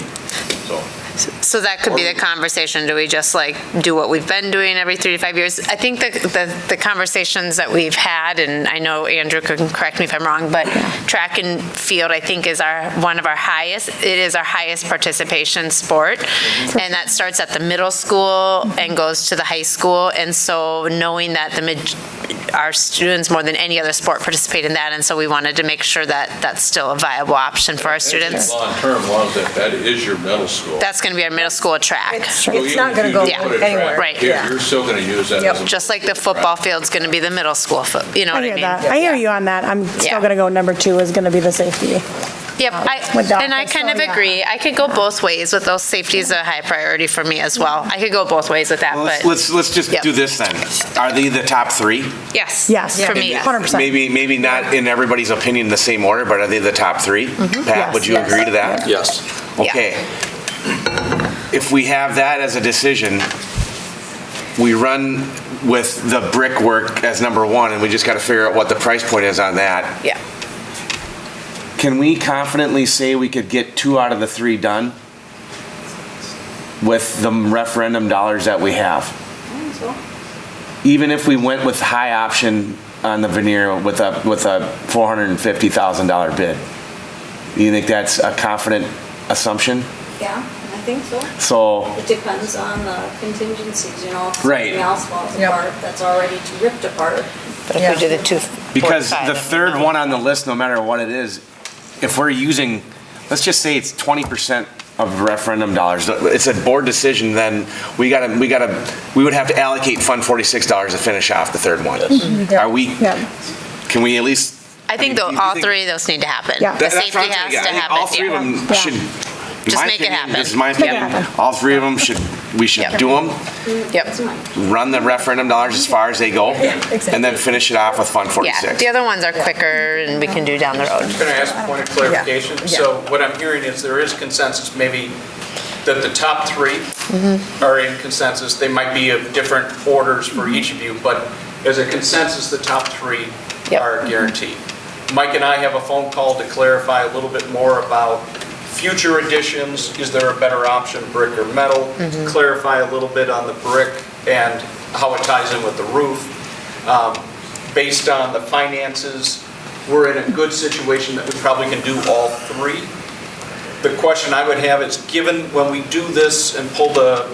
So that could be the conversation. Do we just like do what we've been doing every 3 to 5 years? I think the conversations that we've had, and I know Andrew can correct me if I'm wrong, but track and field, I think, is one of our highest. It is our highest participation sport. And that starts at the middle school and goes to the high school. And so knowing that our students, more than any other sport, participate in that. And so we wanted to make sure that that's still a viable option for our students. Long-term ones, that is your middle school. That's going to be our middle school track. It's not going to go anywhere. Right. You're still going to use that as a. Just like the football field's going to be the middle school, you know I what I hear mean? that. I hear you on that. I'm still going to go number 2 is going to be the safety. Yep, with the and I office, kind so of yeah. agree. I could go both ways with those. Safety is a high priority for me as well. I could go both ways with that, but. let's just Yep. do this then. Are they the top 3? Yes. Yes. For me, yes. 100%. Maybe not in everybody's opinion the same order, but are they the top 3? Pat, would you Yes. agree to that? Yes. Okay. If we have that as a decision, we run with the brickwork as number 1, and we just got to figure out what the price point is on that. Yeah. Can we confidently say we could get 2 out of the 3 done with the referendum dollars that we have? Even if we went with high option on the veneer with a $450,000 bid? Do you think that's a confident assumption? Yeah, I think so. So, It depends on the contingencies, you know, if Right. something else falls apart that's already ripped apart. But if we do the 2. because the third one on the list, no matter what it is, if we're using, let's just say it's 20% of referendum dollars, it's a board decision, then we would have to allocate Fund 46 dollars to finish off the third one. Are we, can we at least? I think do you all think- 3 of those need to happen. Yeah. The That's what safety I'm saying. has Yeah, to I think happen. all 3 of them should, in Just my make it opinion, happen. this is my Make it opinion, happen. all 3 of them we should do them, Yep. run the referendum dollars as far as they go, and then finish it off with Fund Yeah, 46. the other ones are quicker and we can do down the road. Can I ask a point of clarification? Yeah. So what I'm hearing is there is consensus maybe that the top 3 are in consensus. They might be of different orders for each of you, but as a consensus, the top 3 are guaranteed. Mike and I have a phone call to clarify a little bit more about future additions. Is there a better option, brick or metal? Clarify a little bit on the brick and how it ties in with the roof. Based on the finances, we're in a good situation that we probably can do all 3. The question I would have is, given when we do this and pull the,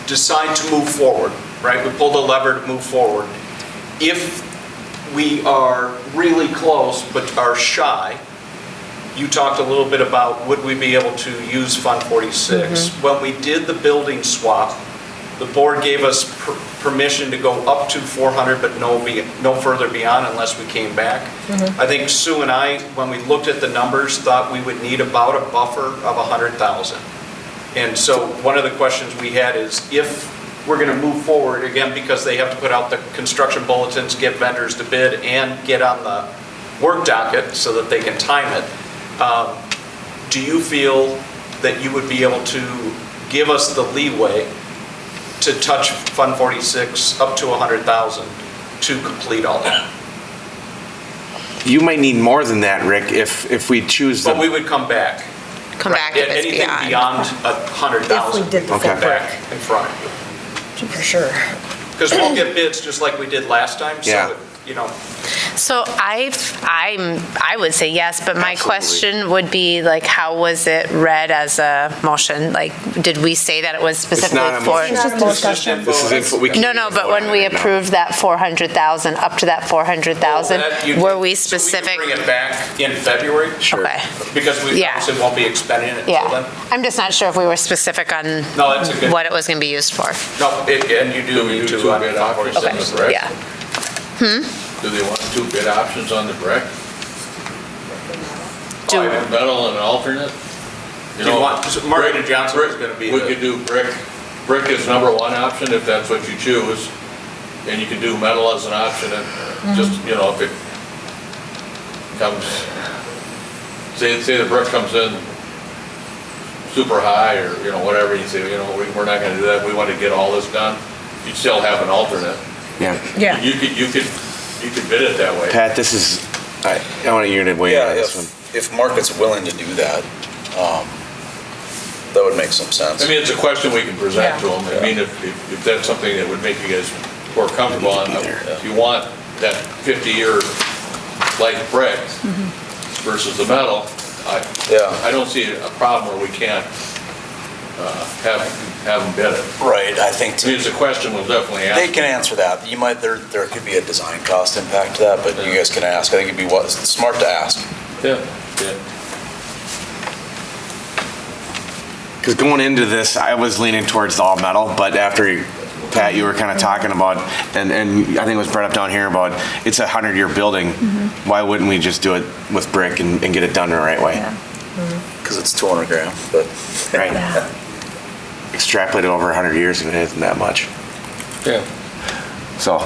decide to move forward, right? We pull the lever to move forward. If we are really close but are shy, you talked a little bit about would we be able to use Fund 46. When we did the building swap, the board gave us permission to go up to 400 but no further beyond unless we came back. I think Sue and I, when we looked at the numbers, thought we would need about a buffer of 100,000. And so one of the questions we had is if we're going to move forward, again, because they have to put out the construction bulletins, get vendors to bid, and get on the work docket so that they can time it, do you feel that you would be able to give us the leeway to touch Fund 46 up to 100,000 to complete all that? You might need more than that, Rick, if we choose the. But we would come back. Come back if it's Anything beyond 100,000. If we did the we'll come full back in front of you. For sure. Because we'll get bids just like we did last time, Yeah. so, you know. So I would say yes, but my Absolutely. question would be like, how was it read as a motion? Like, did we say that it was specifically not a for? motion. It's just discussion. This is info, we can't No, even but vote when on we it right now. approved that 400,000, up to that 400,000, That you- were we so specific? we can bring it back in February? Sure. Okay. Because we Yeah. obviously won't be expending it until Yeah, then? I'm just not sure if we were specific on No, that's a good- what it was going to be used for. No, and you do we need do to. two bid options on the brick? Yeah. Do they want two bid options on the brick? Do- Metal and an alternate? You want, Margaret Johnson is going to be We the. could do brick. Brick is number one option if that's what you choose. And you could do metal as an option and just, you know, if it comes, say the brick comes in super high or, you know, whatever, you say, you know, we're not gonna do that, we want to get all this done, you'd still have an alternate. Yeah. Yeah. You could bid it that way. Pat, this is, I want you to weigh in Yeah, on this one. if Market's willing to do that, that would make some sense. I mean, it's a question we can present to them. I mean, if that's something that would make you guys more comfortable on, if you want that 50-year light brick versus the metal, I don't see a problem where we can't have them bid it. Right, I think I mean, it's a question we'll definitely ask. they can answer that. You might, there could be a design cost impact to that, but you guys can ask. I think it'd be smart to ask. Yeah. Because going into this, I was leaning towards the all metal, but after, Pat, you were kind of talking about, and I think it was brought up down here about, it's a 100-year building. Why wouldn't we just do it with brick and get it done the right way? Because it's 200 grand, but. Right. Extrapolate it over 100 years and it isn't that much. Yeah. So,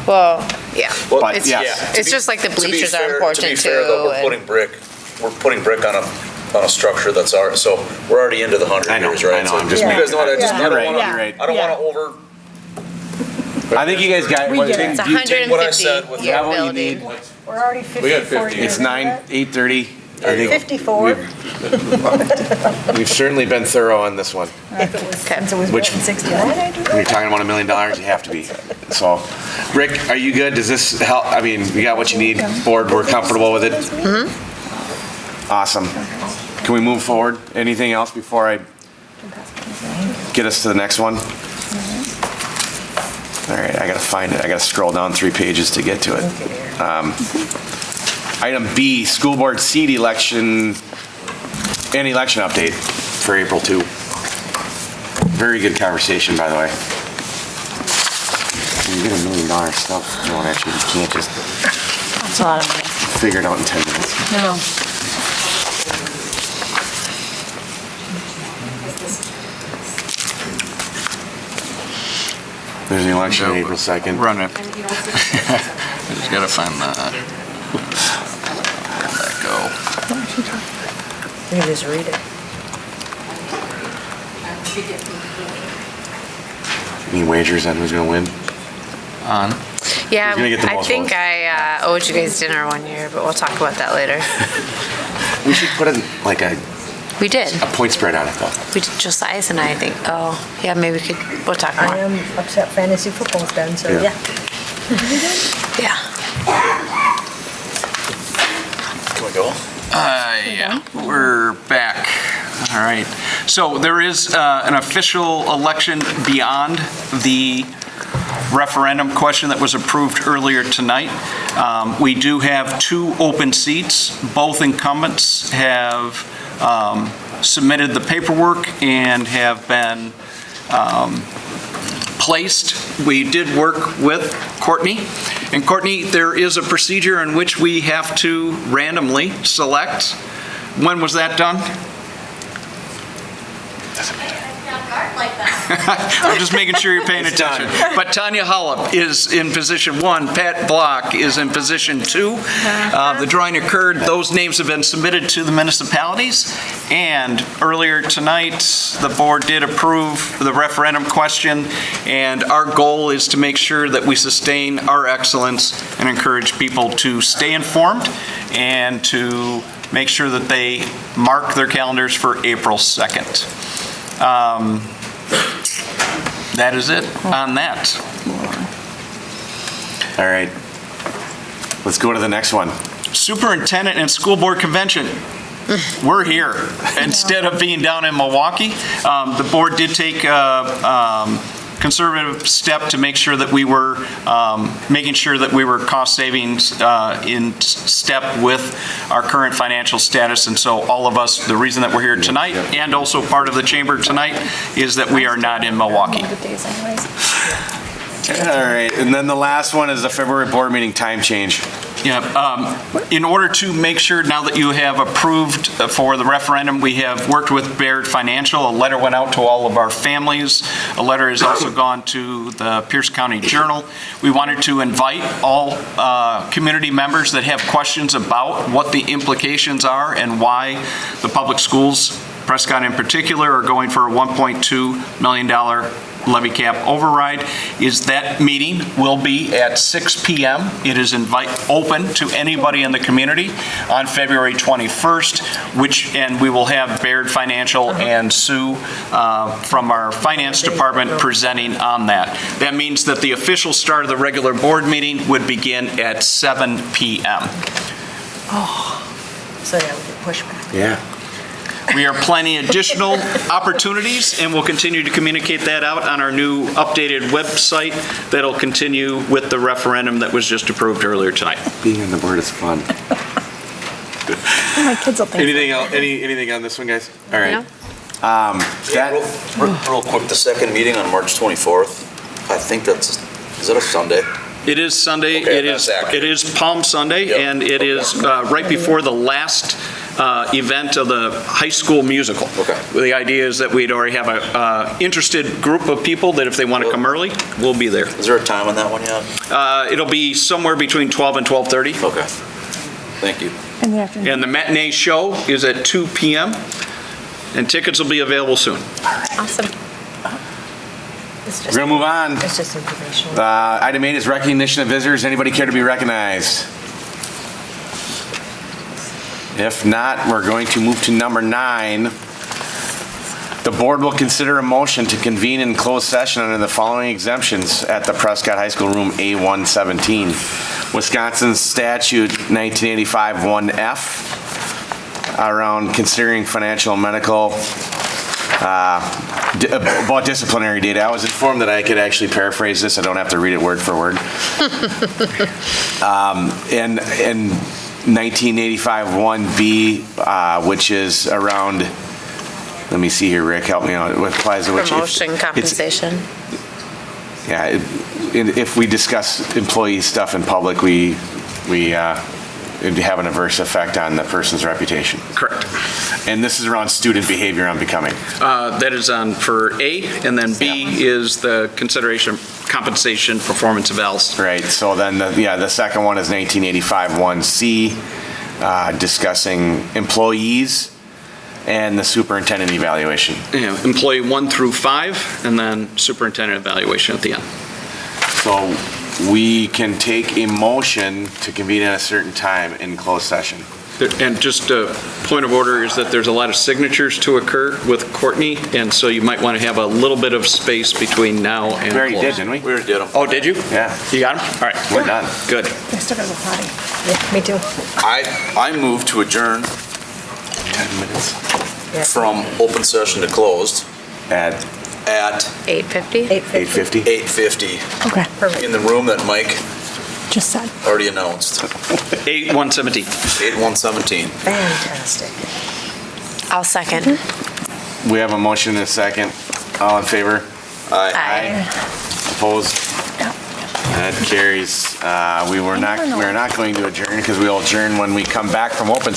Well, yeah. Well, But It's, yes. it's just like the To be bleachers fair- are important To be fair, though, too. we're and- putting brick on a structure that's already, so we're already into the 100 I know, years, right? I know, So I'm just You making- guys know what, I just, I You're don't right, want you're right. to, I don't want to over, I think you guys got, We get it. It's do you take what I said 150 with year that what you building. need? We're already We got 54 50. years. It's 8:30. I think 54. we've certainly been thorough on this one. Since it was Which- built in 69, I do. When you're talking about $1 million, you have to be. So, Rick, are you good? Does this help? I mean, you got what you need? Board, we're comfortable with it? Awesome. Can we move forward? Anything else before I get us to the next one? All right, I gotta find it. I gotta scroll down 3 pages to get to it. Item B, school board seat election and election update for April 2. Very good conversation, by the way. When you get $1 million stuff going at you, you can't just That's a lot of money. figure it out in 10 minutes. No. There's the election on April 2nd. Run it. I just gotta find that. Where'd that go? You can just read it. Any wagers on who's gonna win? On. Yeah, Who's gonna get the I most think votes? I owed you guys dinner one year, but we'll talk about that later. We should put in like a We did. point spread on it though. We did, Josiah's and I think. Oh, yeah, maybe we could, we'll talk I more. am upset fantasy football's done, so Yeah. yeah. Yeah. Can we go? Yeah, we're back. All right. So there is an official election beyond the referendum question that was approved earlier tonight. We do have 2 open seats. Both incumbents have submitted the paperwork and have been placed. We did work with Courtney. And Courtney, there is a procedure in which we have to randomly select. When was that done? I'm just making sure you're paying attention. But Tanya Hollop is in position 1, Pat Block is in position 2. The drawing occurred, those names have been submitted to the municipalities, and earlier tonight, the board did approve the referendum question, and our goal is to make sure that we sustain our excellence and encourage people to stay informed and to make sure that they mark their calendars for April 2nd. That is it on that. All right. Let's go to the next one. Superintendent and School Board Convention. We're here. Instead of being down in Milwaukee, the board did take a conservative step to make sure that we were making sure that we were cost savings in step with our current financial status. And so all of us, the reason that we're here tonight and also part of the chamber tonight is that we are not in Milwaukee. All right, and then the last one is the February board meeting time change. Yeah, in order to make sure now that you have approved for the referendum, we have worked with Baird Financial. A letter went out to all of our families. A letter has also gone to the Pierce County Journal. We wanted to invite all community members that have questions about what the implications are and why the public schools, Prescott in particular, are going for a $1.2 million levy cap override. Is that meeting will be at 6 p.m. It is open to anybody in the community on February 21st, and we will have Baird Financial and Sue from our finance department presenting on that. That means that the official start of the regular board meeting would begin at 7 p.m. Oh, so yeah, we can push back. Yeah. We are planning additional opportunities, and we'll continue to communicate that out on our new updated website that'll continue with the referendum that was just approved earlier tonight. Being on the board is fun. My kids will think. Anything else? Anything on this one, guys? All right. Real quick, the second meeting on March 24th, I think is that a Sunday? It is Sunday. Okay, it is Palm Sunday, Yep. and it is right before the last event of the high school musical. Okay. The idea is that we'd already have a interested group of people that if they want to come early, we'll be there. Is there a time on that one yet? It'll be somewhere between 12 and 12:30. Okay. Thank you. In the afternoon. And the matinee show is at 2 p.m. and tickets will be available soon. Awesome. We're going to move on. It's just informational. Item 8 is recognition of visitors. Anybody care to be recognized? If not, we're going to move to number 9. The board will consider a motion to convene in closed session under the following exemptions at the Prescott High School Room A117. Wisconsin Statute 1985-1F around considering financial and medical about disciplinary data. I was informed that I could actually paraphrase this. I don't have to read it word for word. And 1985-1B, which is around, let me see here, Rick, help me out. What applies to which? Promotion compensation. Yeah, if we discuss employee stuff in public, we it'd have an adverse effect on the person's reputation. Correct. And this is around student behavior unbecoming. That is on for A, and then B is the consideration of compensation performance evals. Right, so then, the second one is 1985-1C, discussing employees and the superintendent evaluation. Yeah, employee 1 through 5, and then superintendent evaluation at the end. So we can take a motion to convene at a certain time in closed session. And just a point of order is that there's a lot of signatures to occur with Courtney, and so you might want to have a little bit of space between now and We already close. did, didn't we? We already did them. Oh, did you? Yeah. You got them? All right. We're done. Good. I still gotta go potty. Yeah, me too. I move to adjourn 10 minutes. from open session to closed At 8:50? 8:50? 8:50 Okay, in the room that Mike just said. already announced. 8/117. 8/117. Fantastic. I'll second. We have a motion and a second. All in favor? Aye. Opposed? That carries. We're not going to adjourn because we'll adjourn when we come back from open